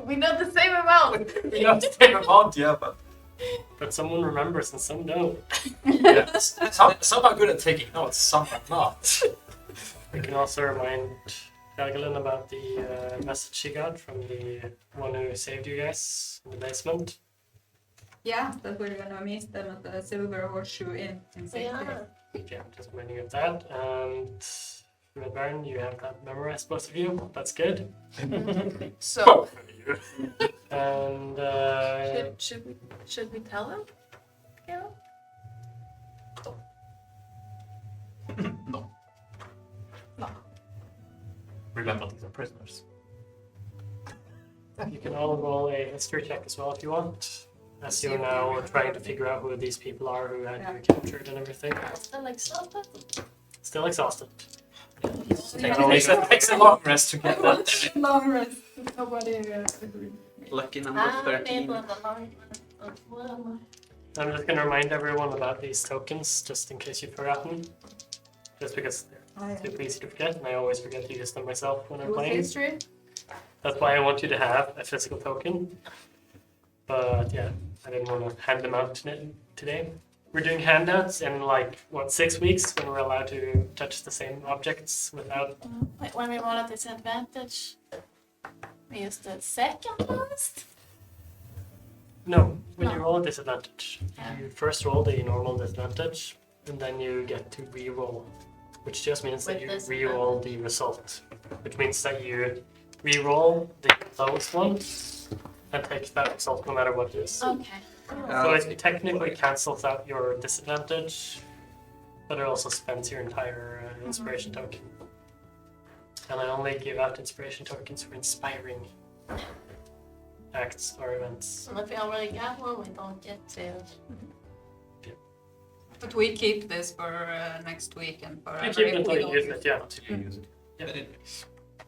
We know the same amount. We know the same amount, yeah, but... But someone remembers and some don't. Yeah, some are good at taking notes, some are not. We can also remind Jaggelin about the message she got from the one who saved you guys in the basement. Yeah, that we're gonna meet them at the Silver Horseshoe Inn in safety. Yeah. Yeah, just reminding of that. And Red Baron, you have that memorized, both of you. That's good. So And should we tell him? Carol? No. No. Remember, these are prisoners. you can all roll a history check as well if you want. As you're now trying to figure out who these people are who had you captured and everything. Still exhausted. Still exhausted. Takes a long rest to get that. Long rest. Nobody agreed. Lucky number Ah, 13. people the long well, I'm just gonna remind everyone about these tokens, just in case you've forgotten. Just because they're super easy to forget, and I always forget to use them myself when I'm With playing. history? That's why I want you to have a physical token. But yeah, I didn't want to hand them out today. We're doing handouts in like, 6 weeks when we're allowed to touch the same objects without... Wait, when we roll a disadvantage, we use the second lowest? No, when you No. roll a disadvantage. Yeah. You first roll the normal disadvantage, and then you get to re-roll. Which just means that With you disadvantage. re-roll the result. Which means that you re-roll the lowest one and take that result no matter what it is. Okay. So it technically cancels out your disadvantage, but it also spends your entire inspiration token. And I only give out inspiration tokens for inspiring acts or events. And if we already got one, we don't get to. But we keep this for next week and forever. You keep it if until we you don't use it, yeah. Until you use it. Yeah.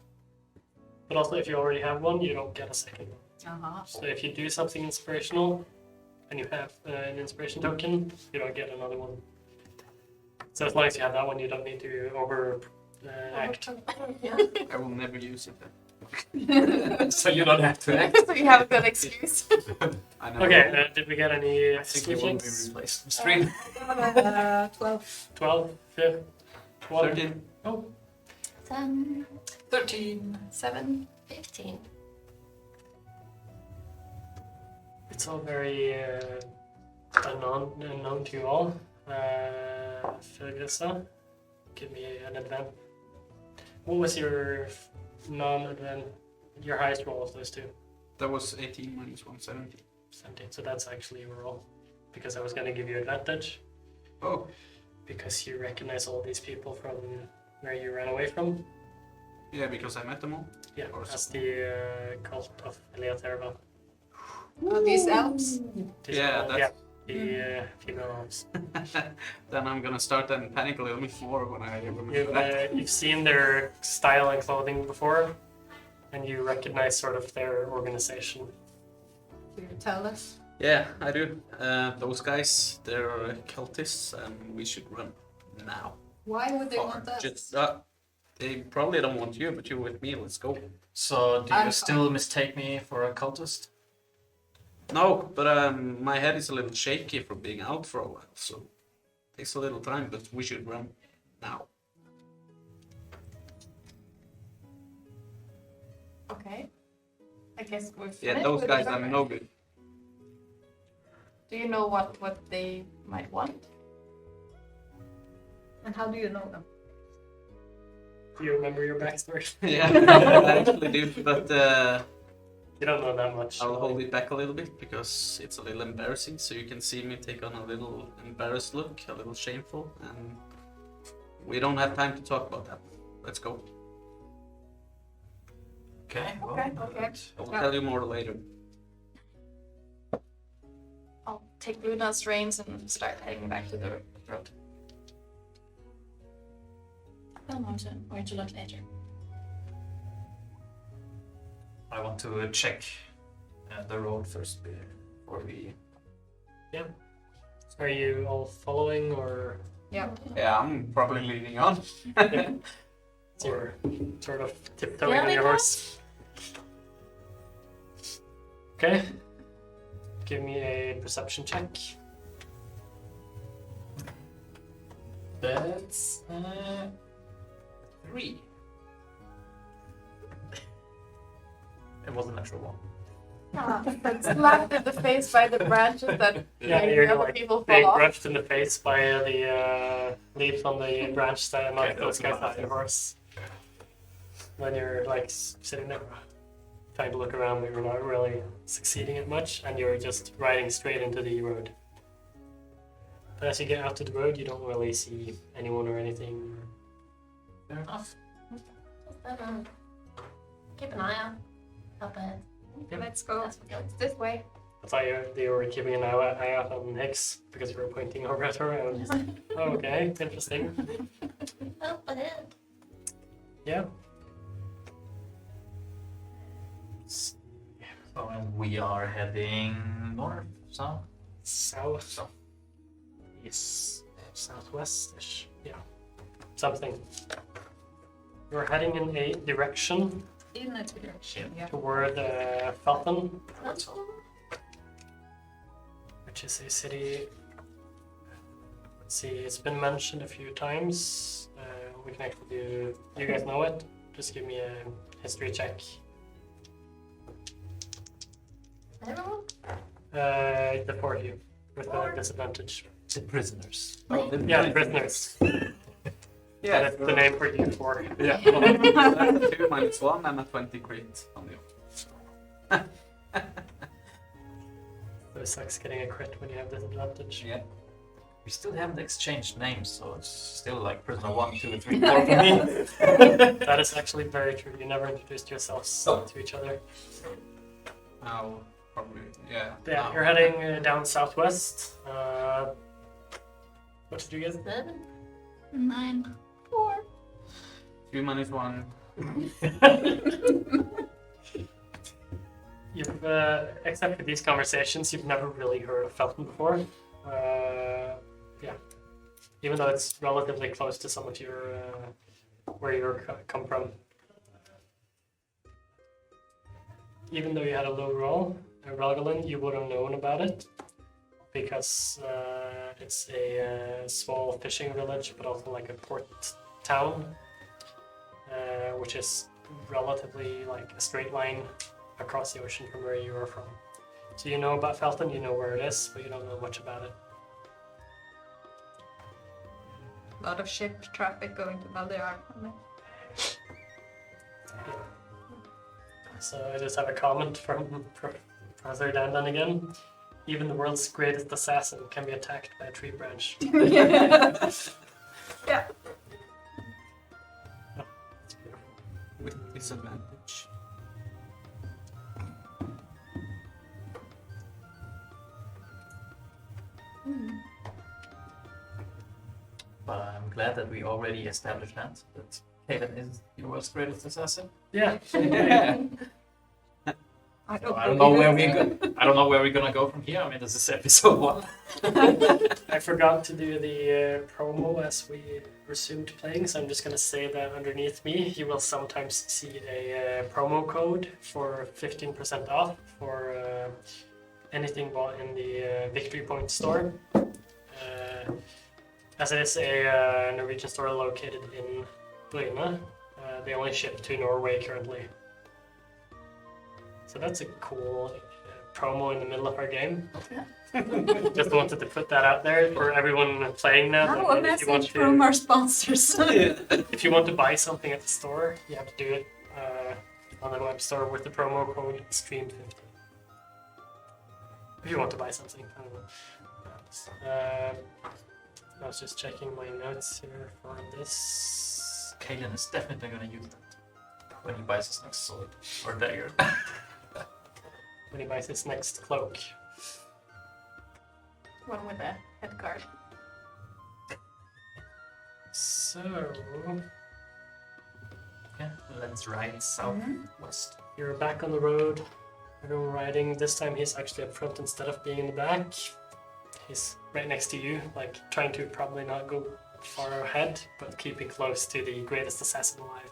But also, if you already have one, you don't get a second one. Uh-huh. So if you do something inspirational and you have an inspiration token, you don't get another one. So as long as you have that one, you don't need to act. Yeah. I will never use it then. So you don't have to act. So you have a good excuse. I never Okay, did we get any I think it will be switchings? replaced. Stream. 12. 12, 5, 1. 13. Oh, 10. 13. 7. 15. it's all very unknown to you all. Fergusa, give me an advent. What was your non-advent, your highest roll of those two? That was 18 minus 170. 17. So that's actually your roll. Because I was going to give you advantage. Oh, Because you recognize all these people from where you ran away from. yeah, because I met them all. Yeah, Or that's the cult of Eleatherva. Are these elves? Yeah, that's... The female elves. Then I'm gonna start and panic a little bit more when I remember that. You've seen their style and clothing before, and you recognize sort of their organization. Do you tell us? Yeah, I do. Those guys, they're cultists, and we should run now. Why would they Far. want us? Just, they probably don't want you, but you're with me. Let's go. So do I'm you still mistake me for a cultist? No, but my head is a little shaky from being out for a while, so it takes a little time. But we should run now. Okay. I guess we've Yeah, met those with guys them. are no good. Do you know what they might want? And how do you know them? Do you remember your backstory? Yeah, I actually do, but You don't know that much. I'll hold it back a little bit because it's a little embarrassing. So you can see me take on a little embarrassed look, a little shameful, and we don't have time to talk about that. Let's go. Okay. Well, Okay. I will tell you more later. I'll take Luna's reins and start heading back to the road. I'm also going to look later. I want to check the road first before we. Are you all following, or Yeah. Yeah, I'm probably leading on. you're sort of tiptoeing on Yeah, your horse? Okay. Give me a perception check. That's 3. It was a natural one. That's slapped in the face by the branches that Yeah, make you're other like people being fall off. brushed in the face by the leaves on the branch that knocked Okay, those guys that's off your horse. Then you're like sitting there trying to look around, but you're not really succeeding at much, and you're just riding straight into the road. But as you get out to the road, you don't really see anyone or anything. Fair enough. Just keep an eye out up ahead. Let's go. That's what goes. It's this way. I thought they were keeping an eye out on Hicks because you were pointing over at her. I was just, oh, okay, interesting. Up ahead. Yeah. So and we are heading north, south. South. Yes. Southwest-ish. Yeah. Something. You're heading in a direction In a direction. Yeah. toward Felton, That's all. which is a city. Let's see, it's been mentioned a few times. We can actually do. You guys know it? Just give me a history check. Everyone? The four of you with a disadvantage. The prisoners. Yeah, prisoners. Yeah, That's the name for you for. Yeah. 2 minus 1 and a 20 crit on the option. So it sucks getting a crit when you have disadvantage. Yeah. We still haven't exchanged names, so it's still like prisoner 1, 2, 3, 4 for me. That is actually very true. You never introduced yourselves to each other. Now, probably, yeah. Yeah, now. you're heading down southwest. What did you get? 7, 9. 4. 2 minus 1. You've, except for these conversations, you've never really heard of Felton before. Yeah, even though it's relatively close to some of your where you come from. Even though you had a low roll, Rogalin, you would have known about it because it's a small fishing village, but also like a port town, which is relatively like a straight line across the ocean from where you are from. So you know about Felton, you know where it is, but you don't know much about it. A lot of ship traffic going to Valdemar. So I just have a comment from Professor Dandan again. Even the world's greatest assassin can be attacked by a tree branch. Yeah. With disadvantage. But I'm glad that we already established that Kaven is the world's greatest assassin. Yeah. I I don't know where we're gonna go from here. I mean, this is episode 1. I forgot to do the promo as we resumed playing, so I'm just going to say that underneath me you will sometimes see a promo code for 15% off for anything bought in the Victory Point store. As it is a Norwegian store located in Bryne, they only ship to Norway currently. So that's a cool promo in the middle of our game. Just wanted to put that out there for everyone playing now. Now a If you want message from to, our sponsors. if you want to buy something at the store, you have to do it on the web store with the promo code STREAM50. If you want to buy something, I don't know. I was just checking my notes here for this. Kaelen is definitely gonna use that when he buys his next sword or dagger. When he buys his next cloak. One with a head guard. So, Yeah, let's ride southwest. you're back on the road. Everyone riding. This time he's actually up front instead of being in the back. He's right next to you, like trying to probably not go far ahead, but keeping close to the greatest assassin alive.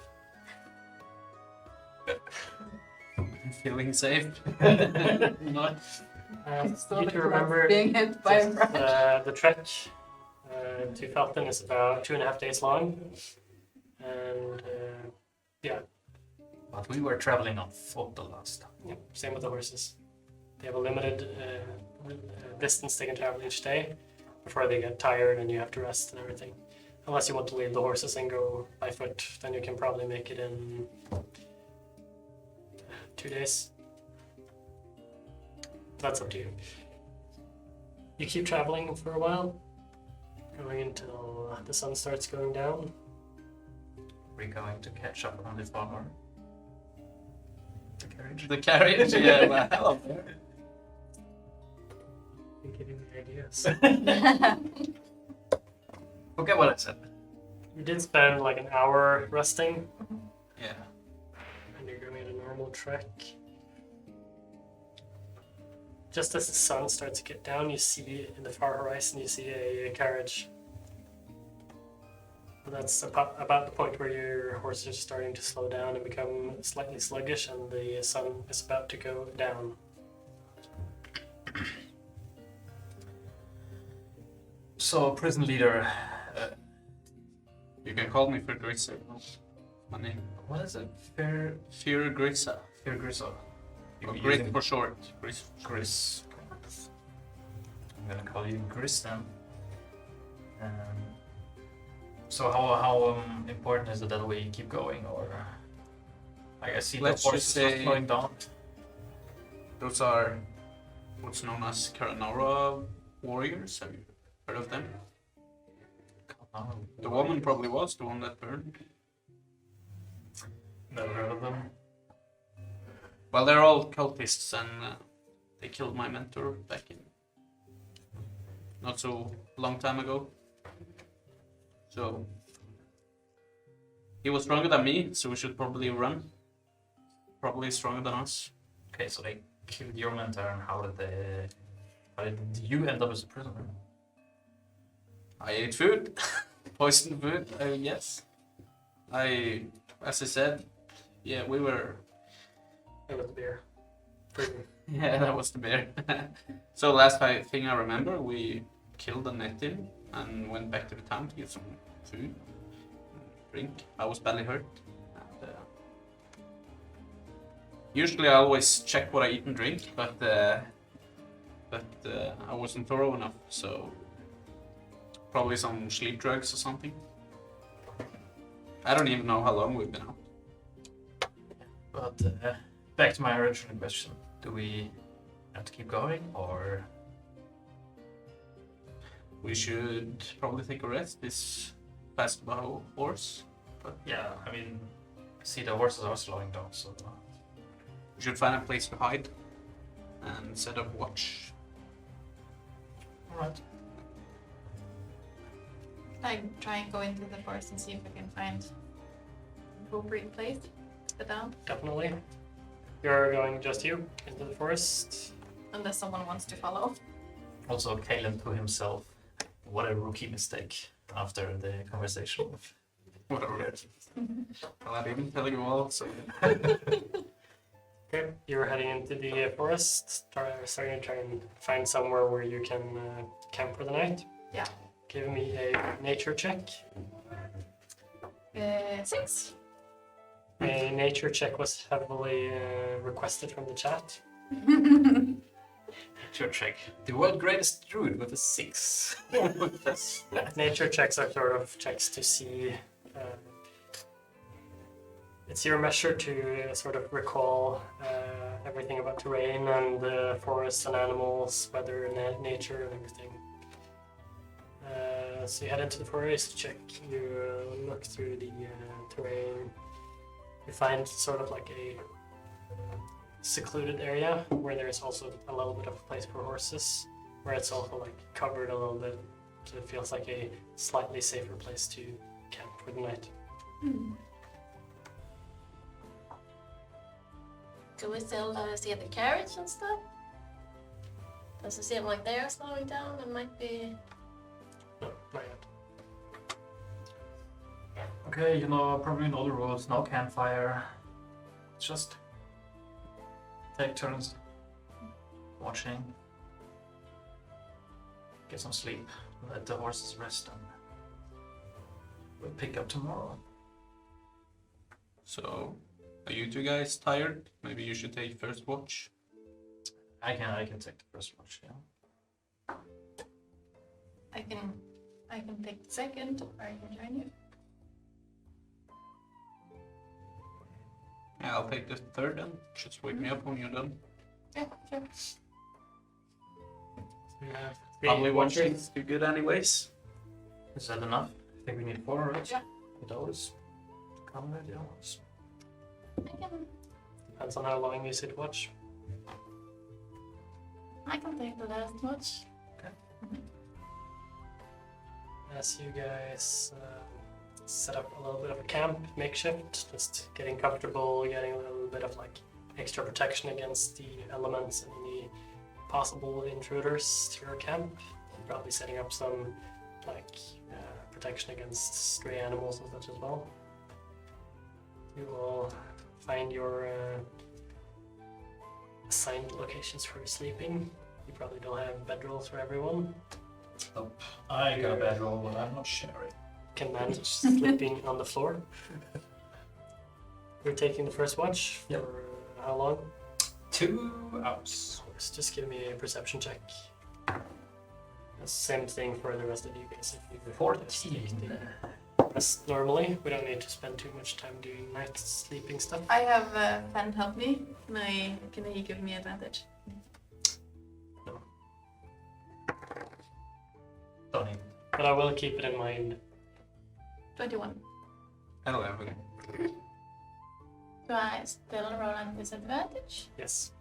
Feeling safe. Not. You to remember being hit by a just, branch. the trek to Felton is about 2.5 days long, and yeah, But we were traveling on foot the last time. yeah, same with the horses. They have a limited distance they can travel each day before they get tired and you have to rest and everything. Unless you want to leave the horses and go by foot, then you can probably make it in 2 days. That's up to you. You keep traveling for a while, going until the sun starts going down. We're going to catch up on the farmer. The carriage. The carriage, yeah, well. You're giving me ideas. Forget what I said. You did spend like an hour resting, Yeah. and you're going at a normal trek. Just as the sun starts to get down, you see in the far horizon, you see a carriage. And that's about the point where your horses are starting to slow down and become slightly sluggish, and the sun is about to go down. So, prison leader, You can call me for Grissa. My name. what is it? Fair Fear Grissa. Grisel. Or Grit for short. Gris. Gris. I'm gonna call you Gris then. So how important is it that we keep going, or I see the Let's horses just are say- slowing down. Those are what's known as Caranora Warriors. Have you heard of them? The woman probably was the one that burned. Never heard of them. Well, they're all cultists, and they killed my mentor back in not so long time ago. So he was stronger than me, so we should probably run. Probably stronger than us. Okay, so they killed your mentor, and how did you end up as a prisoner? I ate food, poisoned food. Yes. As I said, yeah, we were. It was beer. Yeah, that was the bear. So last thing I remember, we killed a Netin and went back to the town to get some food, drink. I was badly hurt. And, usually I always check what I eat and drink, but I wasn't thorough enough, so probably some sleep drugs or something. I don't even know how long we've been out. But back to my original question: do we have to keep going, or We should probably take a rest. This fast about horse. But yeah, I mean, see, the horses are slowing down, so We should find a place to hide and set up watch. alright. I try and go into the forest and see if I can find an appropriate place to sit down, Definitely. You're going just you into the forest. unless someone wants to follow. Also, Kalen to himself, what a rookie mistake after the conversation. Whatever. Well, I didn't tell you all, so. Okay, you're heading into the forest, starting to try and find somewhere where you can camp for the night. Yeah. Give me a nature check. 6. A nature check was heavily requested from the chat. Nature check. The world greatest druid with a 6. Nature checks are sort of checks to see. It's your measure to sort of recall everything about terrain and forests and animals, weather and nature and everything. So you head into the forest, check, you look through the terrain. You find sort of like a secluded area where there's also a little bit of a place for horses, where it's also like covered a little bit, so it feels like a slightly safer place to camp for the night. Can we still see the carriage and stuff? Does it seem like they're slowing down and might be... No, not yet. Okay, you know, probably know the rules, no campfire. Just take turns watching. Get some sleep, let the horses rest, and we'll pick up tomorrow. So, are you two guys tired? Maybe you should take first watch. I can take the first watch, yeah. I can take the second, or I can join you. Yeah, I'll take the third then. Just wake me up when you're done. Yeah, sure. So you have three Probably one watchers. thing's too good anyways. Is that enough? I think we need 4, right? Yeah. 8 hours. Come with 8 hours. Depends on how long you sit watch. I can take the last watch. As you guys set up a little bit of a camp, makeshift, just getting comfortable, getting a little bit of like extra protection against the elements and any possible intruders to your camp. Probably setting up some like protection against stray animals and such as well. You will find your assigned locations for sleeping. You probably don't have bedrolls for everyone. Nope. I got a bad roll, but I'm not sharing. Can manage sleeping on the floor. You're taking the first watch for Yep. how long? 2 hours. Just give me a perception check. The same thing for the rest of you guys. If you 14. rest normally. We don't need to spend too much time doing night sleeping stuff. I have Fan help me. Can he give me advantage? Don't need. But I will keep it in mind. 21. 11. Do I still roll on disadvantage? Yes.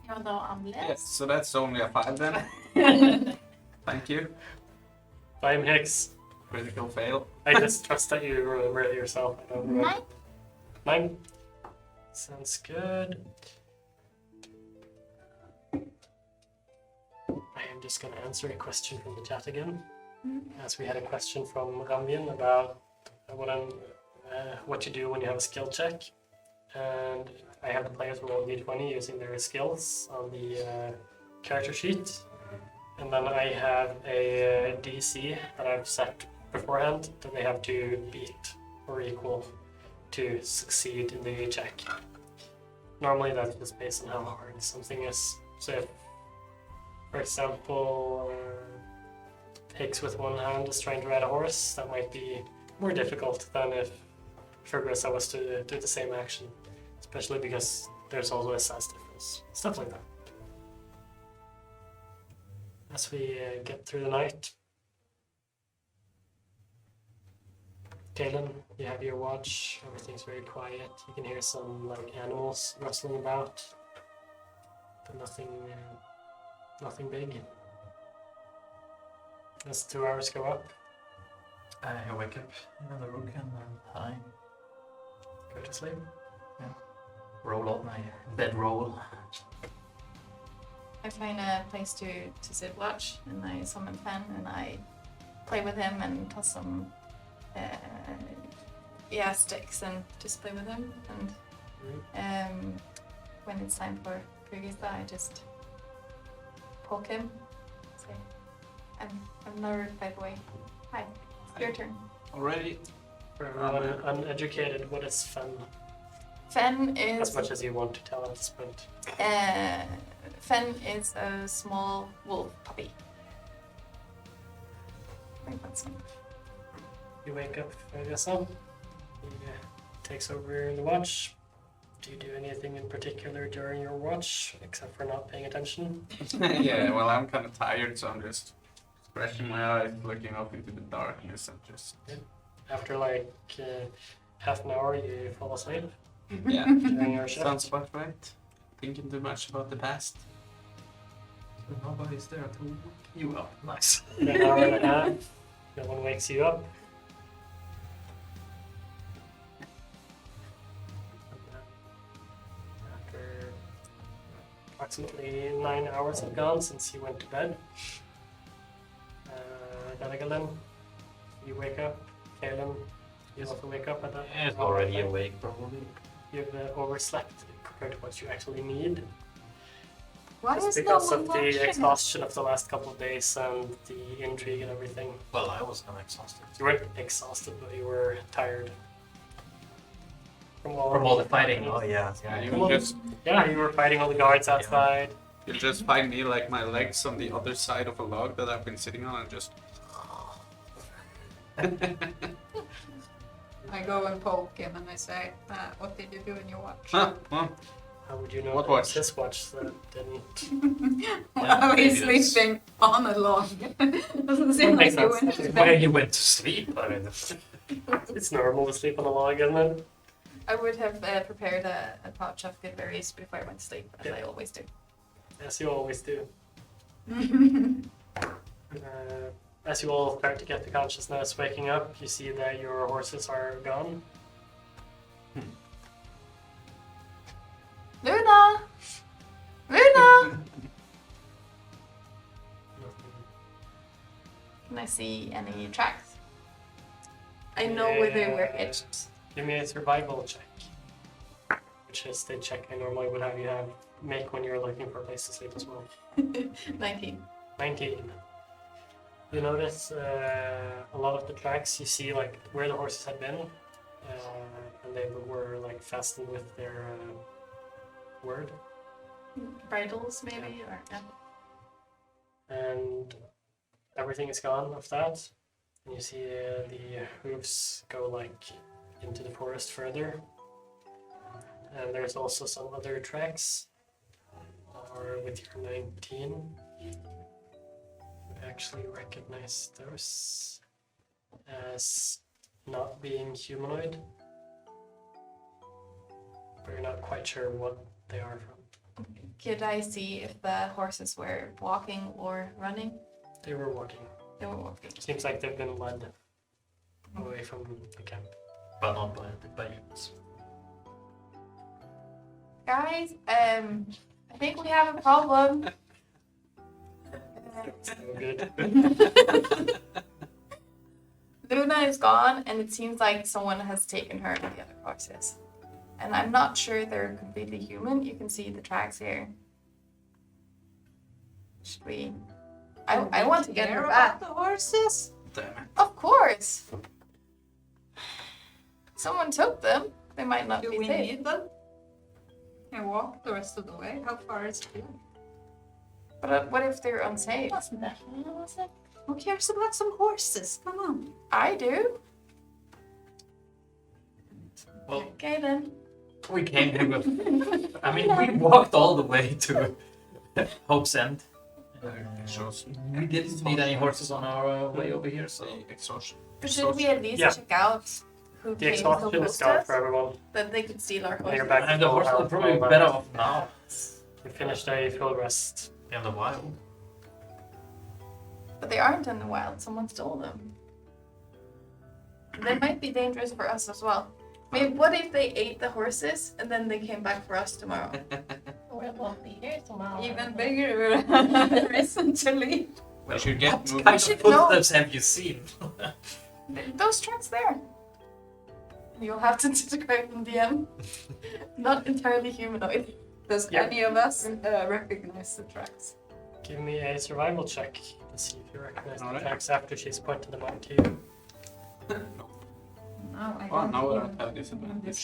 Even though I'm Yes, less? so that's only a 5 then. Thank you. 5 hits. Critical fail. I just trust that you remember it yourself. I don't remember. 9. Sounds good. I am just going to answer a question from the chat again. As we had a question from Ramvin about what you do when you have a skill check. And I have the players roll d20 using their skills on the character sheet. And then I have a DC that I've set beforehand that they have to beat or equal to succeed in the check. Normally that's just based on how hard something is. So if, for example, Higgs with one hand is trying to ride a horse, that might be more difficult than if Furgrissa was to do the same action. Especially because there's also a size difference. Stuff like that. As we get through the night. Kalen, you have your watch. Everything's very quiet. You can hear some animals rustling about, but nothing big. As 2 hours go up, I wake up in the rook and I go to sleep. roll out my bedroll. I find a place to sit watch, and I summon Fan, and I play with him and toss some sticks and just play with him. And when it's time for Fugista, I just poke him. Say, I'm never fight away. Hi, it's your turn. Already? For everyone uneducated, what is fun? Fen is As much as you want to tell at this point. Fen is a small wolf puppy. I think that's him. You wake up, Fugista. He takes over the watch. Do you do anything in particular during your watch, except for not paying attention? Yeah, well, I'm kind of tired, so I'm just scratching my eyes, looking up into the darkness, and just... After half an hour, you fall asleep Yeah, during your shift. sounds about right. Thinking too much about the past. Nobody's there to wake you up. Nice. In an hour and a half, no one wakes you up. And then after approximately 9 hours have gone since you went to bed, Danagalin, you wake up. Kalen, you also wake up at that. It's already awake, probably. You've overslept compared to what you actually need. Why Just is no because one of watching the us? exhaustion of the last couple of days and the intrigue and everything. Well, I was kind of exhausted. You weren't exhausted, but you were tired. From From all the fighting. Oh, yeah. Yeah, you you will just you were fighting all the guards outside. you just find me like my legs on the other side of a log that I've been sitting on, and just I go and poke him and I say, what did you do in your watch? well, How would you know What that watch? this watch that didn't? Well, he's maybe that's- sleeping on a log. Doesn't seem Makes like you sense. went to Where bed. you went to sleep? I mean, It's normal to sleep on a log, isn't it? I would have prepared a pouch of good berries before I went to sleep, as I always do. As you always do. As you all start to get to consciousness, waking up, you see that your horses are gone. Luna! Luna! Can I see any tracks? I know where they were hitched. Give me a survival check. Which is the check I normally would have you make when you're looking for a place to sleep as well. 19. 19. You notice a lot of the tracks you see where the horses had been, and they were fastened with their word, Bridles, maybe? Or, yeah. and everything is gone of that. And you see the hooves go like into the forest further. And there's also some other tracks. Or with your 19, you actually recognize those as not being humanoid. But you're not quite sure what they are from. Could I see if the horses were walking or running? They were walking. They were walking. Seems like they've been led away from the camp. But not by humans. Guys, I think we have a problem. So good. Luna is gone, and it seems like someone has taken her and the other horses. And I'm not sure they're completely human. You can see the tracks here. Should we? I want to get her back. The horses? Damn it. Of course. Someone took them. They might not Do be we safe. need them? Can walk the rest of the way? How far is it? But what if they're unsafe? Wasn't that one, was it? Who cares about some horses? Come on. I do. Well, Okay then. we came here with. I mean, we walked all the way to Hope's End. We didn't need any horses on our way over here, so. Exhaustion. But should we at least Yeah. check out who The came so exhaustion is close to gone us? for everyone. That they could steal our And you're horses. back And the to full horses are health, probably all that. better off now You finished a full rest. in the wild. But they aren't in the wild. Someone stole them. They might be dangerous for us as well. Maybe what if they ate the horses and then they came back for us tomorrow? We won't be here tomorrow. Even bigger reason to leave. We should get What moving. kind of should know. footsteps have you seen? Those tracks there. You'll have to describe them, DM. Not entirely humanoid. Does Yeah. any of us recognize the tracks? Give me a survival check to see if you recognize the Alright. tracks after she's pointed them out to you. No, I Oh, don't now I even have disadvantage.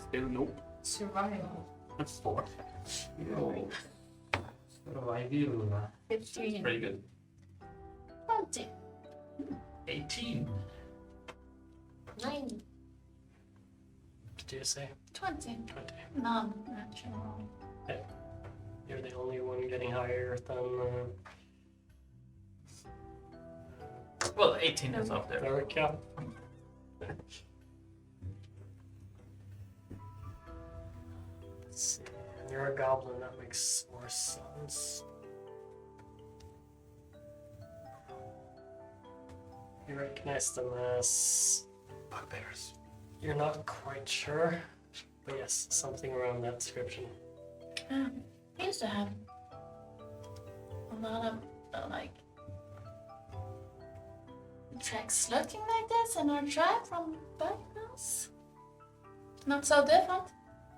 Still nope. survival. 4. Survival. 15. Pretty good. 20. 18. 9. What do you say? 20. 20. Non-natural. You're the only one getting higher than Well, 18 is up there. Derek, yeah. Let's see. And you're a goblin, that makes more sense. You recognize them as Bugbears. you're not quite sure, but yes, something around that description. We used to have a lot of like tracks looking like this in our tribe from back us. Not so different.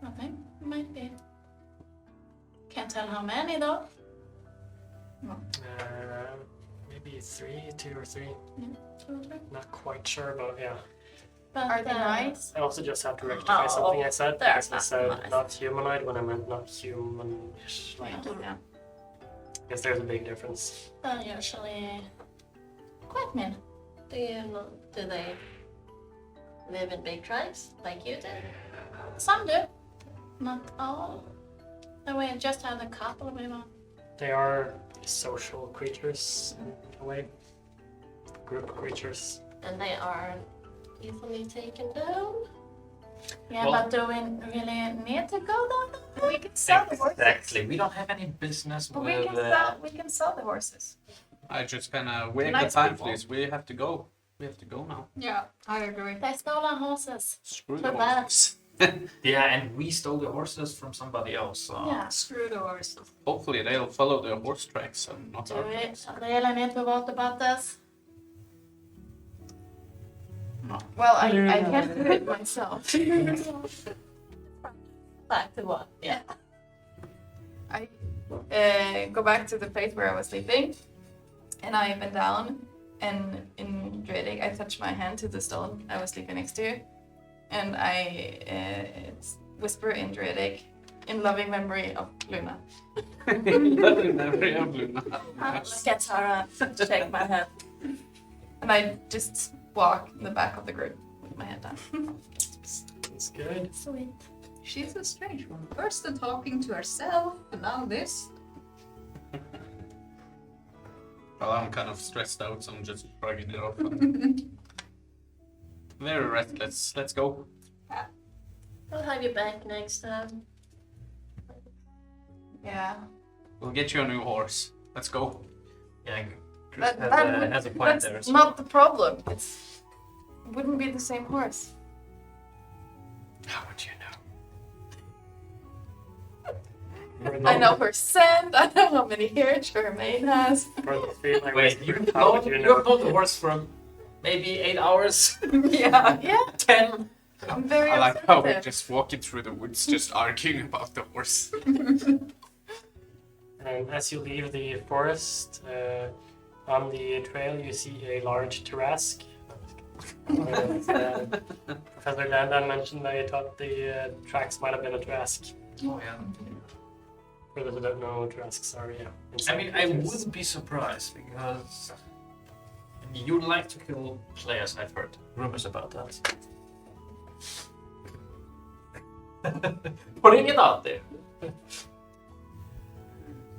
I think might be. Can't tell how many though. Maybe 2 or 3. Children. Not quite sure about, yeah. But Are they nice? I also just have to rectify No, something I said. they're Because I not said nice. not humanoid when I meant not humanish. Like, Yeah. because there's a big difference. They're usually quite mean. Do they live in big tribes like you did? Some do. Not all. And we just had a couple of them. They are social creatures in a way. Group creatures. And they are easily taken down. Yeah, Well- but do we really need to go down? We can sell the horses. Exactly. We don't have any business But with. we can sell the horses. I just kind of wait the Nice time, people. please. We have to go. We have to go now. Yeah, I agree. They stole our horses. Screw Too the bad. horses. Yeah, and we stole the horses from somebody else. So. Yeah. Screw the horses. Hopefully they'll follow the horse tracks and not Do our we tracks. really need to vote about this? Well, I can't do it myself. Back to what? Yeah. I go back to the place where I was sleeping, and I bent down, and in Druidic, I touched my hand to the stone I was sleeping next to, and I whisper in Druidic, in loving memory of Luna. Lovely memory of Luna. Look at Tara. Shake my head. And I just walk in the back of the group with my head down. That's good. Sweet. She's a strange one. First talking to herself, and now this. Well, I'm kind of stressed out, so I'm just shrugging it off. Very restless. Let's go. I'll have you back next time. Yeah. We'll get you a new horse. Let's go. Yeah, That, Chris that has a point there. that's not the problem. It wouldn't be the same horse. How would you know? I know her scent. I know how many hairs her mane has. Wait, you've known the horse for maybe 8 hours? Yeah. Yeah, 10? I'm very I like how we're obsessive. just walking through the woods, just arguing about the horse. And as you leave the forest, on the trail you see a large Tarrasque. Professor Landan mentioned that he thought the tracks might have been a Tarrasque. Oh, yeah. For those who don't know what Tarrasques are, yeah. I mean, I wouldn't be surprised because you like to kill players, I've heard rumors about that. Putting it out there.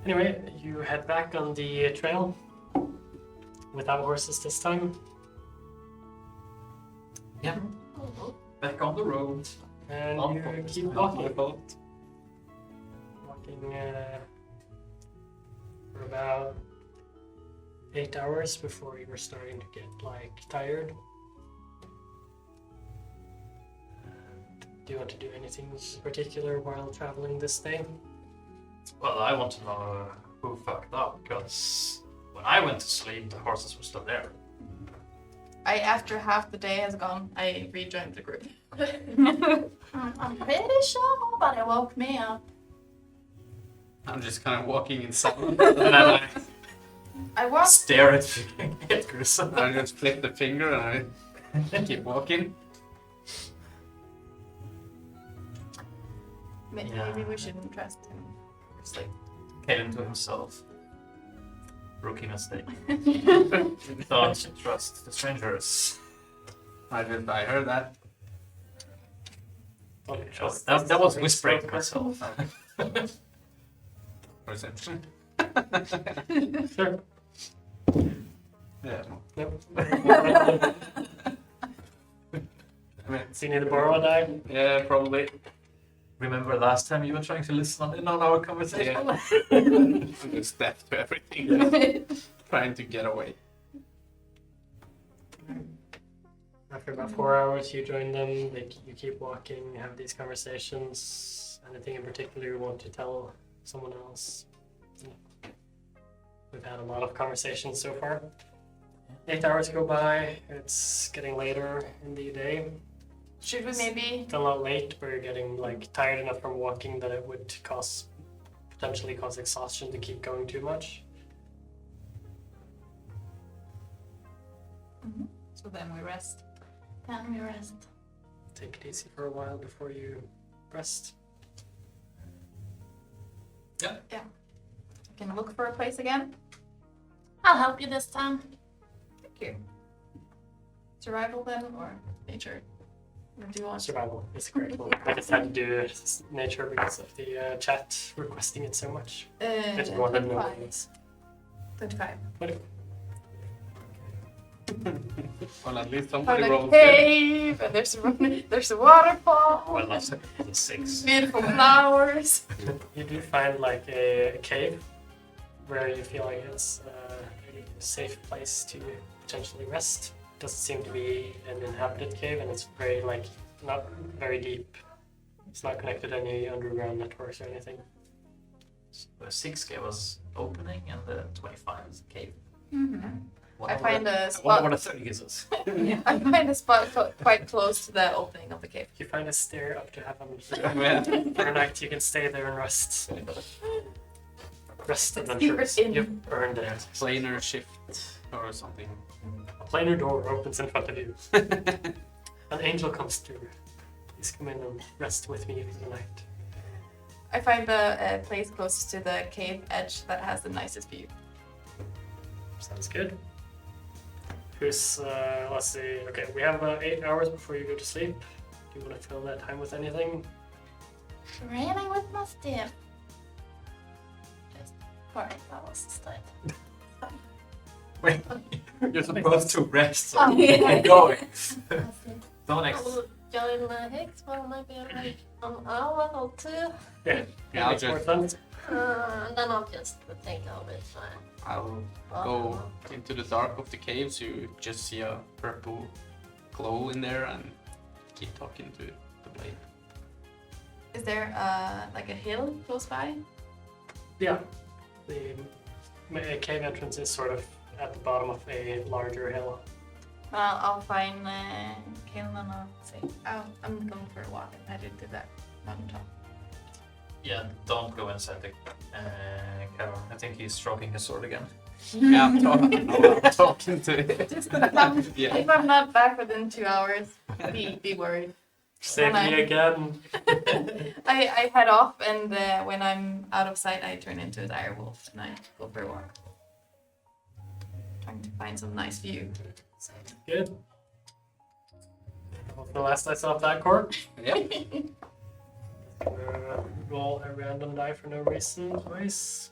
Anyway, you head back on the trail without horses this time, Yeah. Back on the road. and On you foot. keep On walking. foot. Walking for about 8 hours before you were starting to get tired. Do you want to do anything in particular while traveling this day? Well, I want to know who fucked up because when I went to sleep, the horses were still there. After half the day has gone, I rejoined the group. I'm pretty sure nobody woke me up. I'm just kind of walking in silence, and then I walked. Stare at Chris. I just flip the finger and I keep walking. Maybe we shouldn't trust him. It's like Caden to himself. Rookie mistake. Don't trust the strangers. I heard that. That was whispering to myself. Perception. Sure. Yeah. Yep. I mean, So you need to borrow a die? yeah, probably. Remember last time you were trying to listen in on our conversation? I'm just deaf to everything. Trying to get away. After about 4 hours, you join them. You keep walking, have these conversations. Anything in particular you want to tell someone else? We've had a lot of conversations so far. 8 hours go by. It's getting later in the day. Should we maybe? It's a lot late, but you're getting tired enough from walking that it would potentially cause exhaustion to keep going too much. So then we rest. Can we rest? Take it easy for a while before you rest. Can I look for a place again? I'll help you this time. Thank you. Survival then, or nature? Or do you want? Survival is correct. I just had to do nature because of the chat requesting it so much. I just wanted to know what it is. 25. Well, at least Found somebody a rolled good. cave, and there's a waterfall. Well, last time it was 6. Beautiful flowers. You do find a cave where you feel like it's a safe place to potentially rest. Doesn't seem to be an inhabited cave, and it's very not very deep. It's not connected to any underground networks or anything. The 6 gave us opening, and the 25 is a cave. I find a I wonder spot. what a 30 gives us. I find a spot quite close to the opening of the cave. You find a stair up to heaven. Yeah. For a night, you can stay there and rest. Rest Secret adventures. inn. You've earned it. Planar shift or something. A planar door opens in front of you. An angel comes through. Please come in and rest with me for the night. I find a place closest to the cave edge that has the nicest view. Sounds good. Who's, let's see, okay, we have about 8 hours before you go to sleep. Do you want to fill that time with anything? Running with my stiff. Just for 8 hours straight. Wait, you're supposed to rest. So Oh, yeah. keep going. That's it. Don't I ex- will join my Hex for maybe like an hour or 2. Yeah, I'll Makes more just sense. And then I'll just think of it. I'll go into the dark of the cave, so you just see a purple glow in there, and keep talking to the blade. Is there like a hill close by? Yeah. The cave entrance is sort of at the bottom of a larger hill. Well, I'll find Kaelin and I'll say, oh, I'm going for a walk and head into that mountaintop. Yeah, don't go inside the cavern. I think he's stroking his sword again. Yeah, I'm talking. I'm talking to it. Just Yeah. if I'm not back within 2 hours, be worried. Save When me again. I head off, and when I'm out of sight, I turn into a dire wolf and I go for a walk. Trying to find some nice view. Good. Well, the last I saw of that court. Yep. Roll a random die for no reason twice.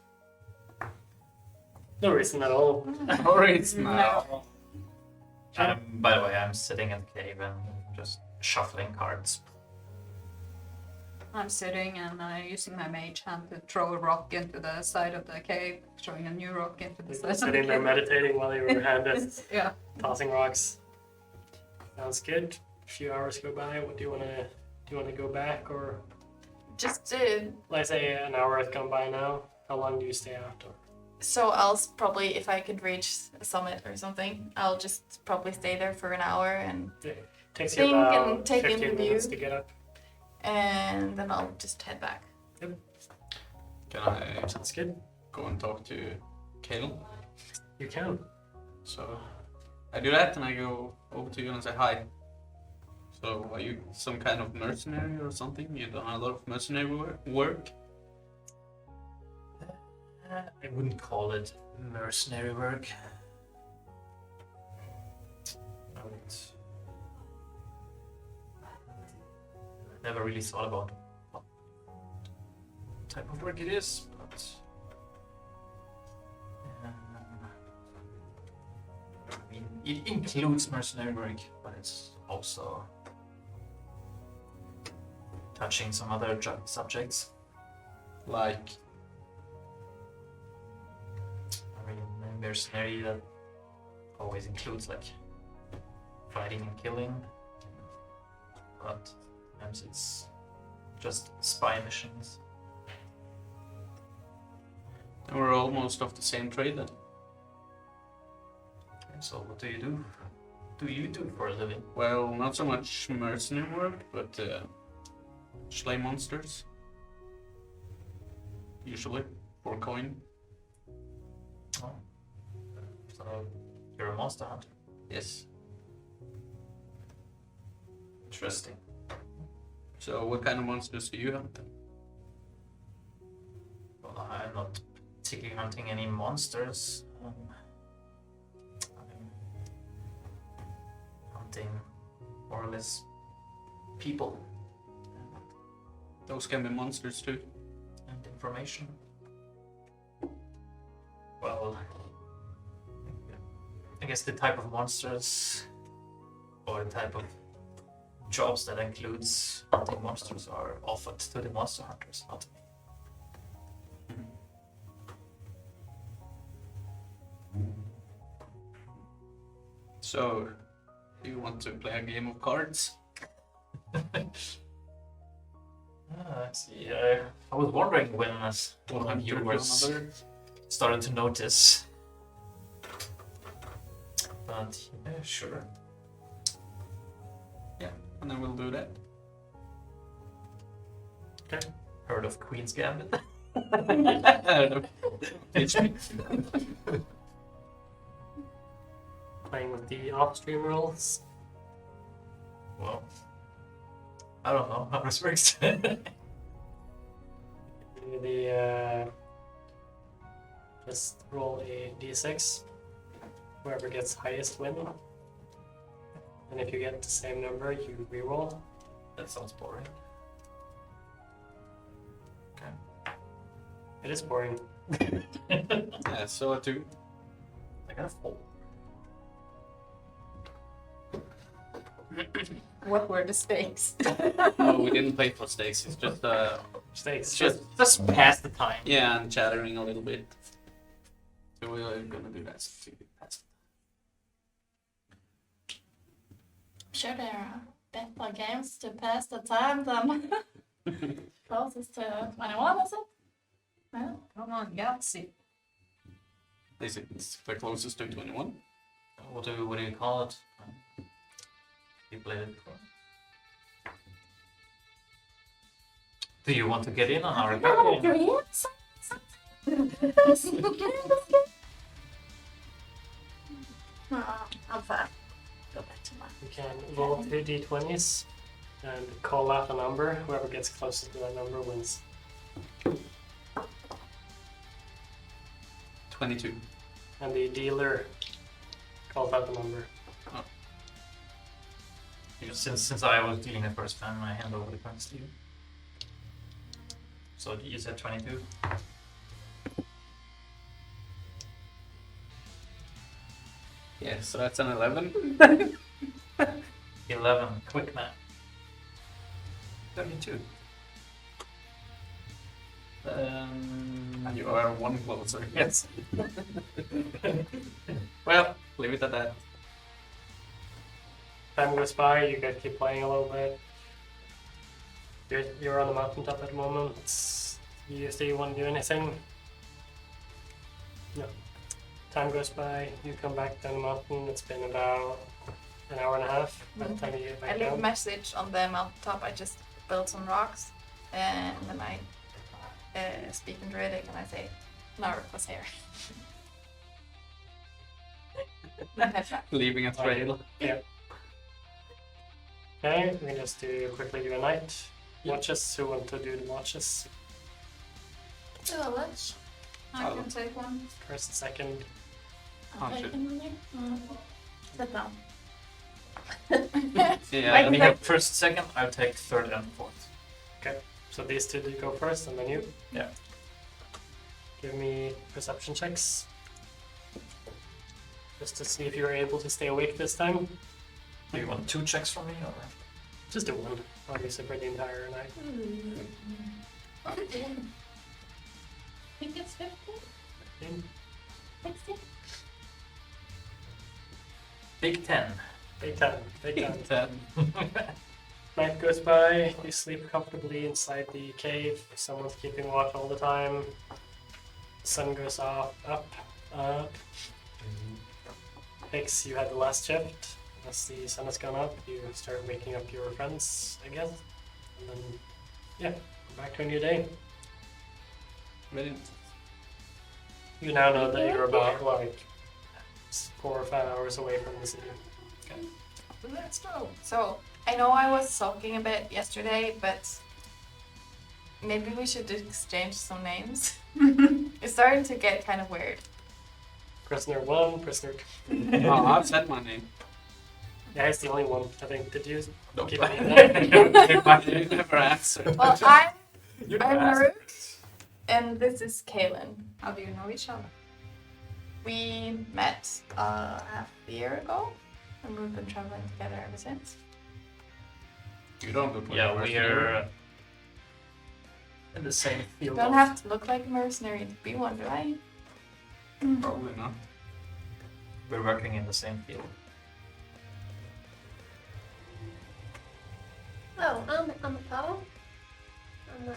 No reason at all. Alright, now. By the way, I'm sitting in the cave and just shuffling cards. I'm sitting and using my mage hand to throw a rock into the side of the cave, throwing a new rock into the side of the Sitting there cave. meditating while you were handed, Yeah. tossing rocks. Sounds good. A few hours go by. What do you wanna go back, or Just let's say an hour has gone by now? How long do you stay out? Or so I'll probably, if I could reach a summit or something, I'll just probably stay there for an hour and takes you Think about and take in 15 the minutes view. to get up. then I'll just head back. Can I Sounds good. go and talk to Kaelin? You can. So I do that, and I go over to you and say hi. So are you some kind of mercenary or something? You done a lot of mercenary work? I wouldn't call it mercenary work. I would... Never really thought about what type of work it is, but I mean, it includes mercenary work, but it's also touching some other subjects. Like, I mean, mercenary that always includes like fighting and killing, but sometimes it's just spy missions. and we're almost of the same trade then. And so, what do you do? Do you do for a living? Well, not so much mercenary work, but slay monsters. Usually, for coin. Oh. So you're a monster hunter. Yes. Interesting. So what kind of monsters do you hunt then? Well, I'm not particularly hunting any monsters. I'm hunting more or less people Those can be monsters too. and information. Well, I guess the type of monsters or the type of jobs that includes hunting monsters are offered to the monster hunters, not me. So, do you want to play a game of cards? I see. I was wondering when one of you was started to notice. But yeah, sure. Yeah, and then we'll do that. Okay. Heard of Queen's Gambit? Teach me. Playing with the off-stream rules. Well, I don't know how this works. Just roll a d6. Whoever gets highest win. And if you get the same number, you reroll. That sounds boring. It is boring. Yeah, so a 2. I got a 4. What were the stakes? Oh, we didn't play for stakes. It's just Stakes. Just pass the time. yeah, and chattering a little bit. So we're gonna do that. To pass. Sure, there are better games to pass the time than closest to 21, is it? No? Come on, Yahtzee. It's the closest to 21. What do you call it? You played it before. Do you want to get in on our No, game? dreams? I'm fine. Go back to my. You can roll 2 d20s and call out a number. Whoever gets closest to that number wins. 22. And the dealer calls out the number. Since I was dealing the first time, I hand over the cards to you. So you said 22. Yeah, so that's an 11. 11. Quick math. 32. You are one closer. Yes. Well, leave it at that. Time goes by, you guys keep playing a little bit. You're on the mountaintop at the moment. You still want to do anything? No. Time goes by, you come back down the mountain. It's been about an hour and a half by the time you get I back leave a down. message on the mountaintop. I just build some rocks, and then I speak in Druidic, and I say, Naruk was here. Leaving a trail. Okay, we can just quickly do a night. Watches, who want to do the watches? Do a lunch. I can take one. First, second. I'll Oh, take shit. them in there. Sit down. Yeah, Let me have first, second. I'll take third and fourth. So these two do go first, and then you. Yeah. Give me perception checks. Just to see if you're able to stay awake this time. Do you want 2 checks from me or? Just do one, obviously, for the entire night. I think it's 15, 16. Big 10. Big 10. Big 10. 10. Night goes by, you sleep comfortably inside the cave. Someone's keeping watch all the time. Sun goes off, up. Hicks, you had the last shift. As the sun has gone up, you start waking up your friends, I guess. And then, yeah, go back to a new day. Brilliant. You now know that you're about, like, 4 or 5 hours away from the city. Let's go. So, I know I was sulking a bit yesterday, but maybe we should exchange some names. It's starting to get kind of weird. Prisoner 1, prisoner 2. Oh, I've said my name. Yeah, he's the only one, I think. Did you Nope. keep it in there? You never answered. Well, I'm Naruk, and this is Kaylin. How do you know each other? We met half a year ago, and we've been traveling together ever since. You don't look like Yeah, a we're in the same You field. don't of- have to look like a mercenary to be one, do I? Probably not. We're working in the same field. Oh, I'm a Paul. I'm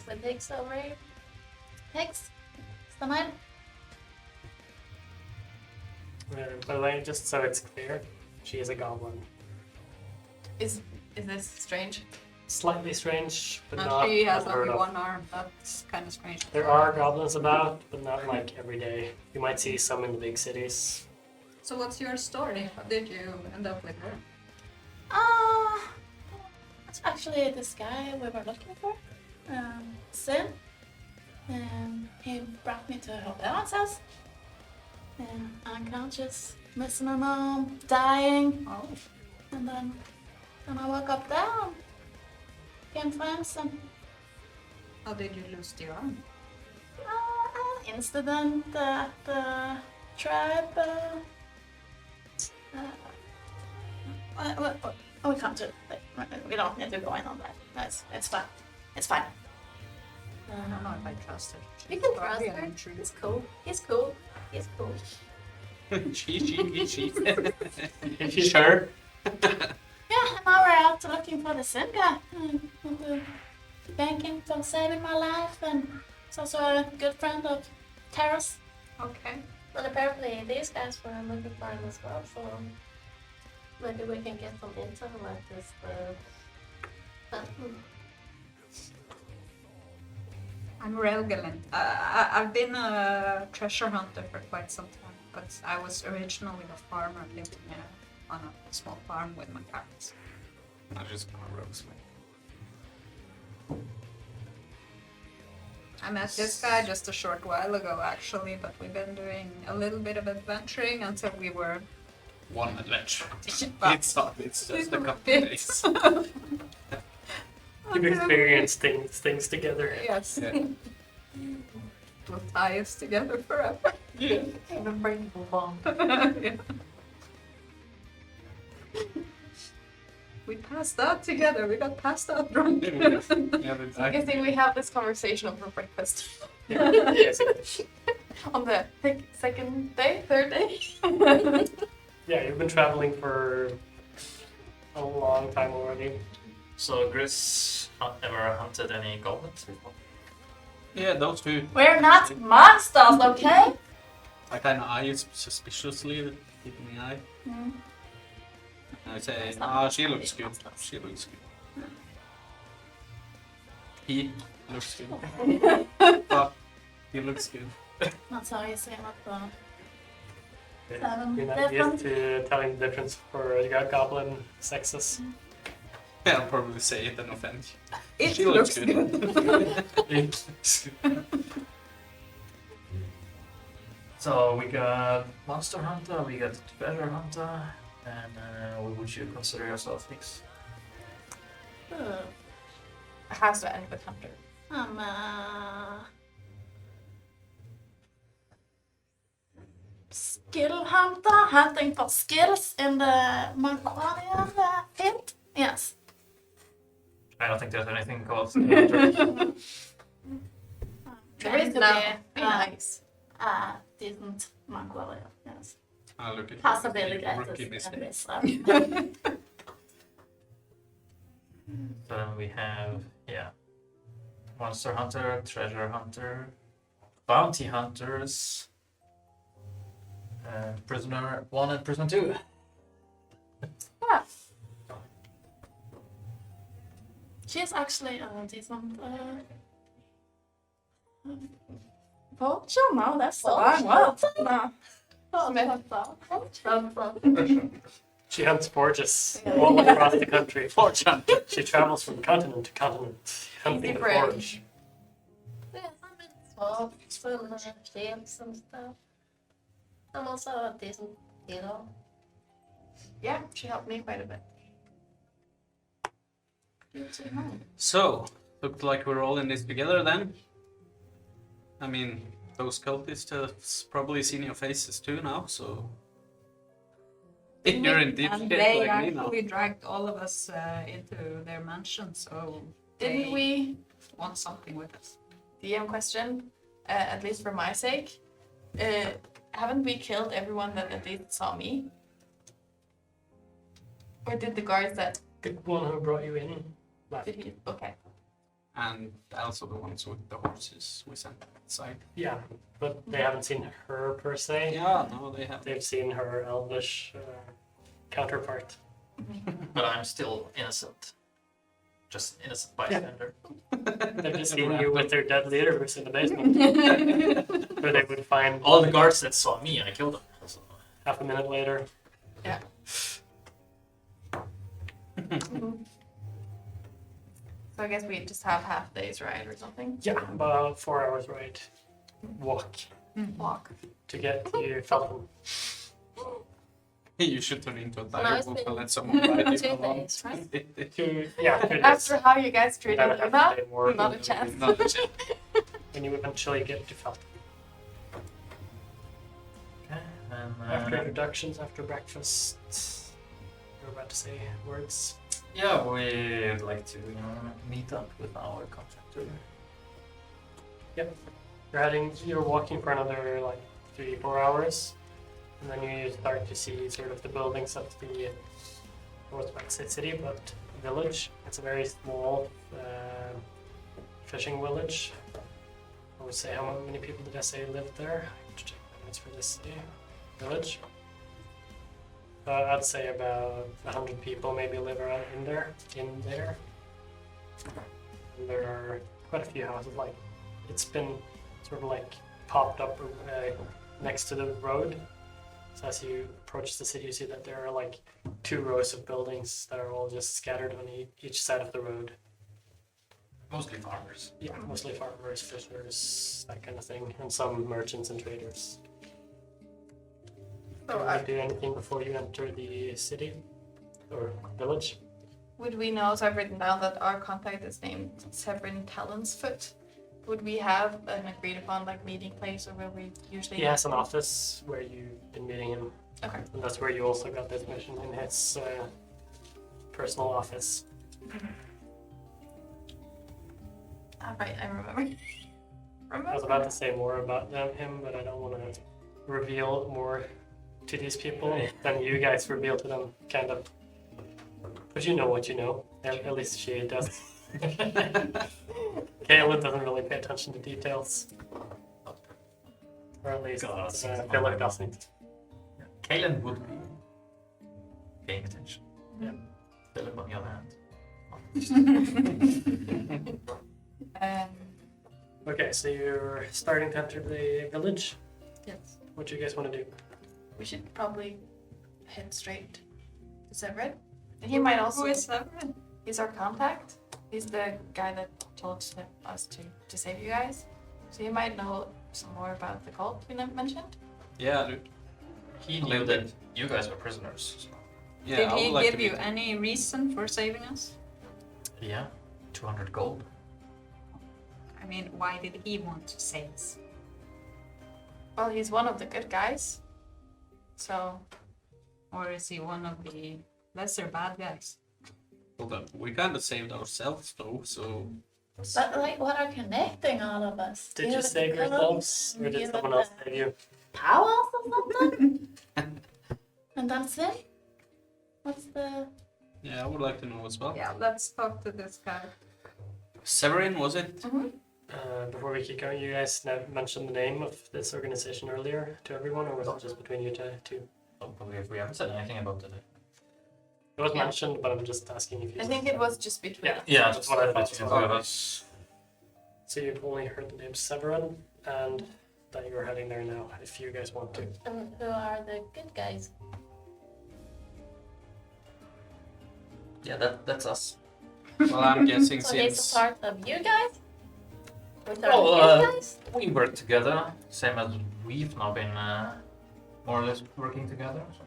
with Hicks over here. Hicks, stand by. By the way, just so it's clear, she is a goblin. Is this strange? Slightly strange, but And not she has unheard only of. one arm. That's kind of strange. There are goblins about, but not like every day. You might see some in the big cities. So what's your story? How did you end up with her? That's actually this guy we were looking for. Sin. He brought me to Hotel's house. unconscious, missing an arm, dying, Oh. and then I woke up down. Came friends and How did you lose the arm? incident at the tribe. We can't do it. We don't need to go in on that. No, it's fine. It's fine. I don't know if I trust her. You can Probably trust an her. intruder. He's cool. He's cool. He's cool. she. Sure. Yeah, and now we're out looking for the same guy. Thank him for saving my life, and he's also a good friend of Tara's. Okay. And apparently these guys were looking for him as well, so maybe we can get some intel like this. I'm Relgalent. I've been a treasure hunter for quite some time, but I was originally a farmer living on a small farm with my parents. I just rose me. I met this guy just a short while ago, actually, but we've been doing a little bit of adventuring until we were One adventure. Well, It's just a couple bits. days. You've experienced things together. Yes. Yeah. Will tie us together forever. Yeah. An unbreakable bond. Yeah. We passed out together. We got passed out drunk. I think we have this conversation over breakfast. Yes. On the second day, third day. Yeah, you've been traveling for a long time already. So Gris ever hunted any goblins before? Yeah, those two. We're not monsters, okay? I kind of eye suspiciously, keeping an eye. I say, she looks good. She looks good. He looks good. But he looks good. That's how you say what You're not used to telling the difference for goblin sexes. Yeah, I'll probably say it and offend you. It She looks looks good. It looks good. So we got Monster Hunter, we got Treasure Hunter, and what would you consider yourself, Nix? Has to end with hunter. Skill hunter, hunting for skills in the Macquarie field. Yes. I don't think there's anything called Hunter. There is now. Be nice. Decent Macquarie. Yes. I look at Possibility rookie mistake. this. So then we have, Monster Hunter, Treasure Hunter, Bounty Hunters, Prisoner 1 and Prisoner 2. Yeah. She's actually a decent poacher. No, that's the wrong word. No. She hunts forges all across the country. Forge hunter. She travels from continent to continent, hunting the brain. forge. Yeah, I'm in swaps and shields and stuff. I'm also a decent healer. Yeah, she helped me quite a bit. So, looked like we're all in this together then. I mean, those cultists have probably seen your faces too now, so... If you're in deep And shit they like me now. actually dragged all of us into their mansion, so Didn't they we, want something with us. DM question, at least for my sake, haven't we killed everyone that at least saw me? Or did the guards that The one who brought you in left. did he? Okay. And also the ones with the horses we sent inside. Yeah, but they haven't seen her per se. Yeah, no, they have. They've seen her elvish counterpart. But I'm still innocent. Just innocent bystander. They've just seen you with their dead leader who's in the basement. Where they would find All the guards that saw me, I killed them. So, half a minute later. So I guess we just have half days, right, or something? Yeah, about 4 hours ride. Walk. walk. to get to Felton. You should turn into a Now it's direwolf been and let someone ride you 2 along. days, right? 2 days. After how you guys treated Then half a Luna, day more not a chance. Not a chance. when you eventually get to Felton. Okay. And, After introductions, after breakfast, you're about to say words. yeah, we'd like to meet up with our contractor. You're walking for another like 3-4 hours, and then you start to see sort of the buildings of the, I was about to say city, but village. It's a very small fishing village. I would say, how many people did I say lived there? I have to check the notes for this city. Village. I'd say about 100 people maybe live around in there. And there are quite a few houses. Like it's been sort of like popped up next to the road. So as you approach the city, you see that there are like 2 rows of buildings that are all just scattered on each side of the road. Mostly farmers. Yeah, mostly farmers, fishers, that kind of thing, and some merchants and traders. So, Do you do anything before you enter the city or village? would we know, so I've written down that our contact is named Severin Talonsfoot. Would we have an agreed upon like meeting place, or will we usually? He has an office where you've been meeting him. Okay. And that's where you also got this mission, in his personal office. Right, I remember. I was about to say more about him, but I don't want to reveal more to these people than you guys reveal to them, kind of. But you know what you know. At least she does. Kaelin doesn't really pay attention to details. Or at least Philip doesn't. Kalen would be paying attention. Yeah. Philip, on the other hand. Okay, so you're starting to enter the village. Yes. What do you guys want to do? We should probably head straight to Severin. He might also. Who is Severin? He's our contact. He's the guy that told us to save you guys. So he might know some more about the cult we mentioned. Yeah, dude. He knew that you guys were prisoners. So. Yeah, Did I would he like to give you meet him. any reason for saving us? Yeah, 200 gold. I mean, why did he want to save us? Well, he's one of the good guys. So Or is he one of the lesser bad guys? Hold up. We kind of saved ourselves though, so But like, what are connecting all of us? Did you Give it save the yourselves, or give did it someone else the save you? powers or something? And that's it? What's the... yeah, I would like to know as well. Yeah, let's talk to this guy. Severin, was it? Before we keep going, you guys mentioned the name of this organization earlier to everyone, or was it just between you two? Oh, but we haven't said anything about it. It was Yeah. mentioned, but I'm just asking if you. I think it was just between. Yeah. Yeah, that's what I thought. between the two of us. So you've only heard the name Severin, and that you're heading there now, if you guys want to. And who are the good guys? Yeah, that's us. Well, I'm guessing So he's a since part of you guys? With our Well, good guys? We work together, same as we've now been more or less working together. So.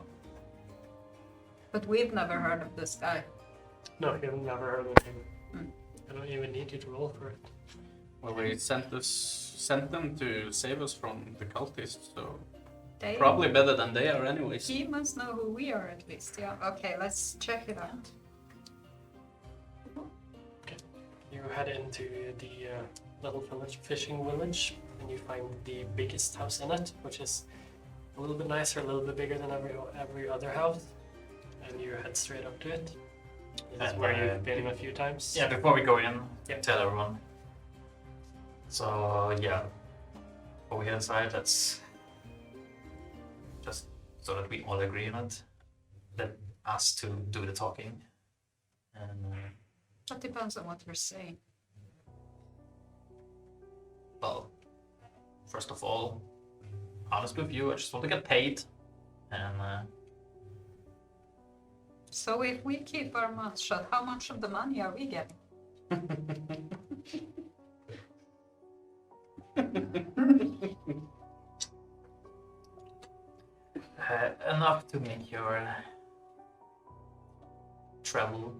But we've never heard of this guy. No, you've never heard of the name. Hmm. I don't even need you to roll for it. well, we sent them to save us from the cultists, so They, probably better than they are anyways. He must know who we are at least. Yeah. Okay, let's check it out. You head into the little village, fishing village, and you find the biggest house in it, which is a little bit nicer, a little bit bigger than every other house. And you head straight up to it. This is And, where you've been a few times. Yeah, before we go in, Yeah. tell everyone. So yeah, before we get inside, let's just so that we all agree on it. Let us to do the talking. And That depends on what you're saying. well, first of all, honest with you, I just want to get paid. And So if we keep our mouths shut, how much of the money are we getting? enough to make your travel,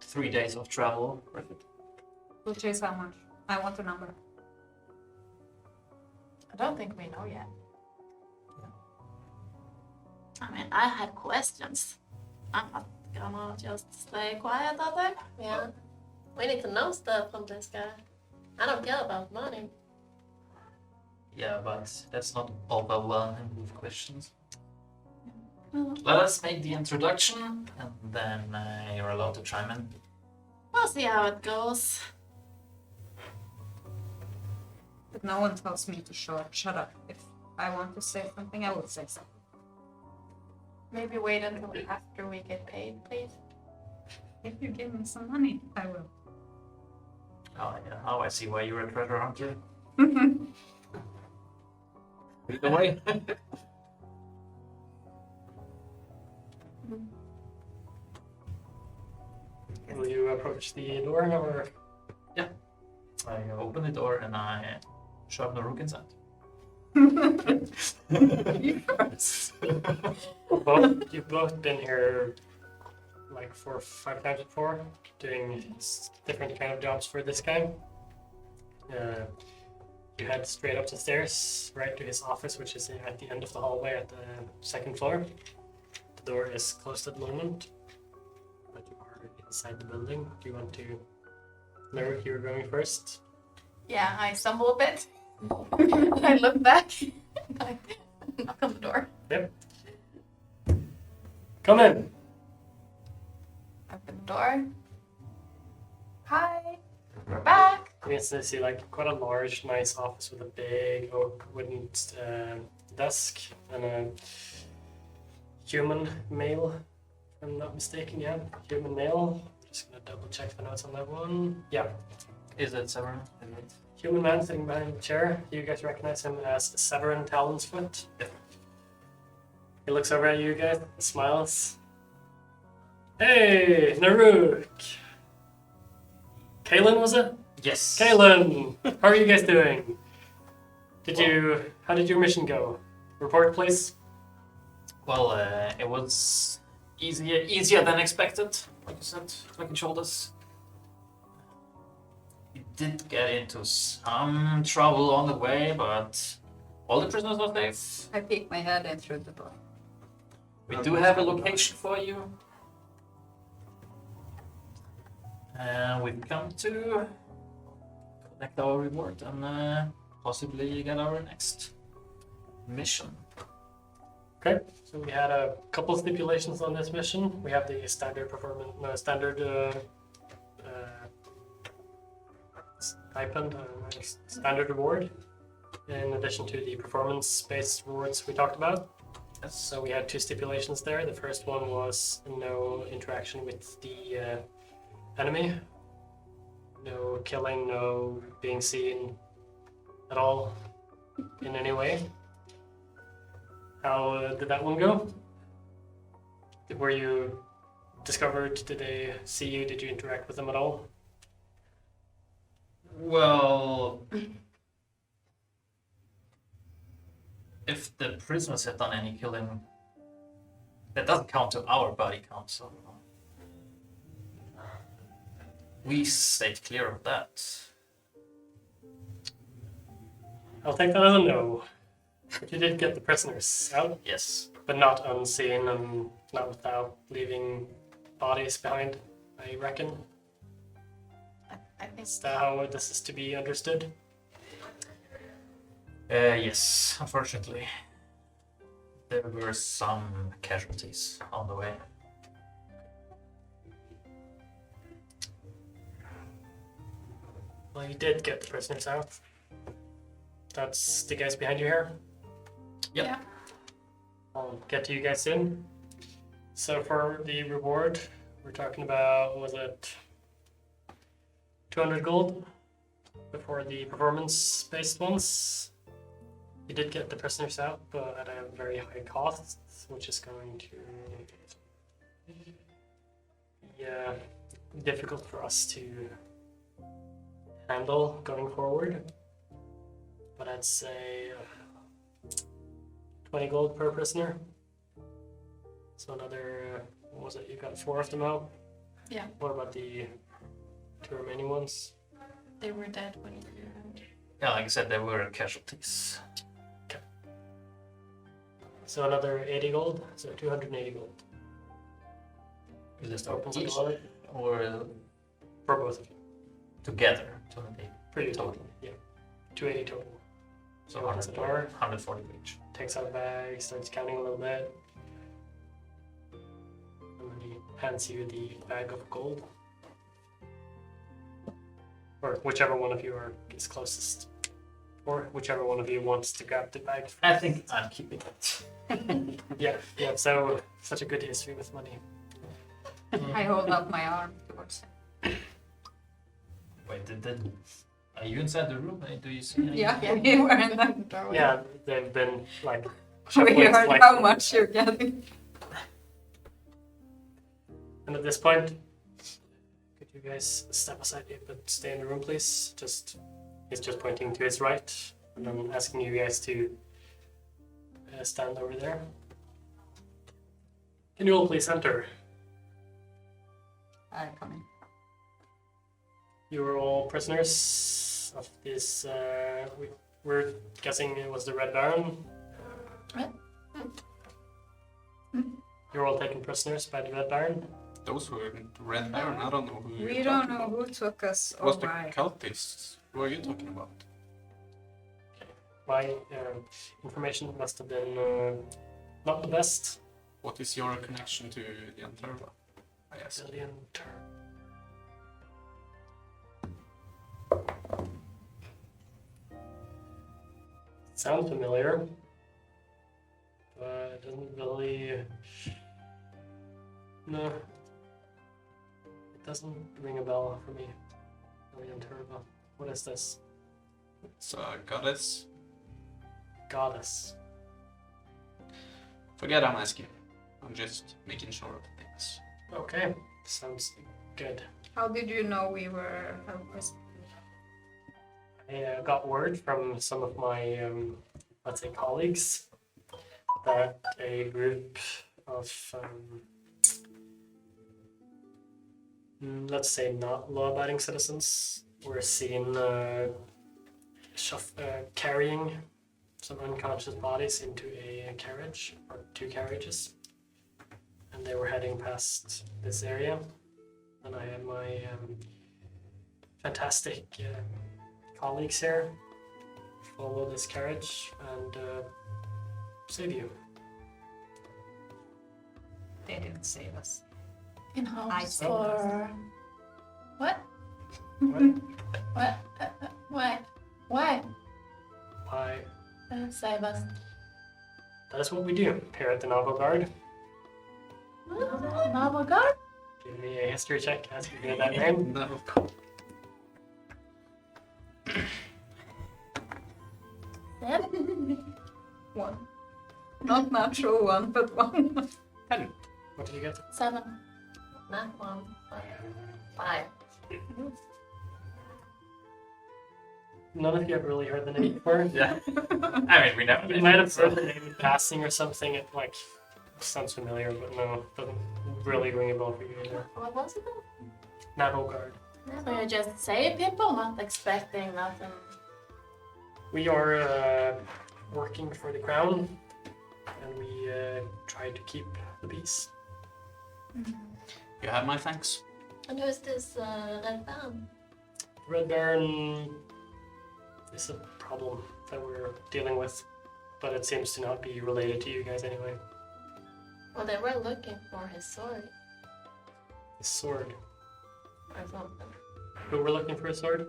3 days of travel worth it. Which is how much? I want a number. I don't think we know yet. I mean, I had questions. I'm not gonna just stay quiet out there. Yeah. We need to know stuff from this guy. I don't care about money. Yeah, but that's not overwhelming with questions. Well, Let us make the introduction, and then you're allowed to chime in. we'll see how it goes. But no one tells me to shut up. If I want to say something, I will say something. Maybe wait until after we get paid, please. If you give me some money, I will. Oh, yeah. Now I see why you're a treasure hunter. Either way. Will you approach the door or? I open the door and I shove the rook inside. You've both been here like 4 or 5 times before, doing different kind of jobs for this guy. You head straight up the stairs, right to his office, which is at the end of the hallway at the 2nd floor. The door is closed at the moment, but you are inside the building. Do you want to? No, you're going first. Yeah, I stumble a bit. I look back. I knock on the door. Come in. Open the door. Hi, we're back. You instantly see like quite a large, nice office with a big oak wooden desk and a human male, if I'm not mistaken. Yeah, human male. Just gonna double check the notes on that one. Yeah, Is it Severin? human man sitting behind the chair. You guys recognize him as Severin Talonsfoot. Yep. He looks over at you guys, smiles. Hey, Naruk. Kalen, was it? Yes. Kalen, how are you guys doing? How did your mission go? Report, please. Well, it was easier than expected, like you said, like you told us. We did get into some trouble on the way, but all the prisoners are safe. I peek my head in through the door. We do have a location for you. We've come to collect our reward and possibly get our next mission. Okay, so we had a couple stipulations on this mission. We have the standard stipend, standard reward, in addition to the performance-based rewards we talked about. So we had 2 stipulations there. The first one was no interaction with the enemy, no killing, no being seen at all in any way. How did that one go? Were you discovered? Did they see you? Did you interact with them at all? Well, if the prisoners have done any killing, that doesn't count to our body count, so we stayed clear of that. I'll take that as a no. But you did get the prisoners out, Yes. but not unseen and not without leaving bodies behind, I reckon. I think Is that how this is to be understood? Yes, unfortunately. There were some casualties on the way. Well, you did get the prisoners out. That's the guys behind you here. Yep. Yeah. I'll get to you guys soon. So for the reward, we're talking about, was it 200 gold before the performance-based ones? You did get the prisoners out, but at a very high cost, which is going to be difficult for us to handle going forward. But I'd say 20 gold per prisoner. So another, what was it? You got 4 of them out? Yeah. What about the 2 remaining ones? They were dead when you. Yeah, like I said, there were casualties. So another 80 gold, so 280 gold. Is this Opens each the wallet or for both of you. together? 280. For you total, yeah. 280 total. So He opens the 140, door, 140 each. takes out a bag, starts counting a little bit. And then he hands you the bag of gold. Or whichever one of you is closest. Or whichever one of you wants to grab the bag. I think I'm keeping it. Yeah, so such a good history with money. I hold up my arm towards him. Wait, are you inside the room? Do you see any? Yeah, we were in the doorway. Yeah, they've been like We shuffling heard slightly. how much you're getting. And at this point, could you guys step aside a bit, stay in the room, please? He's just pointing to his right, and I'm asking you guys to stand over there. Can you all please enter? I come in. You were all prisoners of this. We're guessing it was the Red Baron. What? You're all taken prisoners by the Red Baron. Those were the Red Baron. I don't know who We you're don't talking know about. who took us or Was the why. cultists? Who are you talking about? My information must have been not the best. What is your connection to the Anterva? I ask. Billion turn. Sounds familiar, but it doesn't really. No, it doesn't ring a bell for me. Billion Turbo. What is this? It's a goddess. Goddess. Forget I'm asking. I'm just making sure of things. Okay, sounds good. How did you know we were arrested? I got word from some of my, let's say, colleagues that a group of, let's say, not law-abiding citizens were seen carrying some unconscious bodies into a carriage, or 2 carriages, and they were heading past this area. And I had my fantastic colleagues here follow this carriage and save you. They didn't save us. In I hopes see. for. What? What? What? Why? Why? Why? Save us. That is what we do here at the Novel Guard. Novel guard? Give me a history check as you hear that name. No. Seven? 1. Not natural 1, but 1. 10. What did you get? 7. Not 1, but 5. None of you have really heard the name before. Yeah. I mean, we never You did might it, have so- heard the name in passing or something. It like sounds familiar, but no, doesn't really ring a bell for you either. What was it? Naval Guard. So you just save people, not expecting nothing. We are working for the crown, and we try to keep the peace. You have my thanks. And who's this Red Baron? Red Baron is a problem that we're dealing with, but it seems to not be related to you guys anyway. Well, they were looking for his sword The sword. or something. Who we're looking for a sword?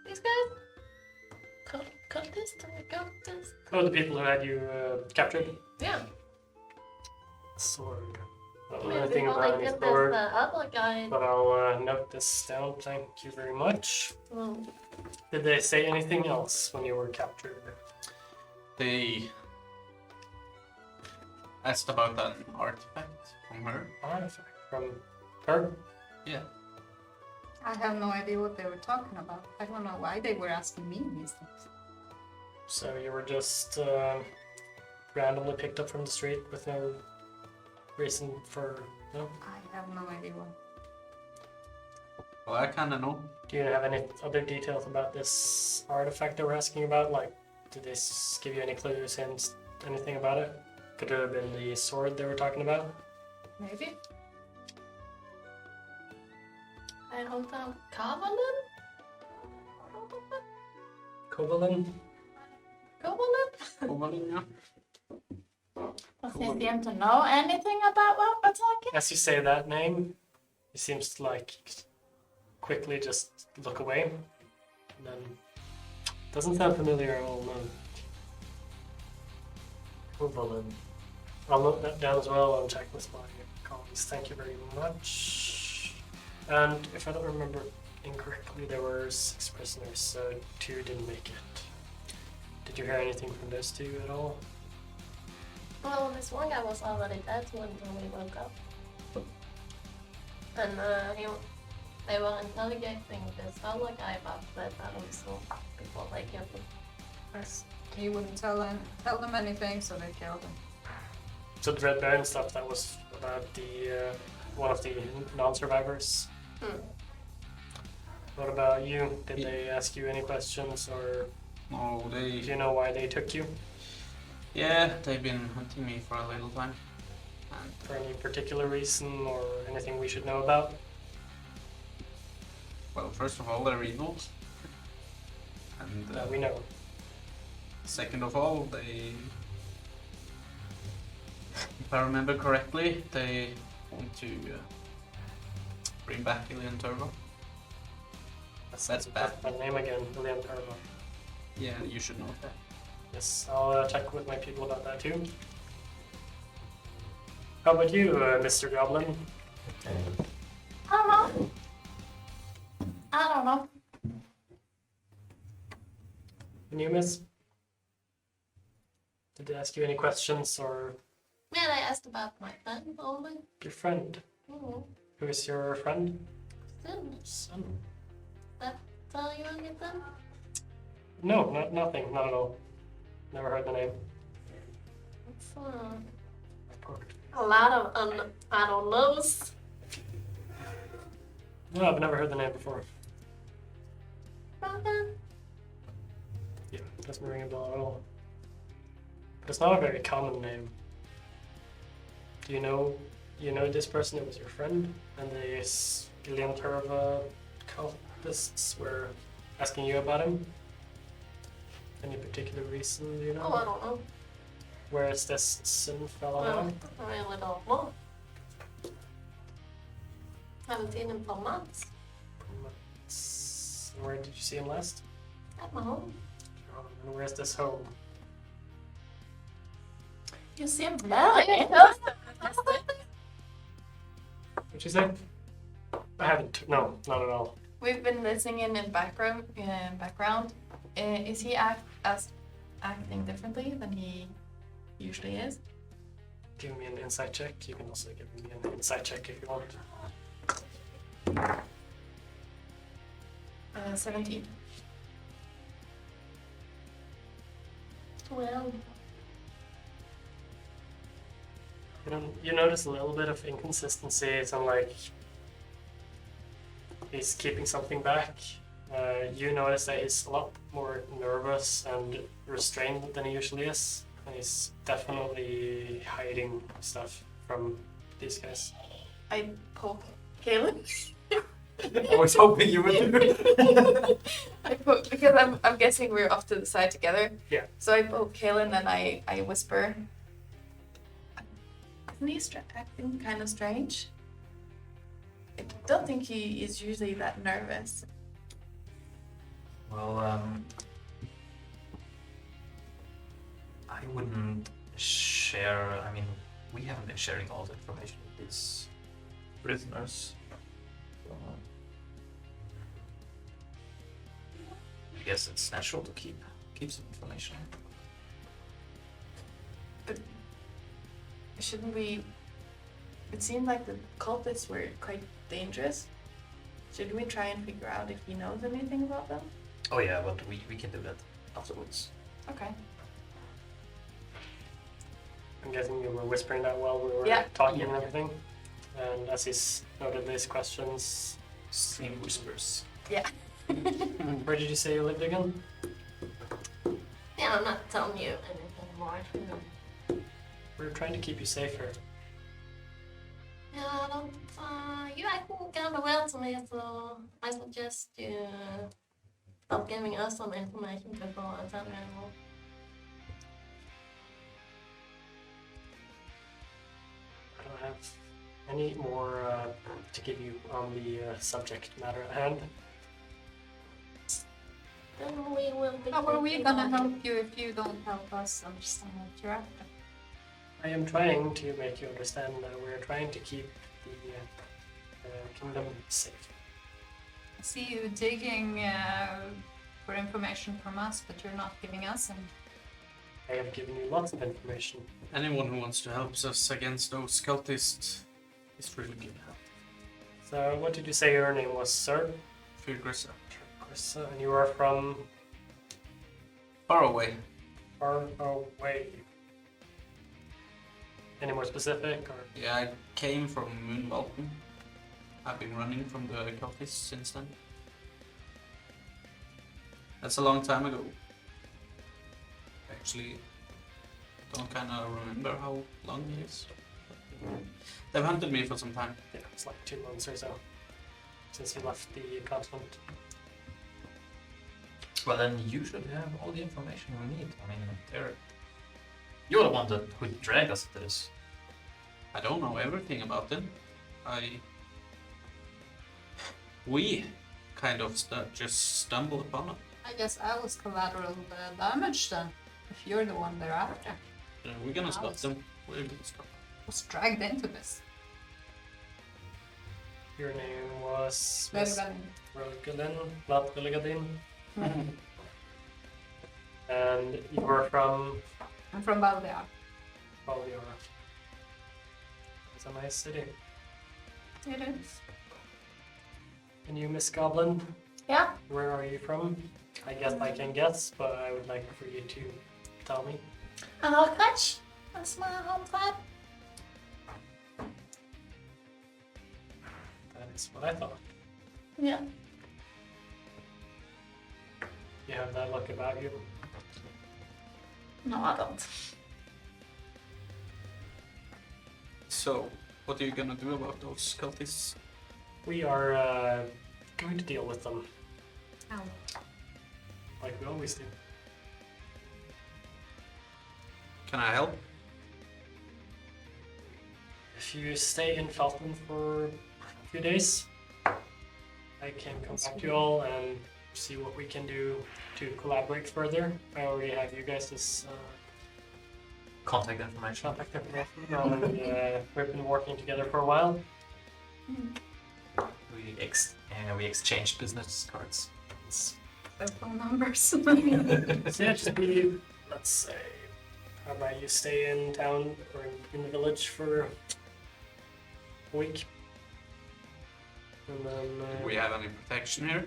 These guys? Cultist or cultist? Oh, the people who had you captured. Yeah. Sword. I don't know Maybe anything well, about like any this sword, the other guy. but I'll note this down. Thank you very much. Mm. Did they say anything else when you were captured? They asked about an artifact from her. Artifact from her? Yeah. I have no idea what they were talking about. I don't know why they were asking me these things. So you were just randomly picked up from the street with no reason for... No? I have no idea what. Well, I kind of know. Do you have any other details about this artifact they were asking about? Like, did they give you any clues, hints, anything about it? Could it have been the sword they were talking about? Maybe. I hold down Covenant? Kovalin? Covenant? Does he seem to know anything about what we're talking? As you say that name, he seems to like quickly just look away. And then doesn't sound familiar at all, no. Kovalin. I'll note that down as well and check with my colleagues. Thank you very much. And if I don't remember incorrectly, there were 6 prisoners, so 2 didn't make it. Did you hear anything from those 2 at all? Well, this one guy was already dead when we woke up. And they were interrogating this other guy about that also before they killed him. Yes. He wouldn't tell them anything, so they killed him. So the Red Baron stuff, that was about the one of the non-survivors. What about you? Did they ask you any questions, or No, do they. you know why they took you? Yeah, they've been hunting me for a little time. And For any particular reason or anything we should know about? well, first of all, they're evil. And That we know. second of all, they. If I remember correctly, they want to bring back Alien Turbo. That's bad. That name again, William Turbo. Yeah, you should know that. Yes, I'll check with my people about that too. How about you, Mr. Goblin? I don't know. I don't know. And you, miss? Did they ask you any questions, or Yeah, they asked about my friend only. your friend? Mm-hmm. Who is your friend? Didn't Son. tell you anything? No, nothing, not at all. Never heard the name. It's a lot of I don't knows. No, I've never heard the name before. Okay. Yeah, doesn't ring a bell at all. But it's not a very common name. Do you know this person? It was your friend, and the Gilianturva cultists were asking you about him. Any particular reason, do you know? Oh, I don't know. Where is this sin fellow Well, now? I really don't know. Haven't seen him for months. Where did you see him last? At my home. And where's this home? You seem very What'd you say? I haven't. No, not at all. We've been listening in background. Is he acting differently than he usually is? Give me an insight check. You can also give me an insight check if you want. 17. Well, You notice a little bit of inconsistencies and like he's keeping something back. You notice that he's a lot more nervous and restrained than he usually is, and he's definitely hiding stuff from these guys. I poke Kaylin. I was hoping you would do it. I poke because I'm guessing we're off to the side together. Yeah. So I poke Kaylin and I whisper. Isn't he acting kind of strange? I don't think he is usually that nervous. Well, I wouldn't share. I mean, we haven't been sharing all the information with these prisoners. So, I guess it's natural to keep some information. Shouldn't we? It seemed like the cultists were quite dangerous. Should we try and figure out if he knows anything about them? Oh yeah, but we can do that afterwards. Okay. I'm guessing you were whispering that while we were Yeah. talking and everything. And as he's noted these questions, Same whispers. where did you say you lived again? Yeah, I'm not telling you anything more. We're trying to keep you safer. Yeah, I don't, you acting kind of well to me, so I suggest you stop giving us some information before I tell you anymore. I don't have any more to give you on the subject matter at hand. Then we will be. How are we thinking gonna about help you if you don't help us understand what you're after? I am trying to make you understand that we're trying to keep the kingdom safe. I see you digging for information from us, but you're not giving us any. I have given you lots of information. Anyone who wants to help us against those cultists is really good help. So, what did you say your name was, sir? Fyrgrissa. Carissa, and you are from Far away. far away. Any more specific, or Yeah, I came from Moonwalton. I've been running from the cultists since then. That's a long time ago. Actually, don't kind of remember how long it is. They've hunted me for some time. yeah, it's like 2 months or so since you left the continent. Well, then you should have all the information we need. I mean, you're the one who dragged us to this. I don't know everything about them. We kind of just stumbled upon it. I guess I was collateral damage then, if you're the one they're after. We're gonna stop them. We're gonna stop them. I was dragged into this. Your name was Relevant. Rollespill, not Rollespill. And you were from I'm from Valdea. Valdea. It's a nice city. It is. And you, Miss Goblin, Yeah. where are you from? I guess I can guess, but I would like for you to tell me. Arcatch. That's my home tribe. That is what I thought. Yeah. You have that look about you. No, I don't. So, what are you gonna do about those cultists? We are going to deal with them Ow. like we always do. Can I help? If you stay in Felton for a few days, I can come back to you all and see what we can do to collaborate further. I already have you guys' Contact information. contact information, and we've been working together for a while. We exchanged business cards. Cell phone numbers. So yeah, just be, let's say, how about you stay in town or in the village for a week? And then Do we have any protection here?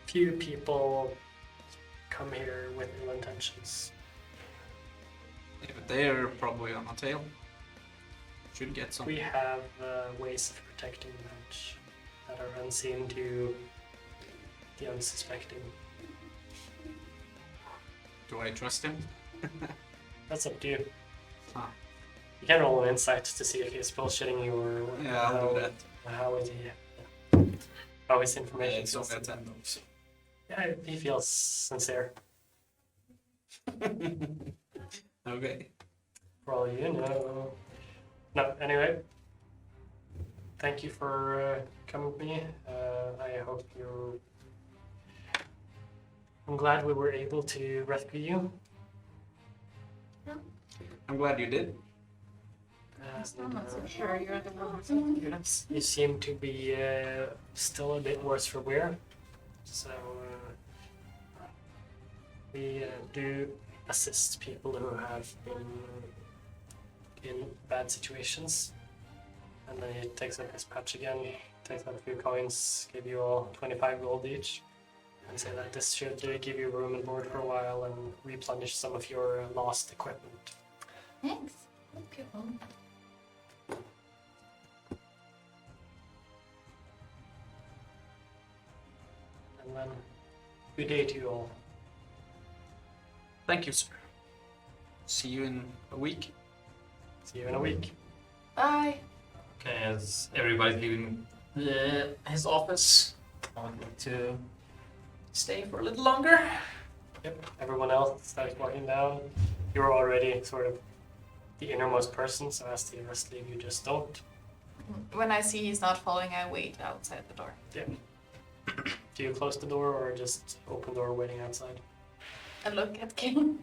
few people come here with ill intentions. Yeah, but they're probably on a tail. Should get some. We have ways of protecting the village that are unseen to the unsuspecting. Do I trust him? That's up to you. Huh. You can roll an insight to see if he's bullshitting you or Yeah, I'll do that. how is he? How his information It's only a feels. 10 though, so. Yeah, he feels sincere. Okay. For all you know. No, anyway. Thank you for coming with me. I hope you. I'm glad we were able to rescue you. I'm glad you did. I'm not so sure you're the one who's doing this. You seem to be still a bit worse for wear. So we do assist people who have been in bad situations. And then he takes up his patch again, takes out a few coins, give you all 25 gold each, and say that this should give you room and board for a while and replenish some of your lost equipment. Thanks. Okay. And then, good day to you all. Thank you, sir. See you in a week. See you in a week. Bye. Okay, as everybody's leaving his office, I would like to stay for a little longer. Yep. Everyone else starts walking down. You're already sort of the innermost person, so as the rest leave, you just don't. When I see he's not following, I wait outside the door. Do you close the door or just open the door waiting outside? I look at King.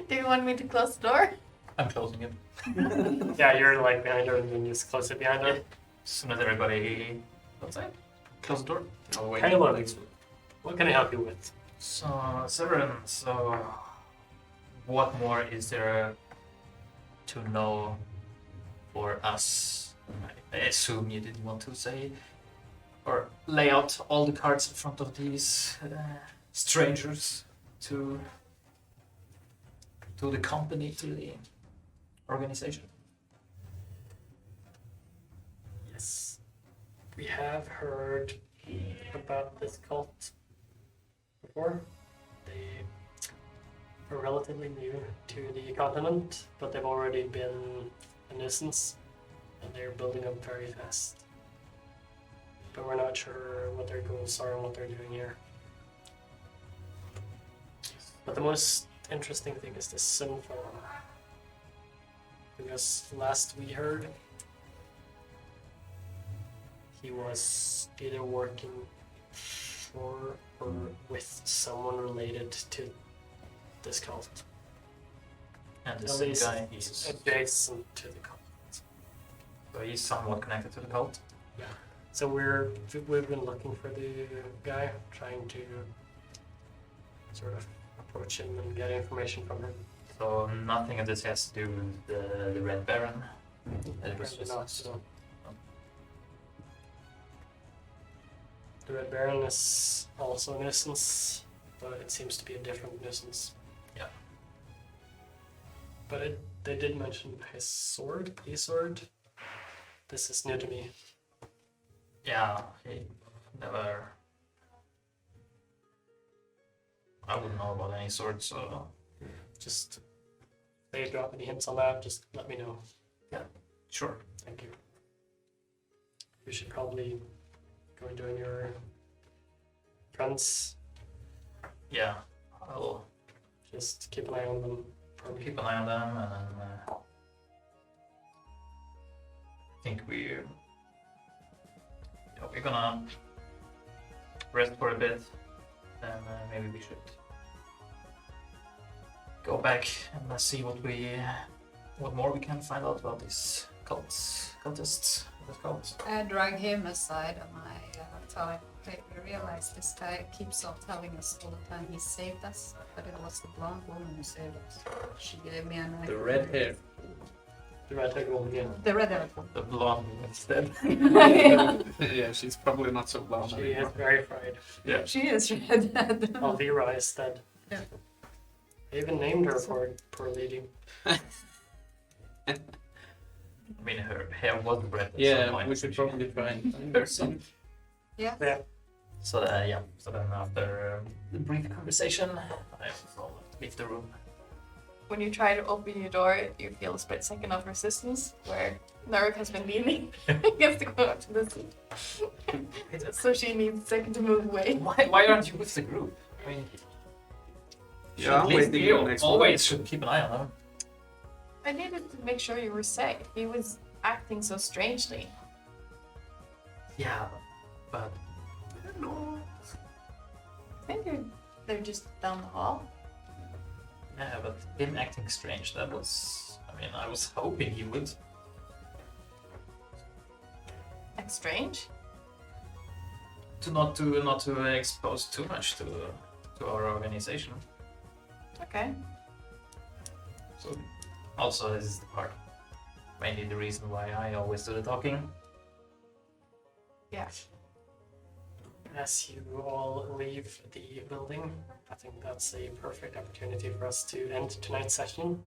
Do you want me to close the door? I'm closing it. Yeah, you're like behind her and then just close it behind her. As soon as everybody outside, close the door. I'll wait. Kind of like, what can I help you with? So, Severin, so what more is there to know for us? I assume you didn't want to say or lay out all the cards in front of these strangers to the company, to the organization. Yes. We have heard about this cult before. They are relatively new to the continent, but they've already been a nuisance, and they're building up very fast. But we're not sure what their goals are and what they're doing here. But the most interesting thing is this Sinful. Because last we heard, he was either working for or with someone related to this cult. And At this least guy, he's adjacent to the cult. so he's somewhat connected to the cult. So we've been looking for the guy, trying to sort of approach him and get information from him. So nothing of this has to do with the Red Baron. It was Apparently just not, so. The Red Baron is also a nuisance, but it seems to be a different nuisance. Yeah. But they did mention his sword, sword. This is new to me. Yeah, he never. I wouldn't know about any sword, so Just if they drop any hints on that, just let me know. sure. Thank you. You should probably go and join your friends. Yeah, I'll Just keep an eye on them. Probably. keep an eye on them, and then I think we're gonna rest for a bit, and maybe we should go back and see what more we can find out about these cultists. What's called? I drag him aside and I tell him, okay, we realize this guy keeps on telling us all the time he saved us, but it was the blonde woman who saved us. She gave me a knife. The red hair. The red-haired woman, yeah. The red-haired one. The blonde instead. Yeah, she's probably not so blonde She is anymore. very fried. Yeah. She is red. Alvira is dead. Yeah. I even named her poor lady. I mean, her hair was red. At some Yeah, point, we should so she- probably try and find her some. Yeah. Yeah. So then after the brief conversation, I will leave the room. When you try to open your door, you feel a split second of resistance where Naruk has been leaning. He has to go up to the seat. So she needs a second to move away. Why aren't you with the group? I mean, Yeah, I'm at least waiting you for the next always should keep an eye on them. I needed to make sure you were safe. He was acting so strangely. Yeah, but I think they're just down the hall. yeah, but him acting strange. That was. I mean, I was hoping he would. Act strange? Not to expose too much to our organization. Okay. So also this is the part, mainly the reason why I always do the talking. Yeah. As you all leave the building, I think that's a perfect opportunity for us to end tonight's session.